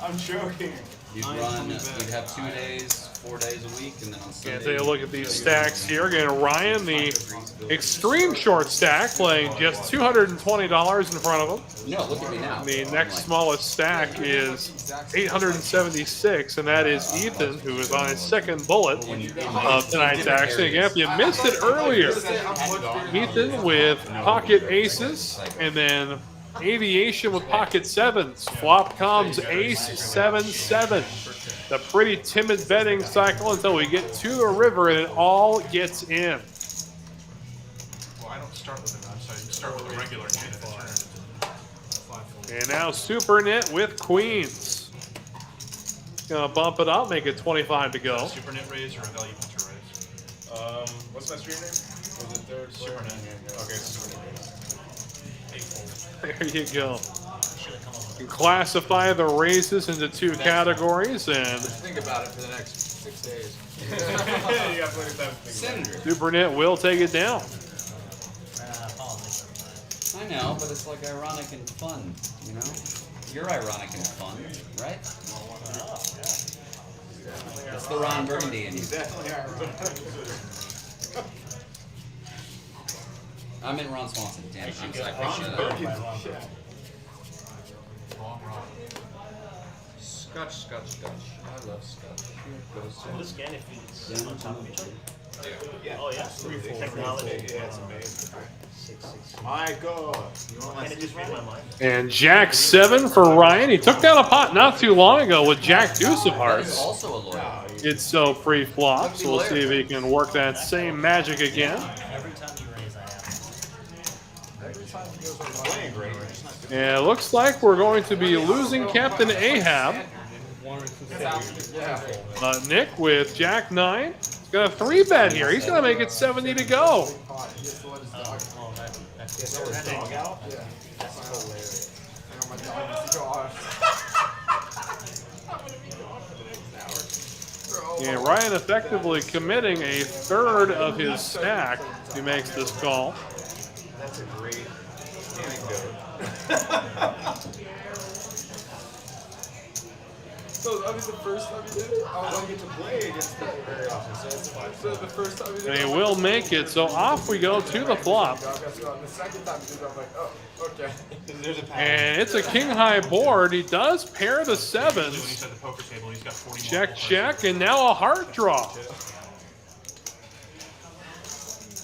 I'm joking. You'd have 2 days, 4 days a week, and then on Sunday. Take a look at these stacks here. Again, Ryan, the extreme short stack, playing just $220 in front of him. No, look at me now. The next smallest stack is 876, and that is Ethan, who is on his second bullet of tonight's action. Again, if you missed it earlier, Ethan with pocket aces, and then Aviation with pocket 7s. Flop comes ace 7-7. The pretty timid betting cycle until we get to the river and it all gets in. Well, I don't start with a nut, so I start with a regular hand at the turn. And now Super Nit with queens. Gonna bump it up, make it 25 to go. Super Nit raise or a value puncher raise? What's my stream name? Was it third? Super Nit. Okay, Super Nit. There you go. You can classify the raises into 2 categories, and Think about it for the next 6 days. You got plenty of time to think Senator. Super Nit will take it down. Politics. I know, but it's like ironic and fun, you know? You're ironic and fun, right? That's the Ron Burgundy in you. Definitely are. I'm in Ron Swanson. Damn, I'm sorry. Scotch. I love scotch. Will this scan if it's Yeah. on top of each other? Yeah. Oh yeah. Technology. Yeah, it's amazing. My God. You want And my it just read my mind. And Jack 7 for Ryan. He took down a pot not too long ago with Jack Deuce of That is Hearts. also a lawyer. It's so pre-flop, so we'll see if he can work that same magic again. Every time you raise, I have. Every time he goes on playing great. We're just not doing And it looks like we're going to be losing Captain Ahab. Nick with Jack 9. He's got a 3-bet here. He's going to make it 70 to go. dog out. Yeah. That's hilarious. I know my dog needs to go off. Yeah, Ryan effectively committing a third of his stack if he makes this call. That's a great anecdote. So, I mean, the first time you did it, I don't get to play against people very often, so it's fine. So, the first time you did And it, he will make it, so off we go to the flop. the second time you did it, I'm like, oh, okay. There's a And it's a king-high board. He does pair the When sevens. he's at the poker table, he's got 40 Check, check, and now a heart draw.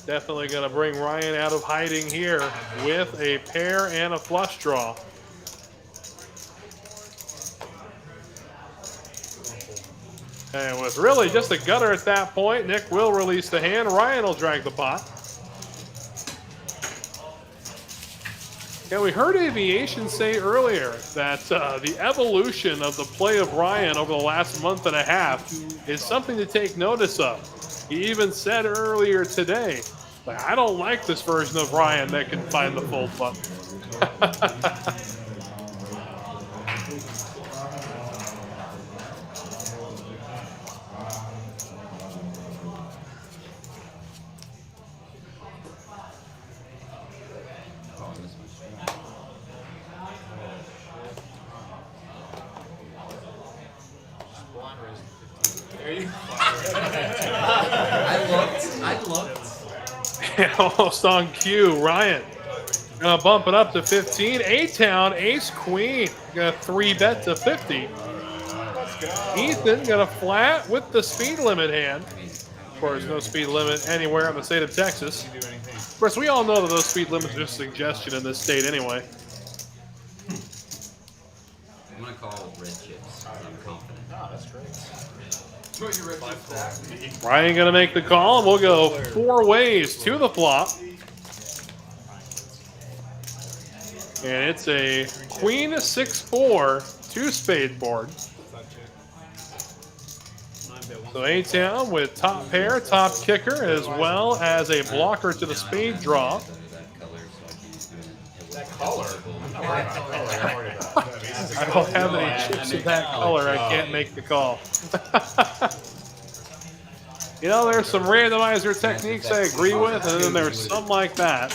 Definitely going to bring Ryan out of hiding here with a pair and a flush draw. And with really just a gutter at that point, Nick will release the hand. Ryan will drag the pot. Yeah, we heard Aviation say earlier that the evolution of the play of Ryan over the last month and a half is something to take notice of. He even said earlier today, like, I don't like this version of Ryan that can find the fold button. I looked. Almost on cue. Ryan gonna bump it up to 15. A-Town, ace queen. Gonna 3-bet to 50. Ethan gonna flat with the speed limit hand. Of course, no speed limit anywhere in the state of Texas. Of course, we all know that those speed limits are just a suggestion in this state anyway. I'm gonna call red chips. I'm confident. Oh, that's great. Ryan gonna make the call, and we'll go 4 ways to the flop. And it's a queen 6-4 2-spade board. So A-Town with top pair, top kicker, as well as a blocker to the spade draw. That color. I'm not worried about color. I'm worried about I don't have any chips of that color. I can't make the call. You know, there's some randomizer techniques I agree with, and then there's some like that.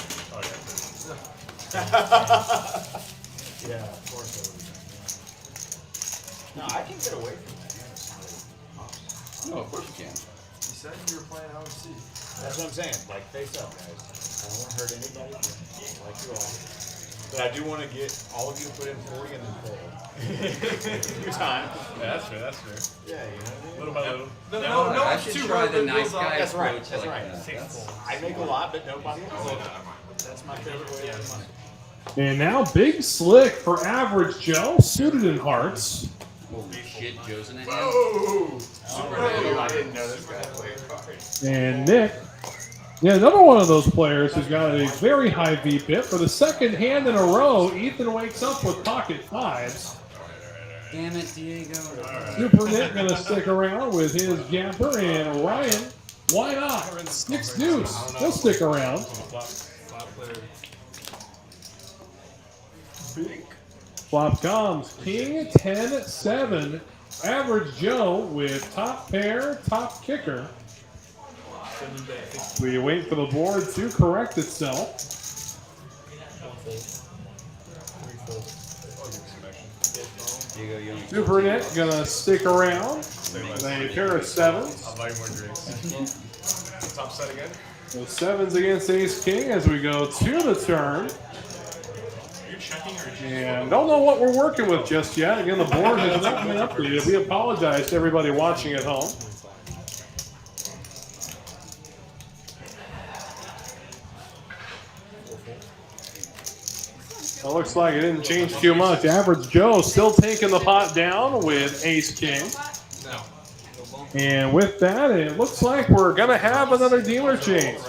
Yeah, of course I would. No, I can get away from that. No, of course you can. You said you were playing OC. That's what I'm saying. Like, face up, guys. I don't want to hurt anybody. I like you all. But I do want to get all of you to put in 40 and then fold. Your time. Yeah, that's fair, that's fair. Yeah, you know what I mean? Little by little. No, I it's should too try hard the to nice build up. guy That's right, approach that's like right. that. I make a lot, but nobody else. That's my favorite way to make money. And now Big Slick for Average Joe, suited in hearts. Holy shit, Joe's in a hand. Whoa! I didn't know this guy played cards. And Nick, yeah, another one of those players who's got a very high VPIP. For the second hand in a row, Ethan wakes up with pocket fives. Damn it, Diego. Super Nick gonna stick around with his jumper, and Ryan, why not? 6 deuce, he'll stick around. Flop comes King 10-7 Average Joe with top pair, top kicker. We wait for the board to correct itself. Super Nick gonna stick around. With a pair of sevens. I'll buy you more drinks. Top set again. So sevens against Ace King as we go to the turn. And don't know what we're working with just yet. Again, the board has not been updated. We apologize to everybody watching at home. It looks like it didn't change too much. Average Joe still taking the pot down with Ace King. And with that, it looks like we're going to have another dealer change.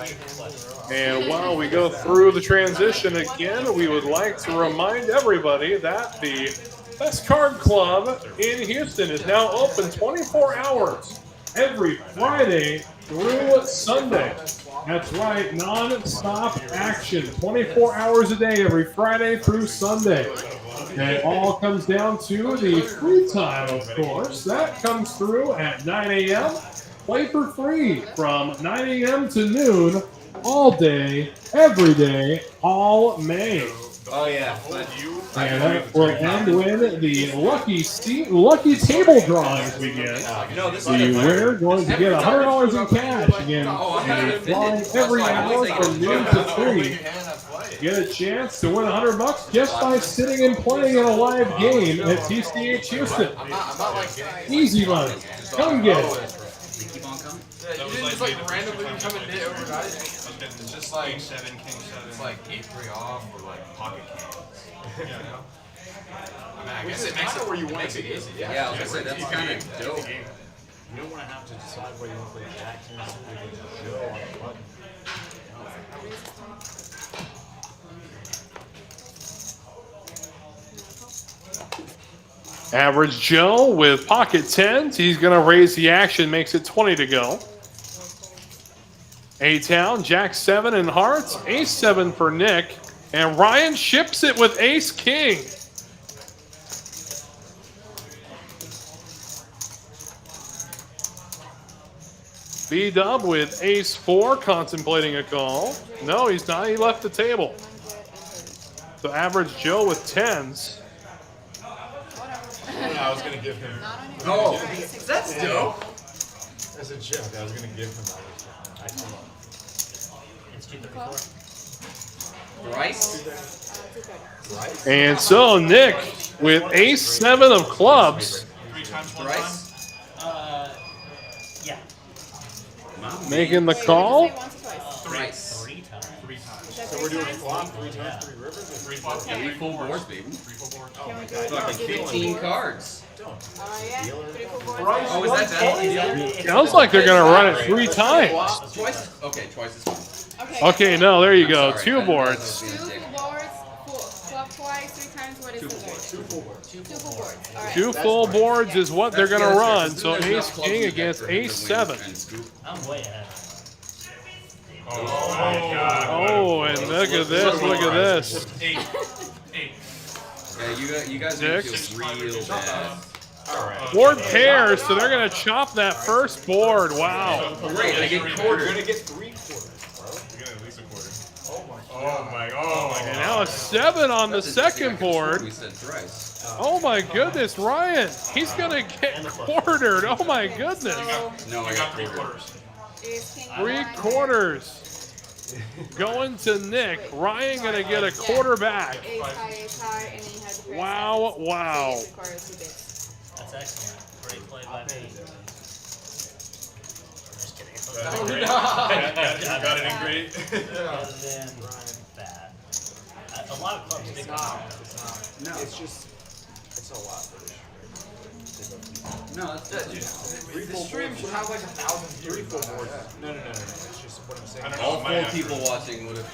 And while we go through the transition again, we would like to remind everybody that the Best Card Club in Houston is now open 24 hours every Friday through Sunday. That's right, non-stop action, 24 hours a day, every Friday through Sunday. And it all comes down to the free time, of course. That comes through at 9 a.m. Play for free from 9 a.m. to noon, all day, every day, all May. Oh yeah. And that will end when the lucky table drawings begin. We're going to get $100 in cash again. And a drawing every hour from noon to 3. Get a chance to win $100 just by sitting and playing in a live game at TCH Houston. Easy money. Come get it. Yeah, you didn't just like randomly become a knit overnight. It's just like King 7, King 7. It's like 8-3 off or like pocket cans. Yeah. I mean, I guess it makes it where you want it to be. Yeah, I was gonna say that's kind of dope. You don't want to have to decide whether you want to play Jack to Joe on the button. Average Joe with pocket 10s. He's going to raise the action, makes it 20 to go. A-Town, Jack 7 and hearts, Ace 7 for Nick, and Ryan ships it with Ace King. B-Dub with Ace 4, contemplating a call. No, he's not. He left the table. So Average Joe with 10s. I was going to give him. Oh, that's dope. As a joke, I was going to give him that. It's 234. Rice? And so Nick with Ace 7 of clubs. 3 times 1 Rice? Yeah. Making the call. Rice. 3 times. 3 times. So we're doing flop 3 times 3 rivers? 3 flop, yeah, 3 full boards, baby. 3 full boards. Oh my god. Fucking 15 cards. Oh, is that Sounds like they're going to run it 3 times. Twice. Okay, twice is fine. Okay, no, there you go. Sorry, 2 I didn't realize boards. I was being a dick. Flop twice, 3 times. What is the word? 2 full boards. 2 full boards. All right. 2 full boards is what they're going to run. So Ace King against Ace 7. I'm way ahead. Oh my god. Oh, and look at this. Look at this. 8. 8. Yeah, you guys make me feel real bad. Alright. Board pairs, so they're going to chop that first board. Wow. Great, I get You're quartered. going to get 3 quarters, bro. You're getting at least a quarter. Oh my god. Oh my And god. now a 7 on the second board. We said thrice. Oh my goodness, Ryan. He's going to get quartered. Oh my goodness. No, I You got got 3 quartered. quarters. Ace King 3 1. quarters. Going to Nick. Ryan going to get a quarter back. Ace high, and then you had to press Wow, wow. So you get the quarters you bits. That's excellent. Great play by me. Just kidding. Got it in great. Other than bad. A lot of clubs big on No. It's just, it's a lot for this. No, that's Yeah, dude, this stream should have like 1,000 views. Full boards. No. It's just what I'm saying. I don't know. all my 4 people watching would have.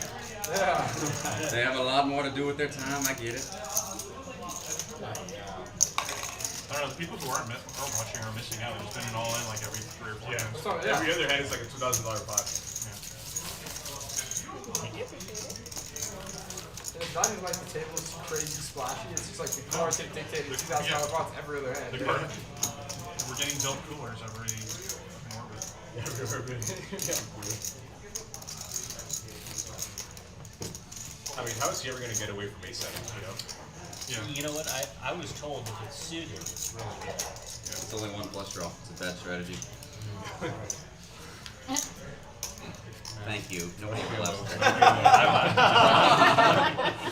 Yeah. They have a lot more to do with their time. I get it. I don't know, the people who aren't watching are missing out. It's been an all-in like every 3 or 4 Yeah. times. So, yeah. Every other hand is like a $2,000 pot. It's not even like the table's crazy splashy. It's just like the cards get dictated $2,000 pots every other hand. The card, We're getting dealt coolers every orbit. I mean, how is he ever going to get away from A7, you know? Yeah. You know what? I was told if it's suited, it's really good. It's only one plus draw. It's a bad strategy. Thank you. Nobody left.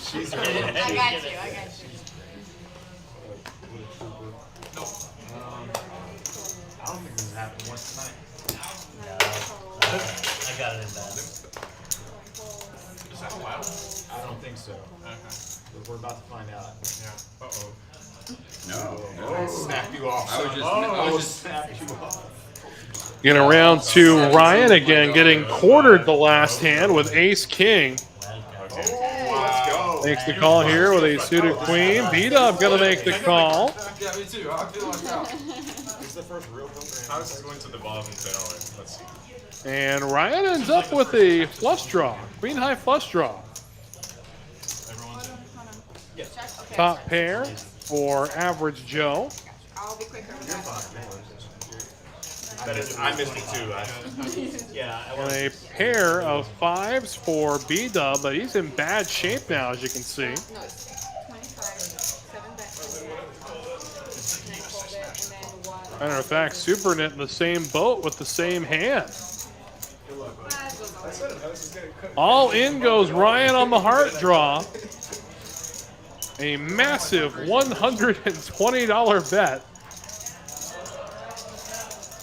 She's I got you. I got you. I don't think this has happened once tonight. No, I got it in bed. Is that allowed? I don't think so. Okay. But we're about to find out. Yeah. Uh-oh. No. Oh, snap you off. I was son. just- Oh, I was just- snap you off. Getting around to Ryan again, getting quartered the last hand with Ace King. Let's go. Makes the call here with a suited queen. B-Dub gonna make the call. Yeah, me too. I feel like that. This is the first real poker. How is this going to the bottom and then already? Let's see. And Ryan ends up with a flush draw. Queen high flush draw. Everyone's in. Check. Okay. Top pair for average Joe. I'll be quicker with that. I missed it too. Yeah, I And was. a pair of fives for B-Dub, but he's in bad shape now, as you can see. No, it's 25. 7 bets. And then fold it, and then 1. Matter of fact, Supernet in the same boat with the same hand. All in goes Ryan on the heart draw. A massive $120 bet.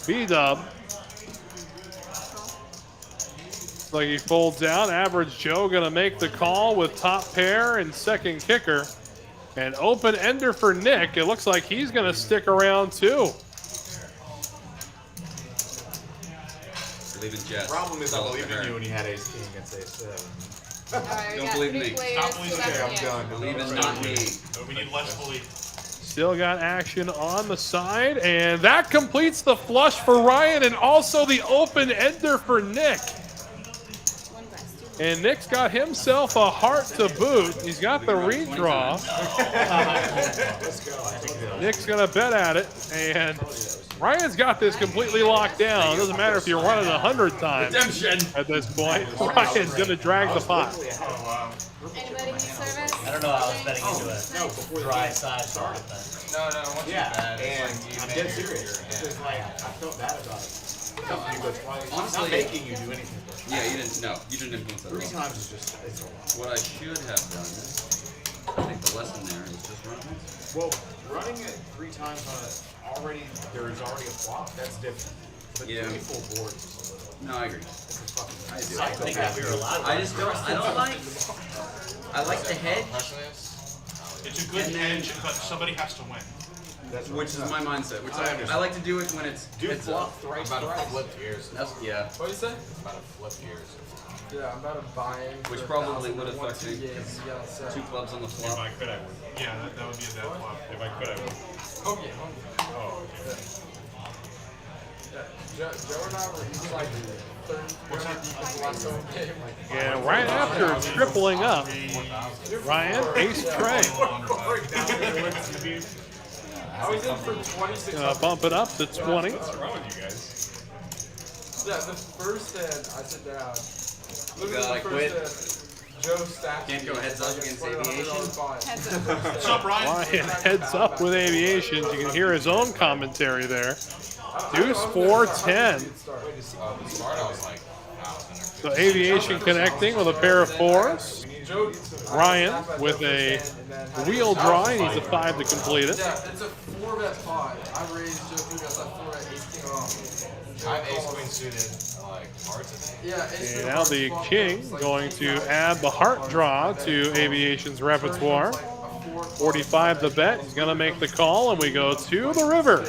B-Dub. Like he folds out. Average Joe gonna make the call with top pair and second kicker. And open ender for Nick. It looks like he's gonna stick around too. Believe in Jets. Problem is, I Tell it to believe in her. you when you had Ace King against Ace 7. Alright, we Don't got believe 3 me. players. Stop so believing that's me. the I'm end. done. Believe in not me. We need less belief. Still got action on the side, and that completes the flush for Ryan and also the open ender for Nick. 1 glass, 2 And Nick's got himself a heart to boot. He's got the redraw. Let's go. I think that. Nick's gonna bet at it, and Ryan's got this completely locked down. It doesn't matter if you're running 100 times at this point. Ryan's gonna drag the pot. Oh, wow. Anybody need service? I don't know. I was betting into a dry side started then. No, once Yeah, you're bad, and it's like you I'm made dead your- serious. Because, like, I felt bad about it. Helping you go twice. Honestly- Not making you do anything. Yeah, you didn't. No, you didn't influence that at 3 all. times is just, it's a lot. What I should have done, I think the lesson there is just run it. Well, running it 3 times on it, there's already a flop, that's different. But Yeah. 3 full boards is a little, No, I agree. it's a fucking I do. I think that we were allowed. I just don't. I don't like. I like the hedge, It's a good And then- hedge, but somebody has to win. That's which is my mindset. Which I I understand. like to do it when it's. Do it's flop thrice, About to thrice. flip gears. That's yeah. What do you say? About to flip gears. Yeah, I'm about to buy in. Which for probably 1,000 would in one, affect 2 me. games. You gotta set. 2 clubs on the If flop. I could, I would. Yeah, that would be a dead flop. If I could, I would. Home game. Oh, okay. Joe and I were each like 30. What's that? The last home game. And right after tripling up, Ryan ace tray. I was in for 26. Bump it up to 20. What's wrong with you guys? Yeah, the first hand I sit down. gotta, like, Literally the first hand, Joe stacked Can't go me. heads up against $20 Aviation. fine. Heads up. What's up, Ryan? Ryan heads up with Aviation. You can hear his own commentary there. Deuce 4-10. The start, I was like, So Aviation connecting with a pair of 4s. Joe, Ryan with a wheel draw. He needs a 5 to complete it. yeah, it's a 4-bet pot. I raised Joe 3 bets, like 4-bet ace king off. I have ace queen suited, like hearts, I think. Yeah, ace And queen now hearts, the flop king goes, like, going king to high, add the heart draw to Aviation's repertoire. 45 the bet. He's going to make the call, and we go to the river.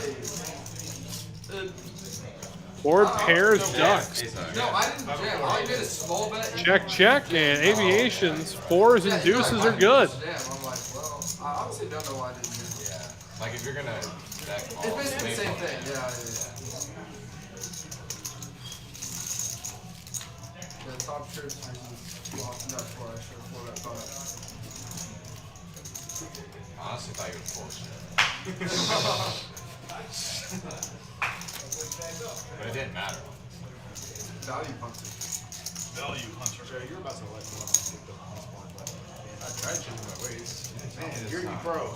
Board pairs ducks. No, I didn't jam. I only made a small bet. Check, check, and Aviation's 4s and deuces are good. Jam. I'm like, well, I honestly don't know why I didn't jam. Yeah. Like if you're gonna back It's basically the same thing. Yeah. The top trips versus flop nut flush or 4-bet pot. Honestly, thought you would force it. But it didn't matter. Value puncher. Value hunter. Joe, you're about to let me get the one, but I tried changing my ways. man, you're bro.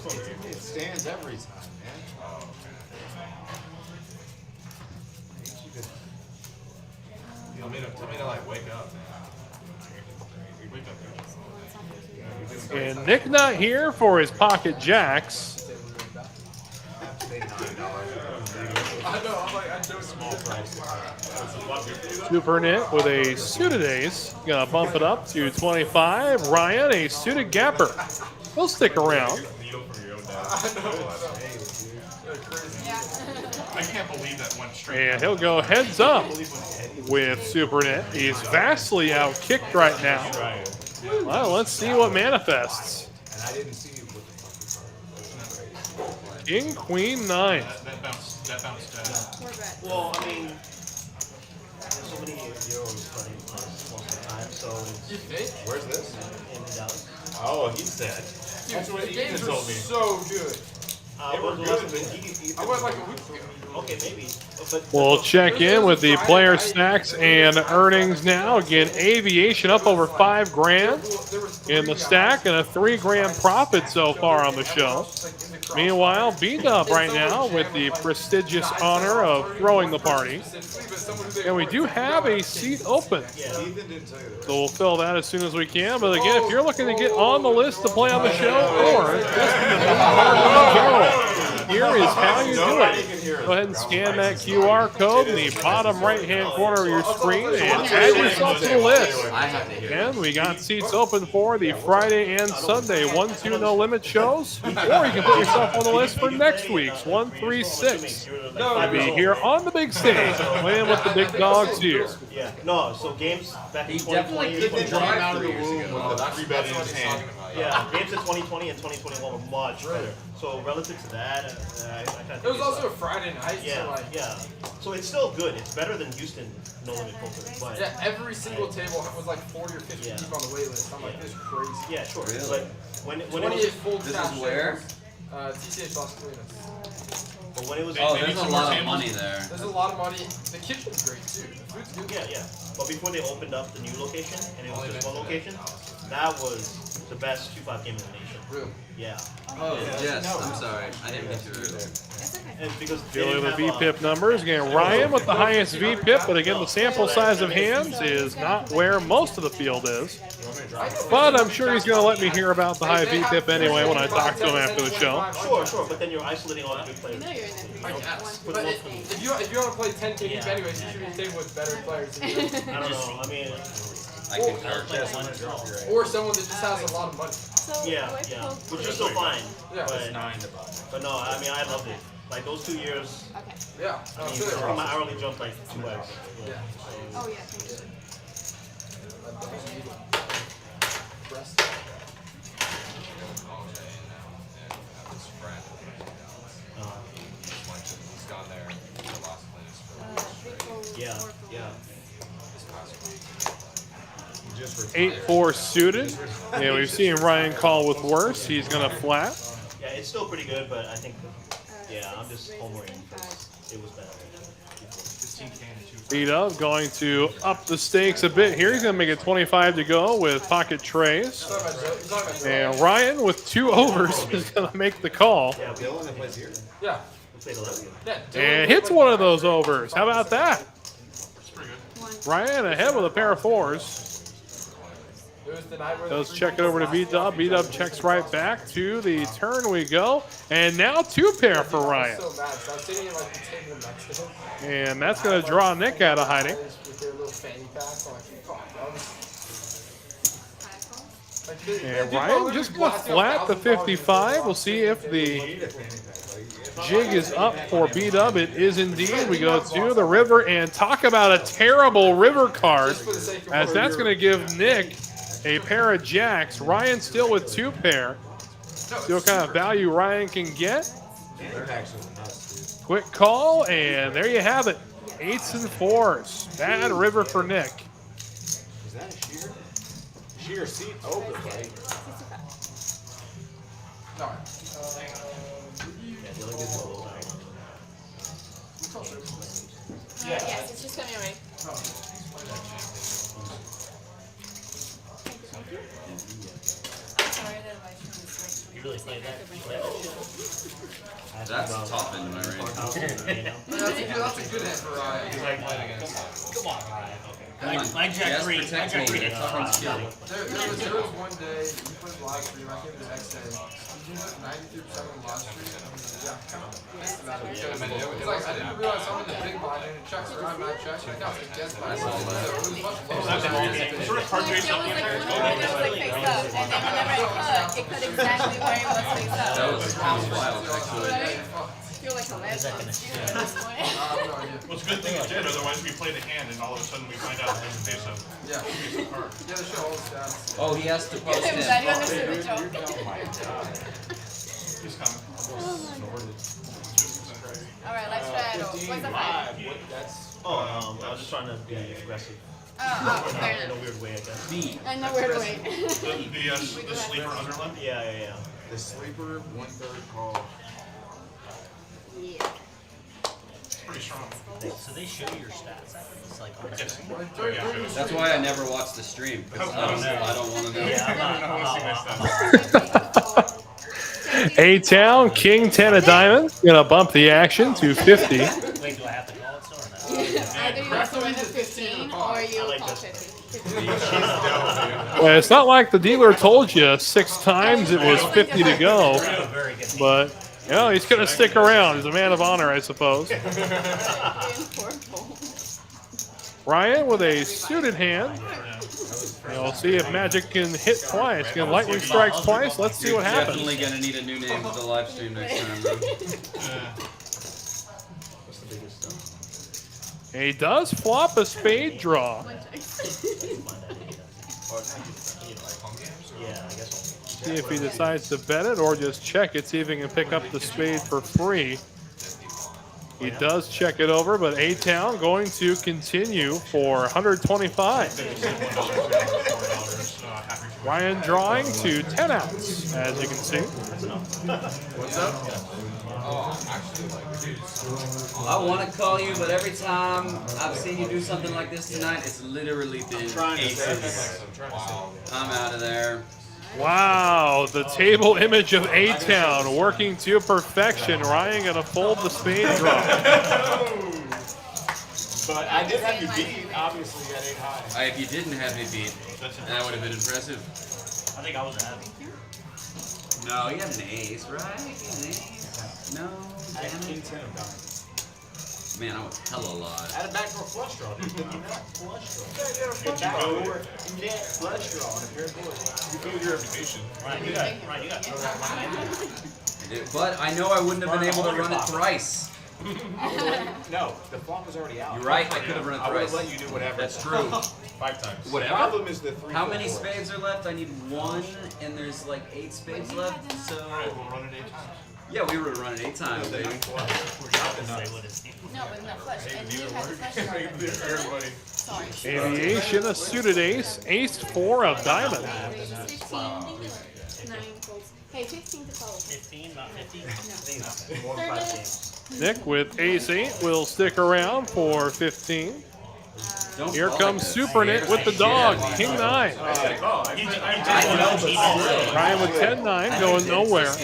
It stands every time, man. Oh, okay. Tell me to like wake up, man. Wake up. And Nick not here for his pocket jacks. Have to pay $9. I know, I'm like, I know Small price. Super Knit with a suited ace. Gonna bump it up to 25. Ryan, a suited gapper. He'll stick around. I can't believe that went straight. And he'll go heads up with Super Knit. He's vastly outkicked right now. Well, let's see what manifests. And I didn't see you with the fucking King, Queen, 9. That bounced down. Poor bet. Well, I mean, there's so many euros playing most of the time, so You think? Where's this? in Dallas. Oh, he said. That's what the Ethan games are told me. so good. They were When was the good, last but time- Ethan I went like a week ago. Okay, maybe. But We'll check in with the player stacks and earnings now. Again, Aviation up over $5 grand in the stack and a $3 grand profit so far on the show. Meanwhile, B-Dub right now with the prestigious honor of throwing the party. And we do have a seat open. Ethan didn't tell you that. So we'll fill that as soon as we can. But again, if you're looking to get on the list to play on the show or just in general, here is how you do it. Go ahead and scan that QR code in the bottom right-hand corner of your screen and add yourself to the list. And we got seats open for the Friday and Sunday 1-2 no limit shows, or you can put yourself on the list for next week's 1-3-6. You'll be here on the big stage playing with the big dogs here. yeah, no. So games back in He definitely 2020. couldn't drive out of the 3 years room ago. with the 3-bet in his hand. Yeah, games in 2020 and 2021 were much better. So relative to that, I kind of think It was it's, also a Friday night, so yeah, like, yeah. So it's still good. It's better than Houston no limit poker, but yeah, every single table was like 40 or 50 Yeah. people on the wait list. I'm like, this is crazy. yeah, sure. Really? But when it 28 was, full This cash is where? TCH Las Colinas. but when it was, Oh, Maybe there's a two more lot of tables. money there. There's a lot of money. The kitchen's great too. The food's good. yeah, yeah. But before they opened up the new location and it was just one location, that was the best 2-5 game in the nation. Really? Yeah, Oh, yes, I'm sorry. I didn't get you earlier. That's okay. and because they Dealing didn't the have, VPIP numbers. Again, Ryan with the highest VPIP, but again, the sample size of hands is not where most of the field is. But I'm sure he's going to let me hear about the high VPIP anyway when I talk to him after the show. Sure, but then you're isolating all the good You players. know you're in that I one. guess. Put But them if up if you want to play 10 deep Yeah. anyways, you should be a table with better players than you. I don't know. I mean, I concur. Or someone that just has a lot of money. So, yeah, what yeah. poker- Which is still fine. Yeah. But, but no, I mean, I loved it. Like those 2 years, Okay. Yeah. I mean, from my hourly jumped like 2x. Yeah. Oh, yeah, thank you. He's gone there in the last place for Yeah, yeah. this past week. Just retired. 8-4 suited. Yeah, we've seen Ryan call with worse. He's going to flat. Yeah, it's still pretty good, but I think, yeah, I'm just homering because it was better. 15K and 2. Beat up, going to up the stakes a bit here. He's going to make it 25 to go with pocket trays. And Ryan with 2 overs is going to make the call. Yeah, Dylan that plays here. Yeah. we played 11. Yeah. And hits one of those overs. How about that? It's pretty good. One. Ryan ahead with a pair of 4s. It was the night where Does check it over to B-Dub. B-Dub checks right back. To the turn we go. And now 2 pair for Ryan. I was so mad. So I was sitting at like the table next to him. And that's going to draw Nick out of hiding. With their little fanny packs. I'm like, fuck, Five calls. like, And Ryan just going to flat the 55. We'll see if the jig is up for B-Dub. It is indeed. We go to the river and talk about a terrible river card, as that's going to give Nick a pair of jacks. Ryan still with 2 pair. See what kind of value Ryan can get. They're actually nuts, Quick call, and there you have it. 8s and 4s. Bad river for Nick. dude. Is that a sheer? Sheer seat over, buddy. No. Yeah, the other gets a little Yes, it's just coming already. I'm sorry that my phone is You really played that? You played that shit? That's top end of my range. You know? That's a good hand for Ryan. He's like, come on, Ryan. Okay. Come on. My Jack Yes, 3, my protect Jack me. 3 gets Front Ryan. skill. There was one day, you put live stream, I came the next day. You put 93% on live stream. Yeah, kind of pissed about it. Because it's like, I didn't realize some of the big blind and it checks around my checks. I got the guess by myself. So it was much lower. Sort of card face up. It was like face up, and then whenever it cut exactly where it was face up. That was kind of wild, actually. Right? I feel like a last one at this point. Well, it's a good thing it did, otherwise we play the hand and all of a sudden we find out there's a face up. Yeah. Face up card. Yeah, they show all the stats. Oh, he has to post I'm in. glad you understood the joke. Oh my god. He's coming. Alright, let's straddle. What's the five? What, that's... Oh, I was just trying to be aggressive. Oh, fair In a enough. weird way, I guess. B. I know where to wait. The sleeper underlimb? Yeah. The sleeper, 1/3 call. Yeah. Pretty strong. So they show your stats. It's like, oh, Yes. That's why I never watch the stream, because I don't want to know. A-Town, King 10 of diamonds. Gonna bump the action to 50. Wait, do I have to call it so or not? Either you have to win the 15 or you call 50. Well, it's not like the dealer told you 6 times it was 50 to go. But, you know, he's gonna stick around. He's a man of honor, I suppose. Ryan with a suited hand. We'll see if Magic can hit twice. Can lightning strikes twice? Let's see what happens. Definitely gonna need a new name for the live stream next time, bro. He does flop a spade draw. See if he decides to bet it or just check it, see if he can pick up the spade for free. He does check it over, but A-Town going to continue for 125. Ryan drawing to 10 outs, as you can see. What's up? I want to call you, but every time I've seen you do something like this tonight, it's literally been aces. I'm out of there. Wow, the table image of A-Town working to perfection. Ryan gonna fold the spade draw. But I did have you beat, obviously, at 8 high. If you didn't have me beat, that would have been impressive. I think I was happy. No, you had an ace, right? An ace? No, damn King it. 10 of diamonds. Man, I was hella alive. I had a backdoor flush draw. Did you not flush draw? Yeah, you had a flush draw. You can't flush draw on a paired board. You build your reputation. Ryan, you got But I know I wouldn't have been able to run it thrice. No, the flop was already out. You're right, I could have run it I would have thrice. let you do whatever. That's true. 5 times. The Whatever. problem is the 3. How many spades are left? I need 1, and there's like 8 spades left, so... Alright, we'll run it 8 times. Yeah, we were running 8 times, baby. No, but not flush. And you had the flush draw. Everybody. Sorry. Aviation, a suited ace. Ace 4 of diamonds. 15, 9 folds. Hey, 15 to fold. 15, not 50? No. More than 5 games. Nick with ace 8 will stick around for 15. Don't Here fall comes like Super Nit with the dog. King 9. I know, but still. Ryan with 10-9 going nowhere.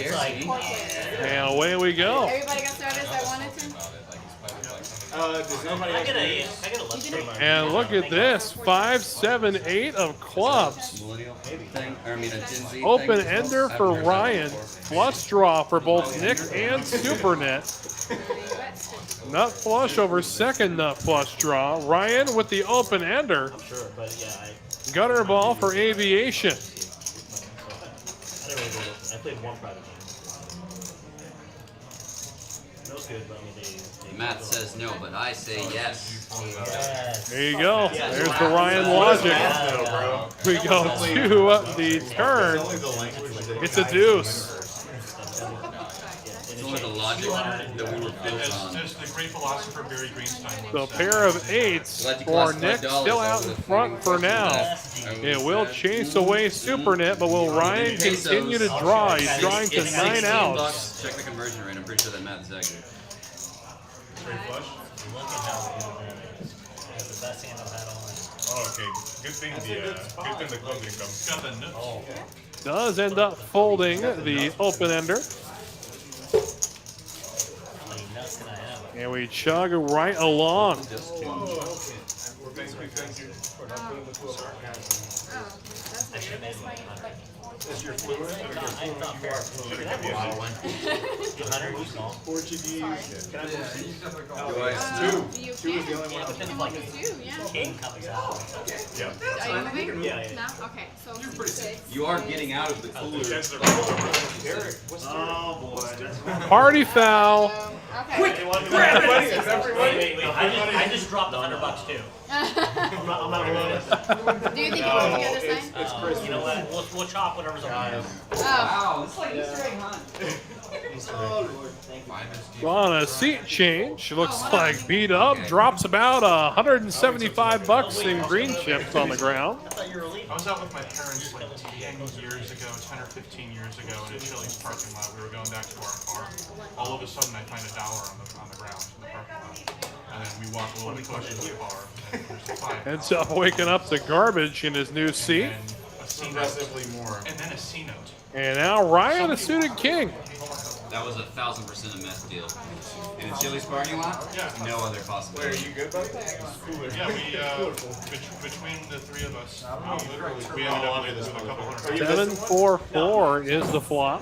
And away we go. Everybody got started as I wanted to? Does nobody I get a left straight. And look at this. 5, 7, 8 of clubs. Millennial thing, or I mean a Gen Z Open thing. ender I've for never heard that Ryan. before. Flush draw for both Nick and Super Net. Nut flush over second nut flush draw. Ryan with the open ender. Sure, but yeah, Gutter ball for Aviation. I didn't really go with it. I played one private game. That was good, but I mean, they Matt says no, but I say yes. There you go. There's the Ryan logic. We go to the turn. It's a deuce. It's only the logic that we were built on. As the great philosopher Barry Greenstein The once pair of eights for Nick still out in front for now. It will chase away SuperNet, but will Ryan continue to draw? He's drawing to 9 outs. Check the conversion rate. I'm pretty sure that Matt's accurate. Straight flush. Look at how good that is. That's the best hand I've had all night. Oh, okay. Good thing the club didn't come. Got the nuts. Oh. Does end up folding the open ender. How many nuts can I have? And we chug right along. We're basically thank you for not putting the club. Oh, that's weird. That's my, like, Is your fluid? I thought fair. Should have given you one. 200, you small. Portuguese. Yeah, he's definitely Do calling. I Two. You Two is the can. only one. Yeah, but then You like can do, yeah. king comes out. Yeah. Are you moving? Yeah, yeah. No? Okay, so 6. You are getting out of the cooler. Chance to roll. Derek, what's Oh boy. Party foul. Okay. Quick! Grab it! Is everybody? Wait, I just dropped $100 too. I'm not rolling. Do you think you want the other side? It's Christmas. You know what? We'll chop whatever's on the Oh. Wow, it's like Easter egg hunt. On a seat change, looks like beat up, drops about $175 in green chips on the ground. I thought you were leaving. I was out with my parents like 10 years ago, 10 or 15 years ago in a Chili's parking lot. We were going back to our car. All of a sudden, I find $1 on the ground in the parking lot. And then we walk a little bit closer to the car, and there's a $5. Ends up waking up to garbage in his new seat. And a C note. Progressively more. And then a C note. And now Ryan, a suited king. That was 1,000% a meth deal. In a Chili's parking lot? Yeah. No other Wait, are possibility. you good, buddy? Yeah, we between the three of us, we ended up with a couple hundred. 7-4-4 is the flop.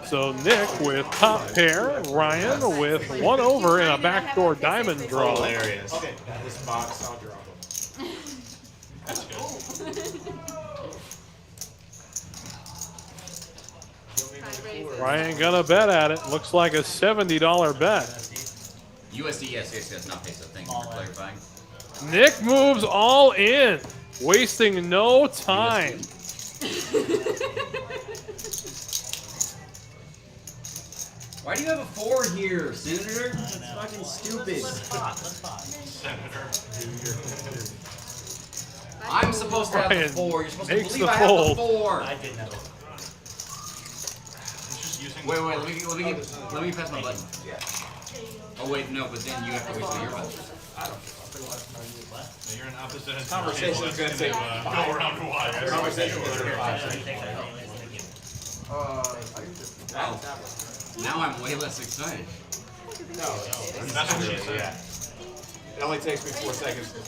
So Nick with top pair, Ryan with one over in a backdoor diamond draw. Hilarious. Okay. This box, I'll drop them. That's good. Ryan gonna bet at it. Looks like a $70 bet. USD, yes, not peso. Thank you for clarifying. Nick moves all in, wasting no time. Why do you have a 4 here, Senator? It's fucking stupid. Let's pot. Senator. I'm supposed to have the Ryan 4. You're supposed to makes believe the I have fold. the 4. I did know. Wait, let me press my button. Oh wait, no, but then you have to wait till your button. Yeah, you're an opposite end. Conversation is gonna take go around the wire. Conversation is gonna take 5 seconds. I can just. Oh, now I'm way less excited. No, That's what she said. yeah. It only takes me 4 seconds to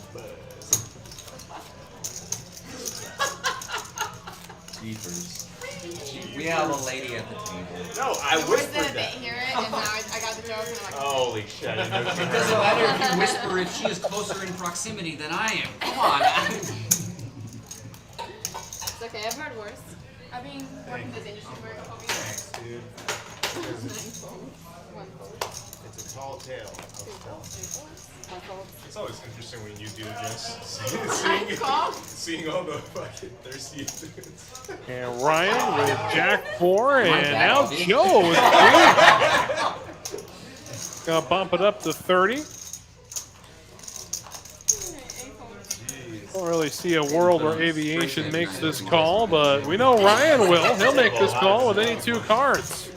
Jeepers. We have a lady at the table. No, I Whispered whispered that. that. Hear it, and now I got the joke, and I'm like, Holy shit. I didn't know It doesn't matter if you whisper if she is closer in proximity than I am. Come on. it's okay, I've heard worse. I've been working this industry for a couple years. Thanks, dude. 1 fold. It's a tall tale. 2 folds, 3 folds, 1 fold. It's always interesting when you do this. Call. Seeing all the fucking thirsty dudes. And Ryan with Jack 4, and now Joe is gonna bump it up to 30. Don't really see a world where Aviation makes this call, but we know Ryan will. He'll make this call with any 2 cards.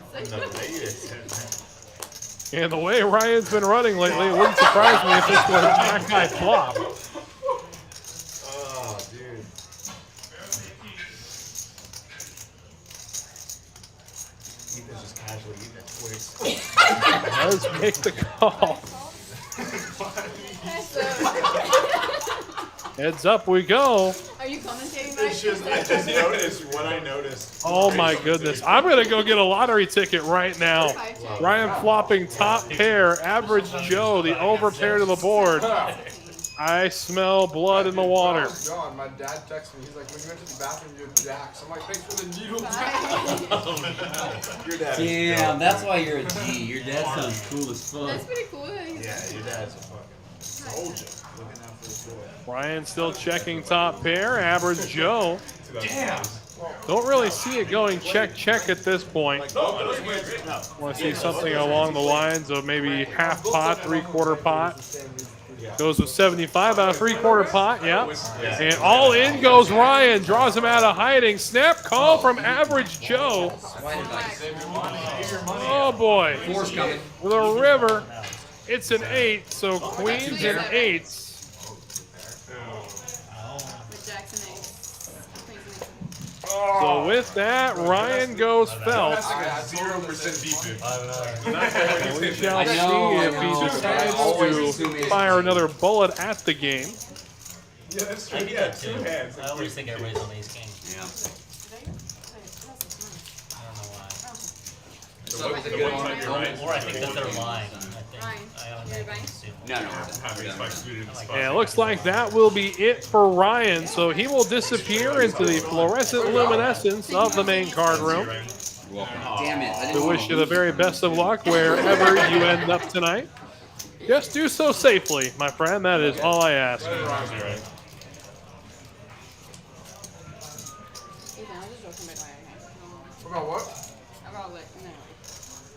And the way Ryan's been running lately, it wouldn't surprise me if this was a Jack High flop. Oh, dude. Ethan's just casually eating at Twix. Does make the call. Heads up we go. Are you commentating that? It's just, I just noticed what I noticed. Oh my goodness. I'm going to go get a lottery ticket right now. Ryan flopping top pair, average Joe, the over pair to the board. I smell blood in the water. John, my dad texted me. He's like, when you went to the bathroom, you had jacks. I'm like, thanks for the needle jack. Your dad is Damn, that's why you're a G. Your dad sounds cool as fuck. That's pretty cool. Yeah, your dad's a fucking soldier. Looking out for the boy. Ryan still checking top pair, average Joe. Damn. Don't really see it going check at this point. Want to see something along the lines of maybe half pot, 3/4 pot. Goes with 75 out of 3/4 pot, yeah. And all in goes Ryan, draws him out of hiding. Snap call from average Joe. Oh boy. Four's coming. With a river. It's an 8, so queens and 8s. With Jackson ace. Queens and ace. So with that, Ryan goes Phelps. That's like a 0% VPIP. And we shall see if he decides to fire another bullet at the game. Yeah, that's I true. do Yeah, that two too. hands. I always think everybody's on ace king. Yeah. I don't know why. The one time you're right. Or I think that they're lying. I think Ryan, I don't you're know. buying? No, no. And it looks like that will be it for Ryan. So he will disappear into the fluorescent luminescence of the main card room. Damn it. I We didn't wish you the very best of luck wherever you end up tonight. Just do so safely, my friend. That is all I ask. Ethan, I just wrote somebody by About what? about like, no.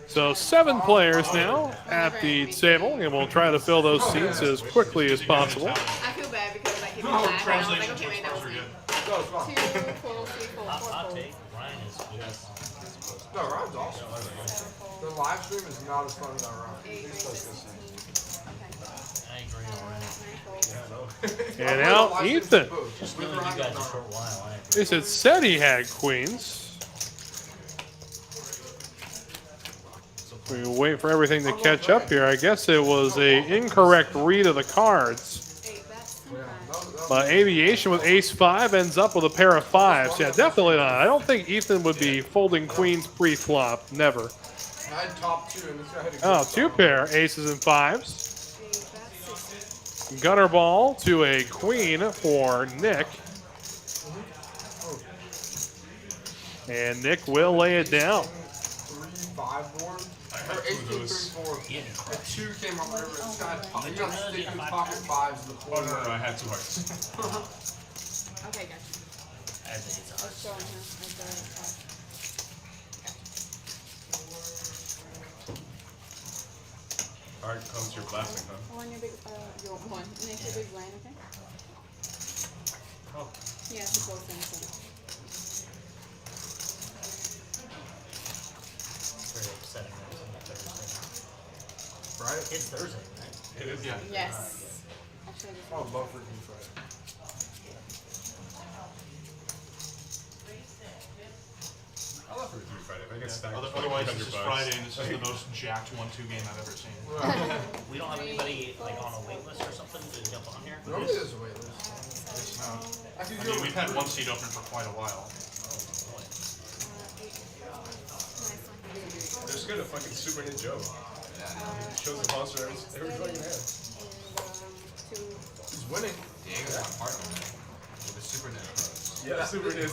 So 7 players now at the table, and we'll try to fill those seats as quickly as possible. I feel bad because like, he was No, back and I was like, translation okay, wait, that was me. good. 2, 4, 3, 4, 4, Hot 4. take. Ryan is good. No, Ryan's awesome. The live stream is not as fun as our Ryan. 8, 9, 16. I agree already. And out Ethan. Just knowing you guys a short while, I agree. At least it said he had queens. We wait for everything to catch up here. I guess it was a incorrect read of the cards. 8 bets. But Aviation with ace-5 ends up with a pair of 5s. Yeah, definitely not. I don't think Ethan would be folding queens pre-flop. Never. I had top 2 and this guy had a good Oh, 2 pair, aces and 5s. Gutter ball to a queen for Nick. And Nick will lay it down. 3-5 board. Or 8-2-3-4. A 2 came up river. This guy, you got stick with pocket 5s in the Oh, floor. no, I had 2 hearts. Okay, gotcha. I think it's Let's ours. go on here. Let's go. Alright, comes your blessing, huh? One, your big, your one. Nick, your big blind, okay? Oh. Yeah, it's a close thing, so. Very upsetting that it's on a Thursday. Right? It's Thursday, right? It is. Yeah. Yes. Actually, I just I would love for it to be Friday. I love for it to be Friday. I get stacked. Otherwise, this is $100. Friday, and this is the most jacked 1-2 game I've ever seen. We don't have anybody like on a wait list or something to jump on here. Nobody has a wait list. I mean, we've had one seat open for quite a while. Just get a fucking super hit Joe. Shows the monster every fucking hand. He's winning. Diego's on part of it. With the super net pros. Yeah, super hit.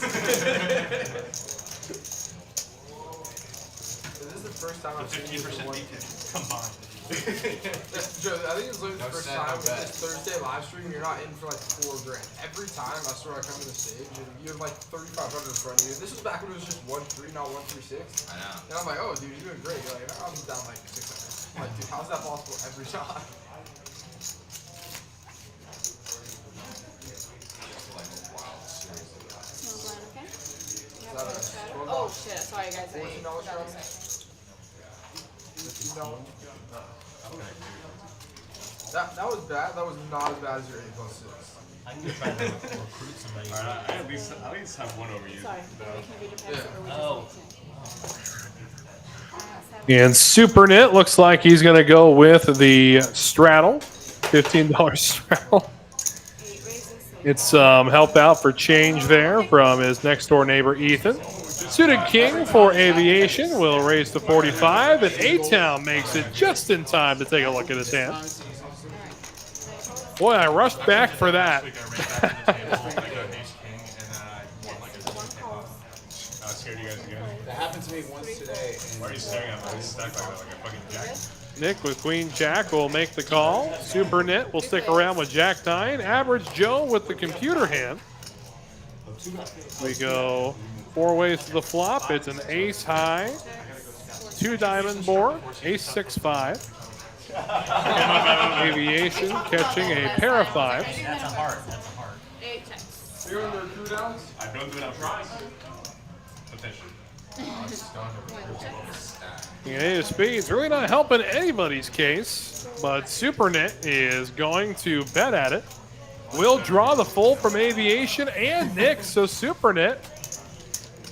This is the first time The I've seen 15% one. VPIP combined. Joe, I think it's literally the No first set, time no with bet. this Thursday live stream you're not in for like $4 grand. Every time I swear I come to the stage and you have like 3,500 in front of you. This was back when it was just 1-3, not 1-3-6. I know. And I'm like, oh dude, you're doing great. You're like, I'm down like 600. I'm like, dude, how's that possible every time? Like a wild series of that. Small blind, okay? Is that a $12? Oh shit, sorry guys. I $14 that shot? was $15? That was bad. That was not as bad as your 8+6. I can go try to recruit somebody. Alright, I at least have one over you. sorry. No. We can read your pass over, we just Oh. And SuperKnit looks like he's going to go with the Straddle, $15 Straddle. 8 raises. It's help out for change there from his next door neighbor Ethan. Suited King for Aviation will raise to 45, and A-Town makes it just in time to take a look at his hand. Boy, I rushed back for that. Last week I ran back to the table, I got ace king, and then I won like a One call. I was scared you guys again. That happened to me once today. Why are you staring at my stack like that, like a fucking jack? Nick with Queen Jack will make the call. SuperKnit will stick around with Jack 9. Average Joe with the computer hand. We go 4 ways to the flop. It's an ace high, 2 diamond board, ace 6-5. Aviation catching a pair of 5s. That's a heart. That's a heart. 8 checks. You're in their cool downs? I don't do it on purpose. Potentially. Eight of Spades really not helping anybody's case, but SuperNet is going to bet at it. Will draw the full from Aviation and Nick, so SuperNet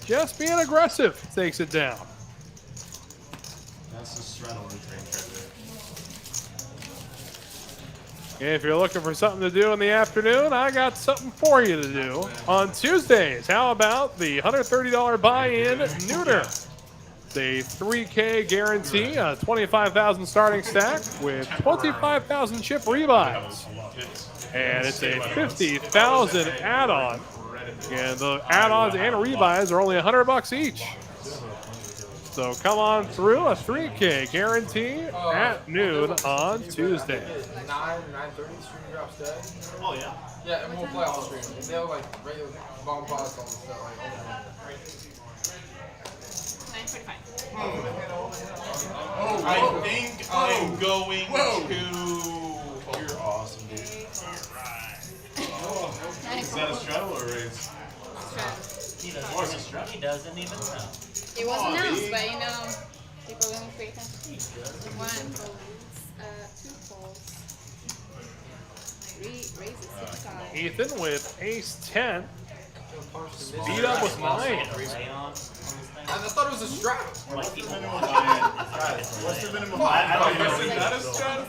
just being aggressive takes it down. That's the Straddle range right there. If you're looking for something to do in the afternoon, I got something for you to do. On Tuesdays, how about the $130 buy-in neuter? The 3K guarantee, a 25,000 starting stack with 25,000 chip rebuys. And it's a 50,000 add-on. And the add-ons and rebuys are only $100 each. So come on through, a 3K guarantee at noon on Tuesday. 9:30 stream drops dead. Oh yeah. Yeah, and we'll play off stream. They'll like regular bomb pods all this stuff like over. 9:45. I think I'm going to. You're awesome, dude. Is that a straddle or a raise? He doesn't even know. It was announced, but you know, people don't pay attention. One folds, two folds, three raises, 6 times. Ethan with ace-10. Beat up with 9. I thought it was a straddle. What's the minimum? I don't know. Is that a straddle?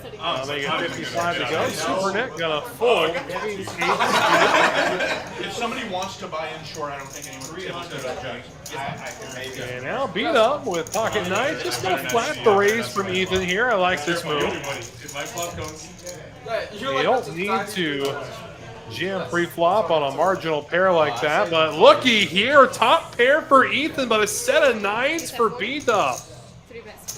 They got 55 to go. SuperNet gonna fold. If somebody wants to buy in short, I don't think anyone would be able to object. And now beat up with pocket 9. Just gonna flat the raise from Ethan here. I like this move. If my flop comes, You don't need to jam pre-flop on a marginal pair like that, but looky here, top pair for Ethan, but a set of 9s for beat-up. 3 bets,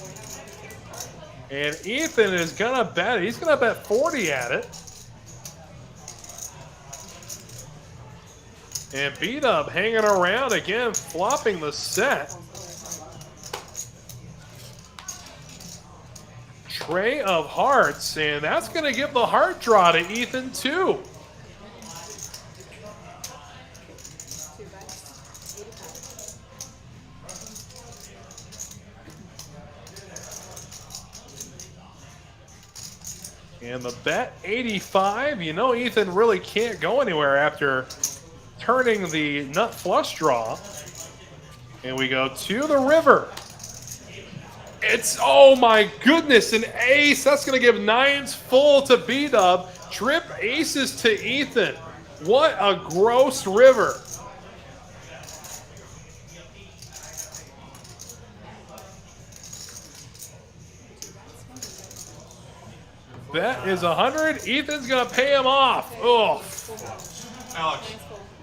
40. And Ethan is gonna bet, he's gonna bet 40 at it. And beat-up hanging around again, flopping the set. Tray of hearts, and that's gonna give the heart draw to Ethan too. 2 bets, 85. And the bet 85. You know Ethan really can't go anywhere after turning the nut flush draw. And we go to the river. It's, oh my goodness, an ace. That's going to give 9s full to B-Dub. Trip aces to Ethan. What a gross river. Bet is 100. Ethan's going to pay him off. Oh. Alex,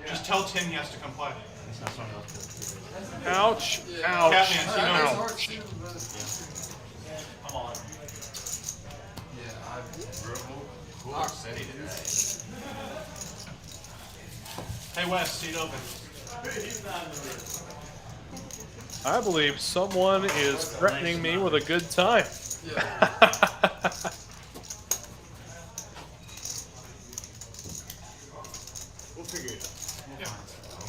just tell Tim he has to come play. Ouch, ouch, ouch. Come on. Hey Wes, seat open. I believe someone is threatening me with a good time. We'll figure it out.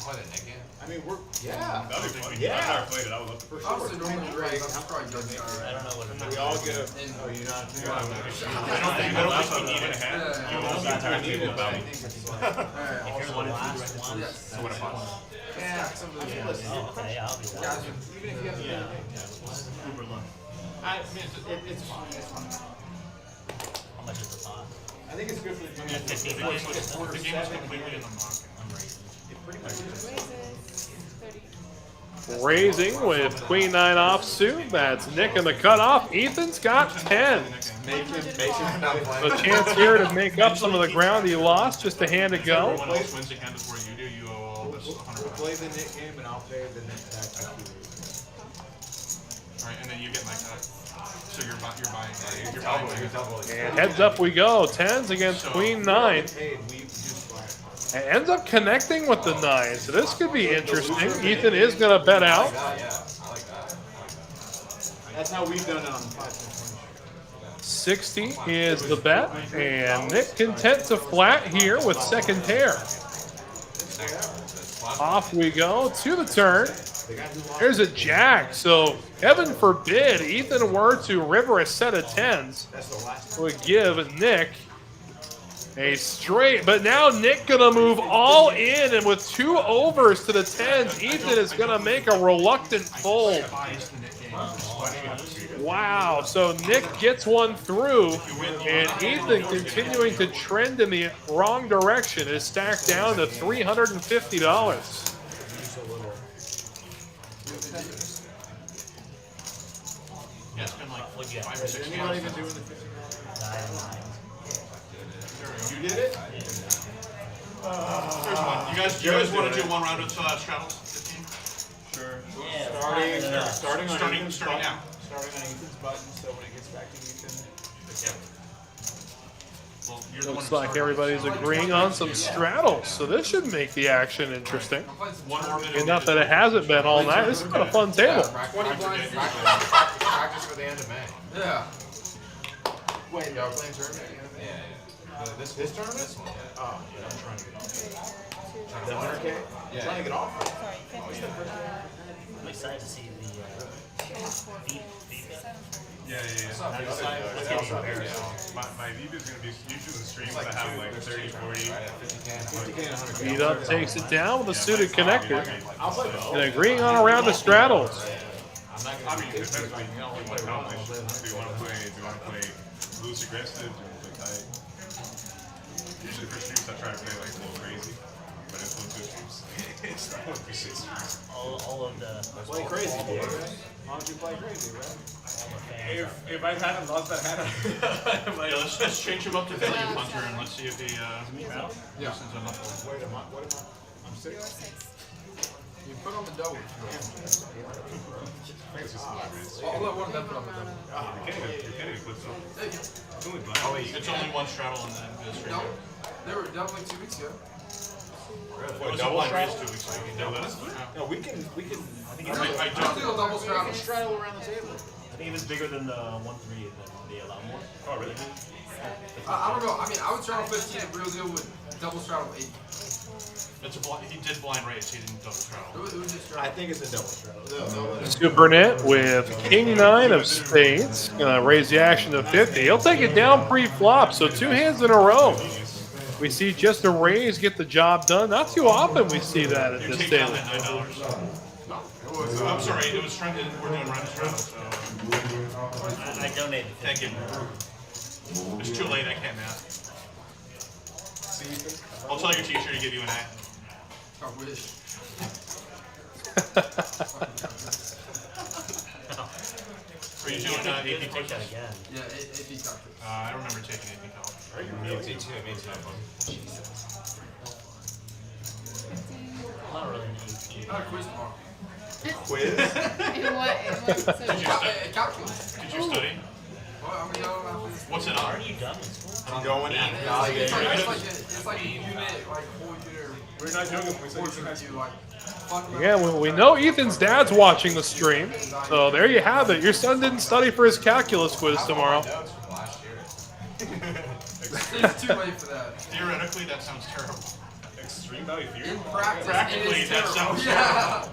Play that Nick game? I mean, we're That'd be fun. Yeah. I've never played it. I would love to. for Obviously, sure. normally raise. I'm probably good. I don't know what it We is. all get a. Oh, you're not. I don't think we need a hand. Yeah. You don't need to I need table it, but I value. think it's like. Alright, If you're the last one, yes. So what if I? Yeah, some of the oh, okay, I'll be the guys, last. even if you have Yeah. Uber low. I mean, it's fine. It's fine. How much is the pot? I think it's good for the community. 15 The bucks. game is completely in the market. I'm raising. It pretty much is. Raises, 30. Raising with queen 9 offsuit. That's Nick in the cutoff. Ethan's got 10. Make it not A chance here to make up some of the ground he lost. Just a hand to go. Everyone else wins again before you do. You owe all this We'll 100 play the Nick game and I'll pay the Nick back. Alright, and then you get my cut. So you're buying. And heads up we go. 10s against queen 9. Paid, we just buy it. And ends up connecting with the 9. So this could be interesting. Ethan is going to bet out. Yeah, I like that. That's how we've done it on the 5. 60 is the bet. And Nick content to flat here with second pair. Off we go to the turn. There's a jack. So heaven forbid Ethan were to river a set of tens. Would give Nick a straight. But now Nick gonna move all in, and with 2 overs to the tens, Ethan is gonna make a reluctant fold. Wow, so Nick gets one through, and Ethan continuing to trend in the wrong direction is stacked down to $350. Yeah, it's been like 5 or 6 Anybody games. even doing the 50? You did it? There's one. You guys want to do one round of Straddles? 15? Sure. Yeah. Starting now. on Ethan's button, so when it gets back to Ethan. Yeah. Well, you're the Looks one like everybody's agreeing on some straddles, so this should make the action interesting. One more minute. Enough that it hasn't been all night. This has been a fun table. 20 blinds practice for the end of May. Yeah. Wait, y'all playing tournament? Yeah. This tournament? This one. Oh, yeah, I'm trying to get off. The 100K? Yeah. Trying to get off? I'm excited to see the VPIP. Yeah. My VP is going to be usually the streams that have like 30, 40. 50K and 100K. Beat up takes it down with a suited connector. And agreeing on a round of straddles. I mean, it depends on you want to accomplish. Do you want to play loose aggressive? Do you want to play tight? Usually for streams I try to play like a little crazy, but it's 1-2 streams. It's not 1-6 streams. All of the. Play crazy, boy. Why don't you play crazy, bro? If I hadn't lost that hand, Yeah, let's change him up to value punter and let's see if he Yeah. sends him up. Wait, what am I? I'm 6? You put on the double. I'll let one of them put on the double. You can't even put some. It's only black. It's only one straddle and then the straight. No, they were doubling 2 weeks ago. It was a blind race 2 weeks ago. No, that's No, we can. I I'll don't. do a double straddle. Straddle around the table. I think if it's bigger than the 1-3, then they allow more. Oh, really? I don't know. I mean, I would straddle 15 if real deal would double straddle 8. It's a blind. He did blind race. He didn't double straddle. It was just I straddle. think it's a double straddle. To Burnett with King 9 of spades. Gonna raise the action to 50. He'll take it down pre-flop, so 2 hands in a row. We see just a raise get the job done. Not too often we see that at You this take down table. that $9. I'm sorry. It was trying to. We're doing round of straddle. So I donated. thank you. It's too late. I can't math. I'll tell your teacher to give you an A. I wish. Are you doing AP Take that questions? again. Yeah, 8 cocktails. I don't remember taking AP college. Me too. Not really an AP. Not a quiz tomorrow. Quiz? In what subject? Calculus. Did you study? Well, I'm gonna go after this. What's it on? Are you done in school? I'm going in. It's like a unit, like whole unit. We're not joking. We said Portion of you, like fundamental. Yeah, we know Ethan's dad's watching the stream. So there you have it. Your son didn't study for his calculus quiz tomorrow. It's too late for that. Theoretically, that sounds terrible. Extreme value theory. In practice, Practically, it is that terrible. sounds Yeah.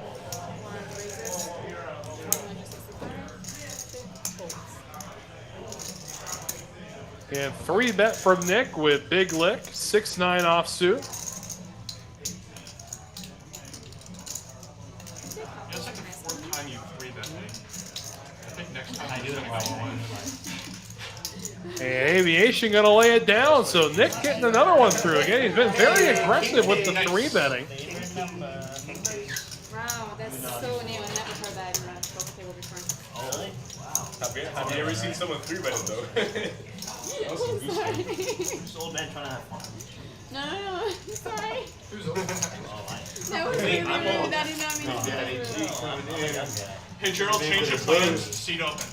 And 3-bet from Nick with big lick, 6-9 offsuit. Yeah, it's like the 4th time you 3-bet me. I think next time he's gonna go on. And Aviation gonna lay it down, so Nick getting another one through. Again, he's been very aggressive with the 3-betting. Wow, that's so new. I never heard that in a poker table before. Oh, really? Wow. Have you ever seen someone 3-bet though? Sorry. This old man trying to have fun. No, sorry. Who's old? Oh, I. That was really rude. That did not mean to Daddy be G rude. coming I'm a in. young guy. Hey, Gerald, change your plans. Seat open.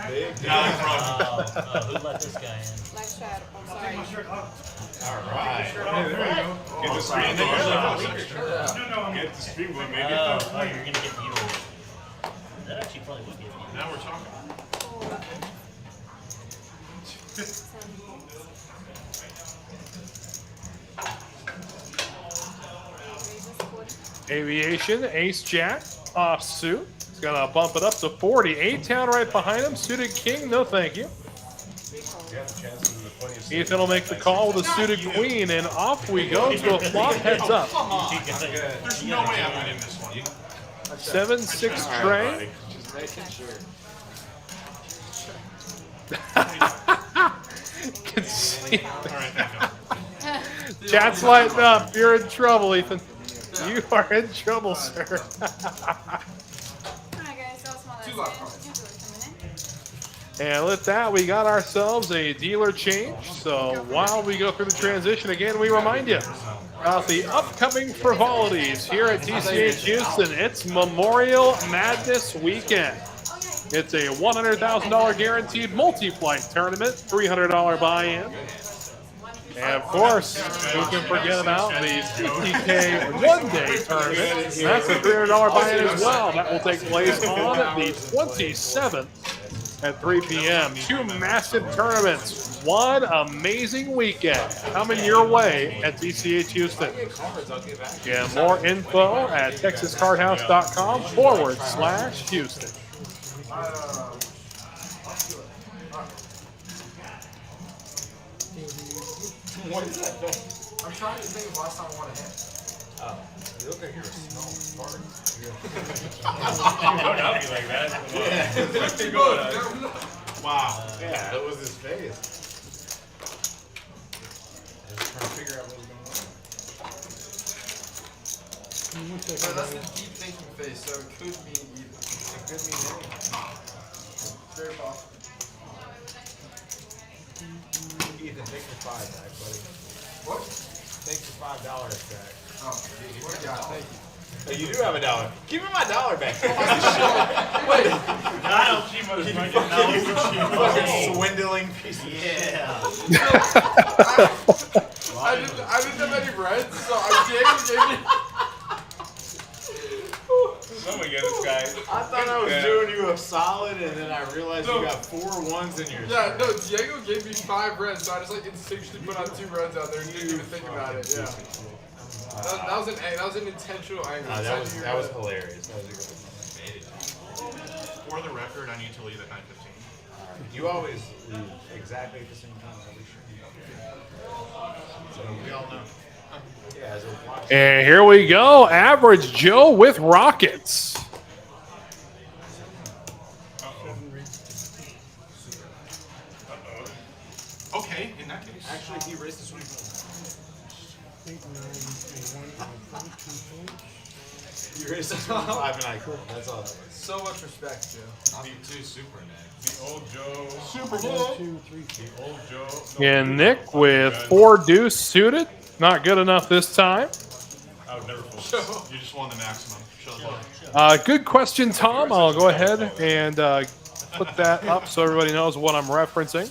Big. Who let this guy in? Black Straddle. I'm sorry. Alright. Get the stream going. Get the stream going, maybe. Oh, you're gonna get viewers. That actually probably would get viewers. Now we're talking. Aviation, ace jack, offsuit. He's gonna bump it up to 40. 8-town right behind him. Suited king, no thank you. Ethan will make the call with a suited queen, and off we go to a flop heads up. Come on. There's no way I'm winning this one. 7-6 tray. Just making sure. Can see. Alright, thank God. Chat's lighting up. You're in trouble, Ethan. You are in trouble, sir. Alright guys, that was my last hand. And with that, we got ourselves a dealer change. So while we go through the transition, again, we remind you about the upcoming frivolities here at TCH Houston. It's Memorial Madness Weekend. It's a $100,000 guaranteed multi-flight tournament, $300 buy-in. And of course, who can forget about the 50K one-day tournament? That's a $300 buy-in as well. That will take place on the 27th. At 3 p.m. 2 massive tournaments, 1 amazing weekend coming your way at TCH Houston. Get more info at texascardhouse.com/Houston. What is that thing? I'm trying to think of last time I won a hand. Oh, you look like you're a smelling fart. Don't help me like that. Wow. Yeah, that was his face. I was trying to figure out what was going on. But that's the deep thinking face, so it could mean either. It could mean anything. Very possible. Ethan, take your $5 back, buddy. What? Take your $5 back. Oh, yeah, thank you. Oh, you do have $1. Give me my $1 back. Wait. I don't see much money now. Fucking swindling piece of I didn't have any reds, so Diego gave me. Someone get this guy. I thought I was doing you a solid, and then I realized you got 4 1s in your. Yeah, no, Diego gave me 5 reds, so I just like instinctually put out 2 reds out there and didn't even think about it. Yeah. That was an intentional angle. That was hilarious. That was a good one. For the record, I need to leave at 9:15. You always leave exactly at the same time every show. So we all know. Yeah, as a watch. And here we go. Average Joe with Rockets. Okay, in that case. Actually, he raised the sweep. 8, 9, 1, 2 You raised the 5 and I cool. That's all that was. So much respect, Joe. Me too, super neck. The old Joe. Super 1, Bowl. 2, 3, 4. The old Joe. And Nick with 4 deuce suited. Not good enough this time. I would never fold. You just won the maximum. Show the ball. Good question, Tom. I'll go ahead and put that up so everybody knows what I'm referencing.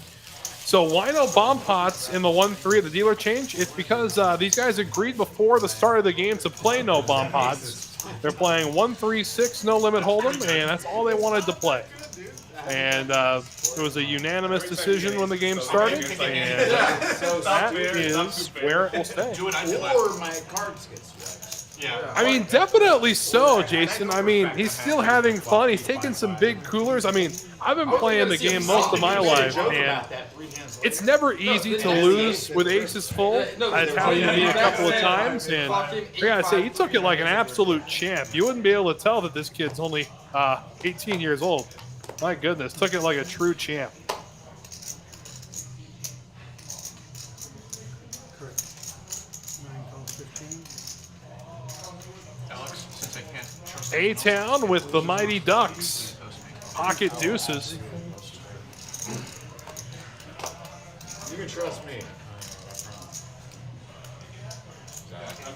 So why no bomb pots in the 1-3 of the dealer change? It's because these guys agreed before the start of the game to play no bomb pots. They're playing 1-3-6 no limit hold'em, and that's all they wanted to play. And it was a unanimous decision when the game started, and that is where it will stay. Do what I did Or my cards get swept. Yeah. I mean, definitely so, Jason. I mean, he's still having fun. He's taking some big coolers. I mean, I've been playing the game most of my life, and it's never easy to lose with aces full. I've had you a couple of times, and I gotta say, he took it like an absolute champ. You wouldn't be able to tell that this kid's only 18 years old. My goodness, took it like a true champ. Correct. 9, 12, 15. Alex, since I can't trust A-Town with the Mighty Ducks. Pocket deuces. You can trust me.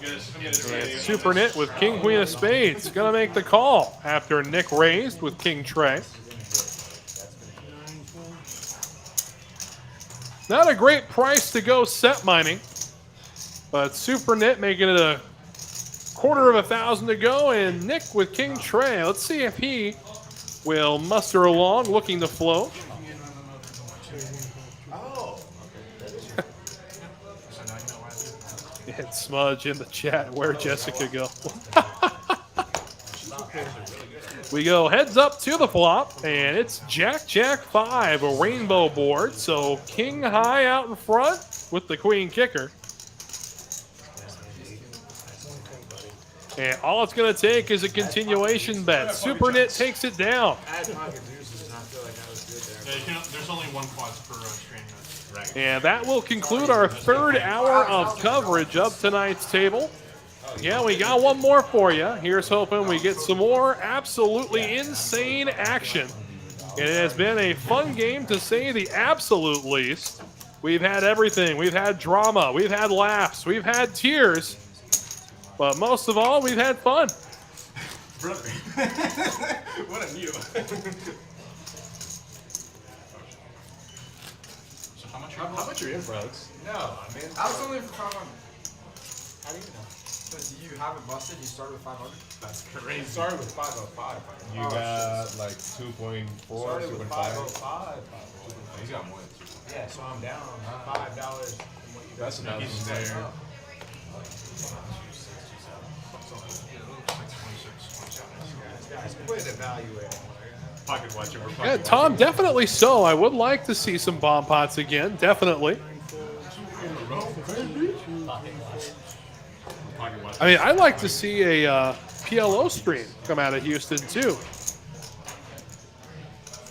And Super Nit with King Queen of Spades. Gonna make the call after Nick raised with King Trey. Not a great price to go set mining, but Super Nit making it a $250,000 to go, and Nick with King Trey. Let's see if he will muster along, looking to float. And Smudge in the chat, where Jessica go? We go heads up to the flop, and it's Jack, Jack 5, a rainbow board. So king high out in front with the queen kicker. And all it's going to take is a continuation bet. Super Nit takes it down. I had pocket deuces and I feel like I was good there. Yeah, there's only one quad per stream. Right. And that will conclude our third hour of coverage of tonight's table. Yeah, we got one more for you. Here's hoping we get some more absolutely insane action. It has been a fun game, to say the absolute least. We've had everything. We've had drama. We've had laughs. We've had tears. But most of all, we've had fun. Brother. What a mute. So how much? How much are you in, Alex? No, I mean, I was only for 500. How do you know? Because you haven't busted, you started with 500. That's You crazy. started with 505. You got like 2.4, Started with 2.5. 505. He's got more than 2.5. Yeah, so I'm down $5 from what you That's guys another He's there. there. guys. Quit evaluating. Pocket watch over pocket Yeah, watch. Tom, definitely so. I would like to see some bomb pots again, definitely. Pocket watch. I mean, I'd like to see a PLO stream come out of Houston, too.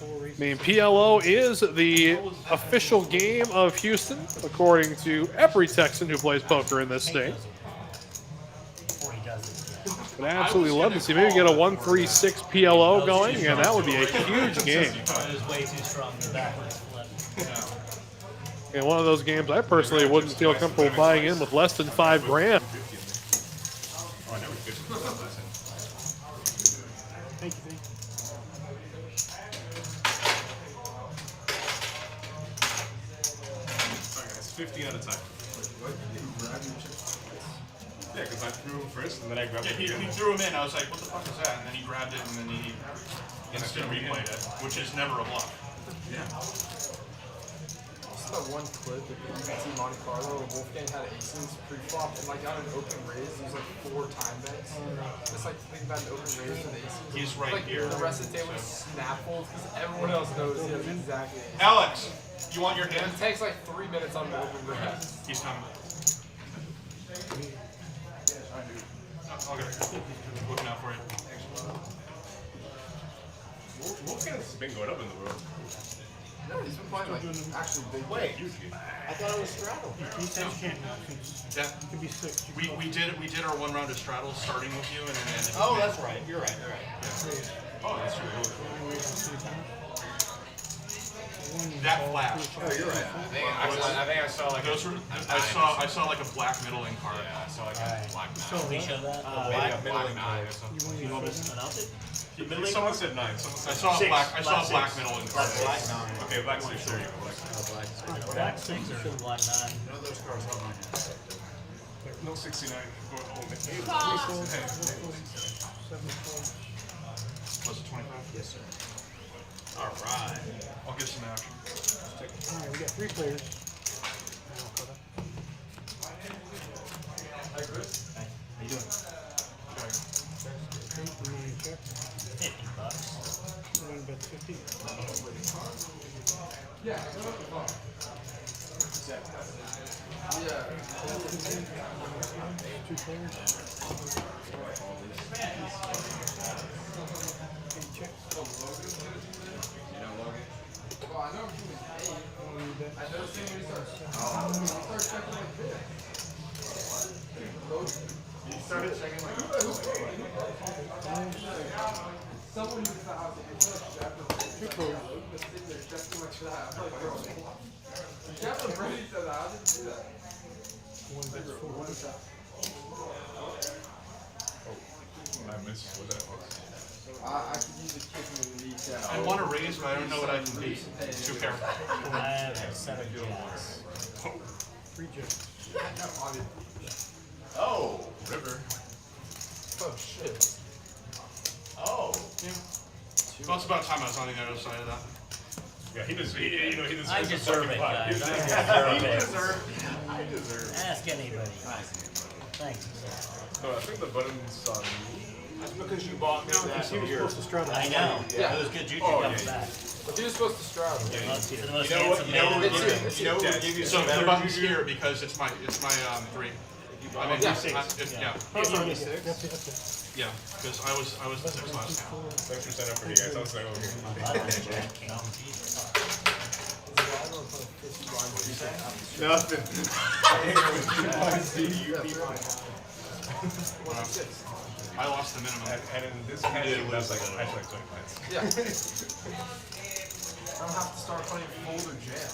I mean, PLO is the official game of Houston, according to every Texan who plays poker in this state. Before he does it. But I absolutely love to see maybe get a 136 PLO going, and that would be a huge game. It was way too strong in the backwards flip. And one of those games I personally wouldn't feel comfortable buying in with less than $5 grand. Oh, I never fixed it. Thank you. Alright guys, 15 at a time. Yeah, because I threw him first and then I grabbed Yeah, it he again. threw him in. I was like, what the fuck is that? And then he grabbed it and then he instant replayed it, which is never a bluff. Yeah. Just that one clip of you can see Monte Carlo and Wolfgang had aces pre-flop and like got an open raise. He was like 4 time bets. Just like think about an open raise with aces. He's right like, here. The rest of the table is snap folds because everyone else knows he has exactly aces. Alex, you want your And hand? it takes like 3 minutes on the open raise. He's coming. Okay. Looking out for you. Wolfgang's been going up in the world. No, he's been playing like actually big. Wait, I thought it was Straddle. He said you can't. Yeah. You could be 6. We did our 1 round of Straddle starting with you and then ended with Oh, me. that's right. You're right. You're right. Oh, that's true. That flash. Oh, you're right. I think I saw like Those were, I saw like a black middling card. I saw like a black Can we show that? maybe a black 9 or something. You want me to announce it? Someone said 9. Someone I said saw a Six. black middling card. Black 9. Okay, black 6. There you go. Black 6 or black 9? None of those cards on my hand. No 69. Go home. Was it 25? Yes, sir. All right. I'll get some action. Alright, we got 3 players. Hi, Chris. How you doing? Check. 50 bucks. We're going to bet 50. Yeah. Yeah. 2 players. 8 checks. Well, I know he was 8. I know as soon as he starts checking like this. He started checking like someone who's the house. Jeff was too much for that. I'm like, bro. Jeff was ready to that. How did you do that? 1 bet's 4. What is that? I missed. What that was? I could use a kick in the kneecap. I want to raise, but I don't know what I can beat. Too careful. I have 7 jacks. 3 jacks. Oh, river. Oh shit. Oh. Yeah. Well, it's about time I was on the other side of that. Yeah, he deserves. You know, he deserves. I a deserve fucking it, pot. guys. He I deserves. deserve it. I deserve. Ask anybody. Thanks. No, I think the button's on me. That's because you bought me that He was beer. supposed to straddle. I know. Yeah. It was good juju Oh, coming yeah. back. But he was supposed to straddle. The most You know what? handsome You know man what in would the give room. you? You know what would give you So some the better button's juju? here because it's my 3. I mean, Yeah. yeah, That's yeah, only 6. yeah, because I was the 6 last time. Thanks for setting up for me guys. I'll stay over here. I'm glad I didn't jack king. Nothing. I lost the minimum. And in this hand, that's like actually like 20 points. Yeah. I don't have to start playing folder jam.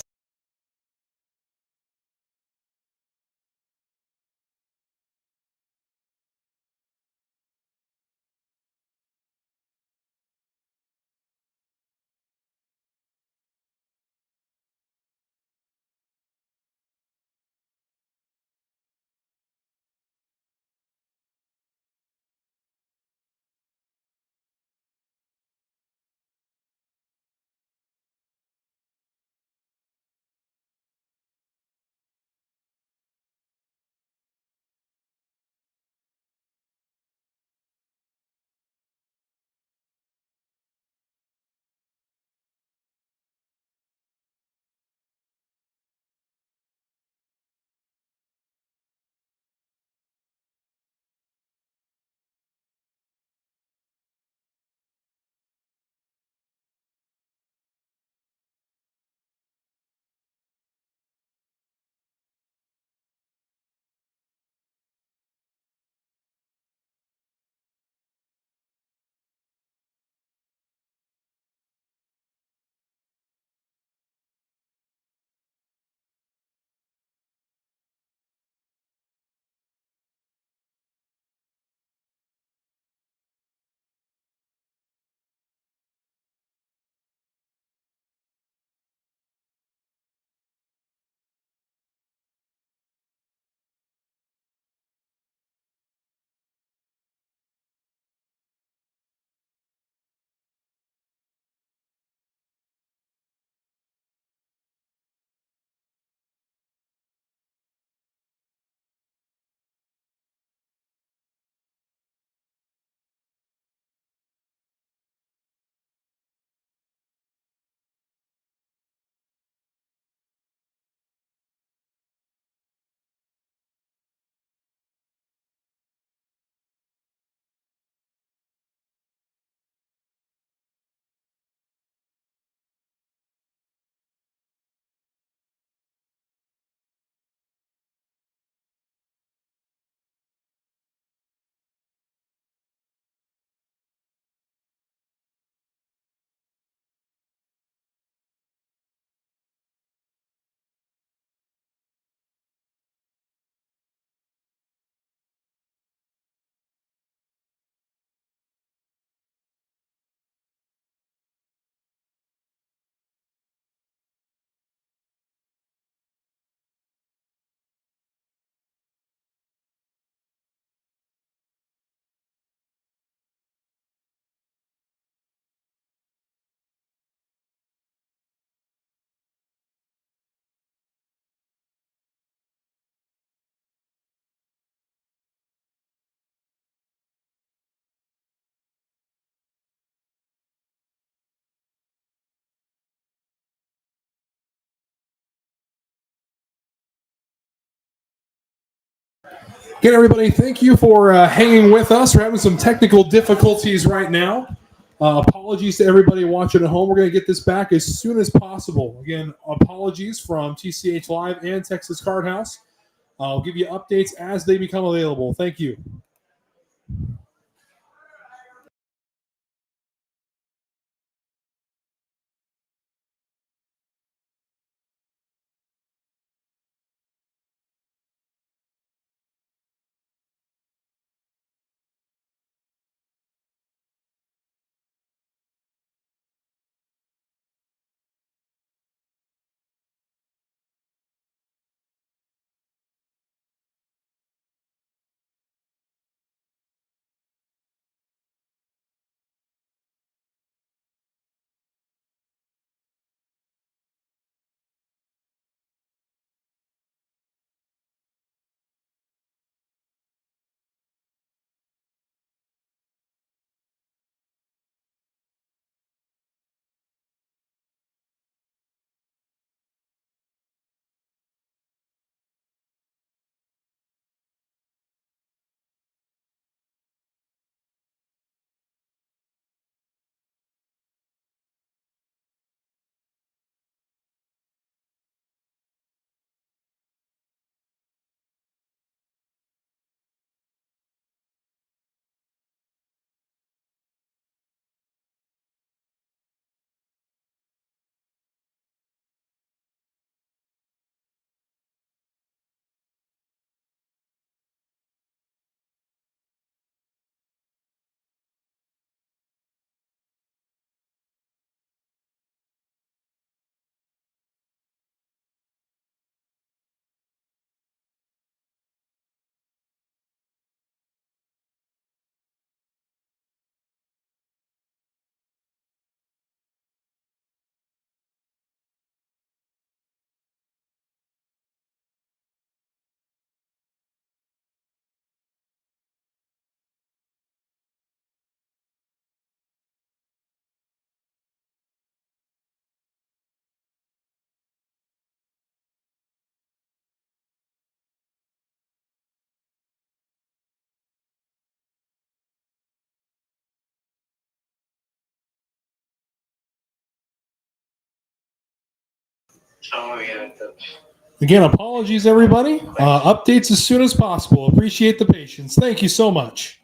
Again, everybody, thank you for hanging with us. We're having some technical difficulties right now. Apologies to everybody watching at home. We're going to get this back as soon as possible. Again, apologies from TCH Live and Texas Card House. I'll give you updates as they become available. Thank you. Again, apologies, everybody. Updates as soon as possible. Appreciate the patience. Thank you so much.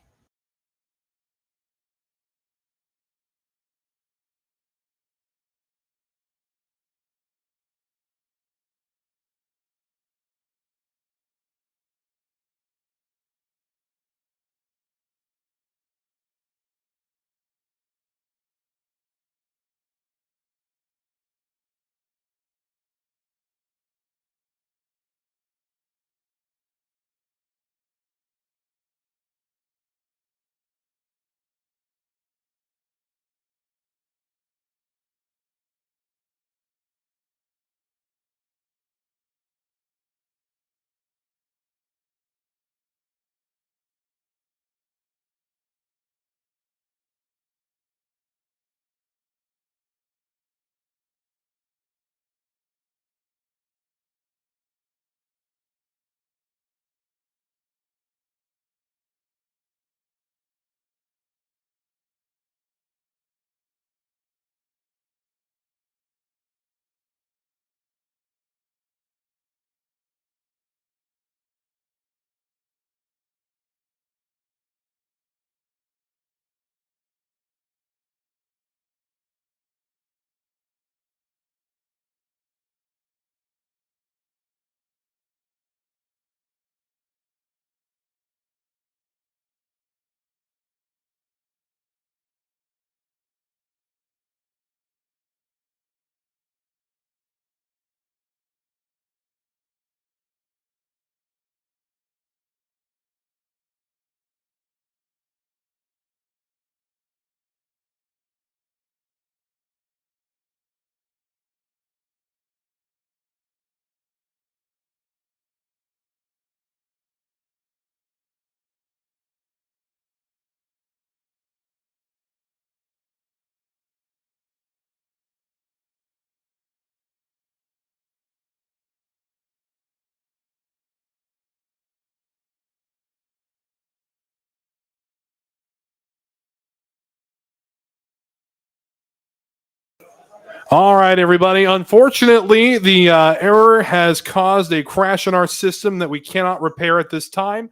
All right, everybody. Unfortunately, the error has caused a crash in our system that we cannot repair at this time.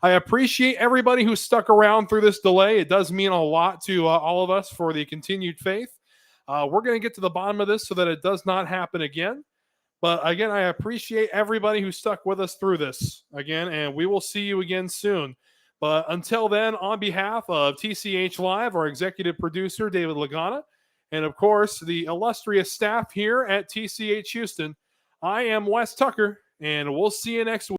I appreciate everybody who stuck around through this delay. It does mean a lot to all of us for the continued faith. We're going to get to the bottom of this so that it does not happen again. But again, I appreciate everybody who stuck with us through this again, and we will see you again soon. But until then, on behalf of TCH Live, our executive producer, David Lagana, and of course, the illustrious staff here at TCH Houston, I am Wes Tucker, and we'll see you next week.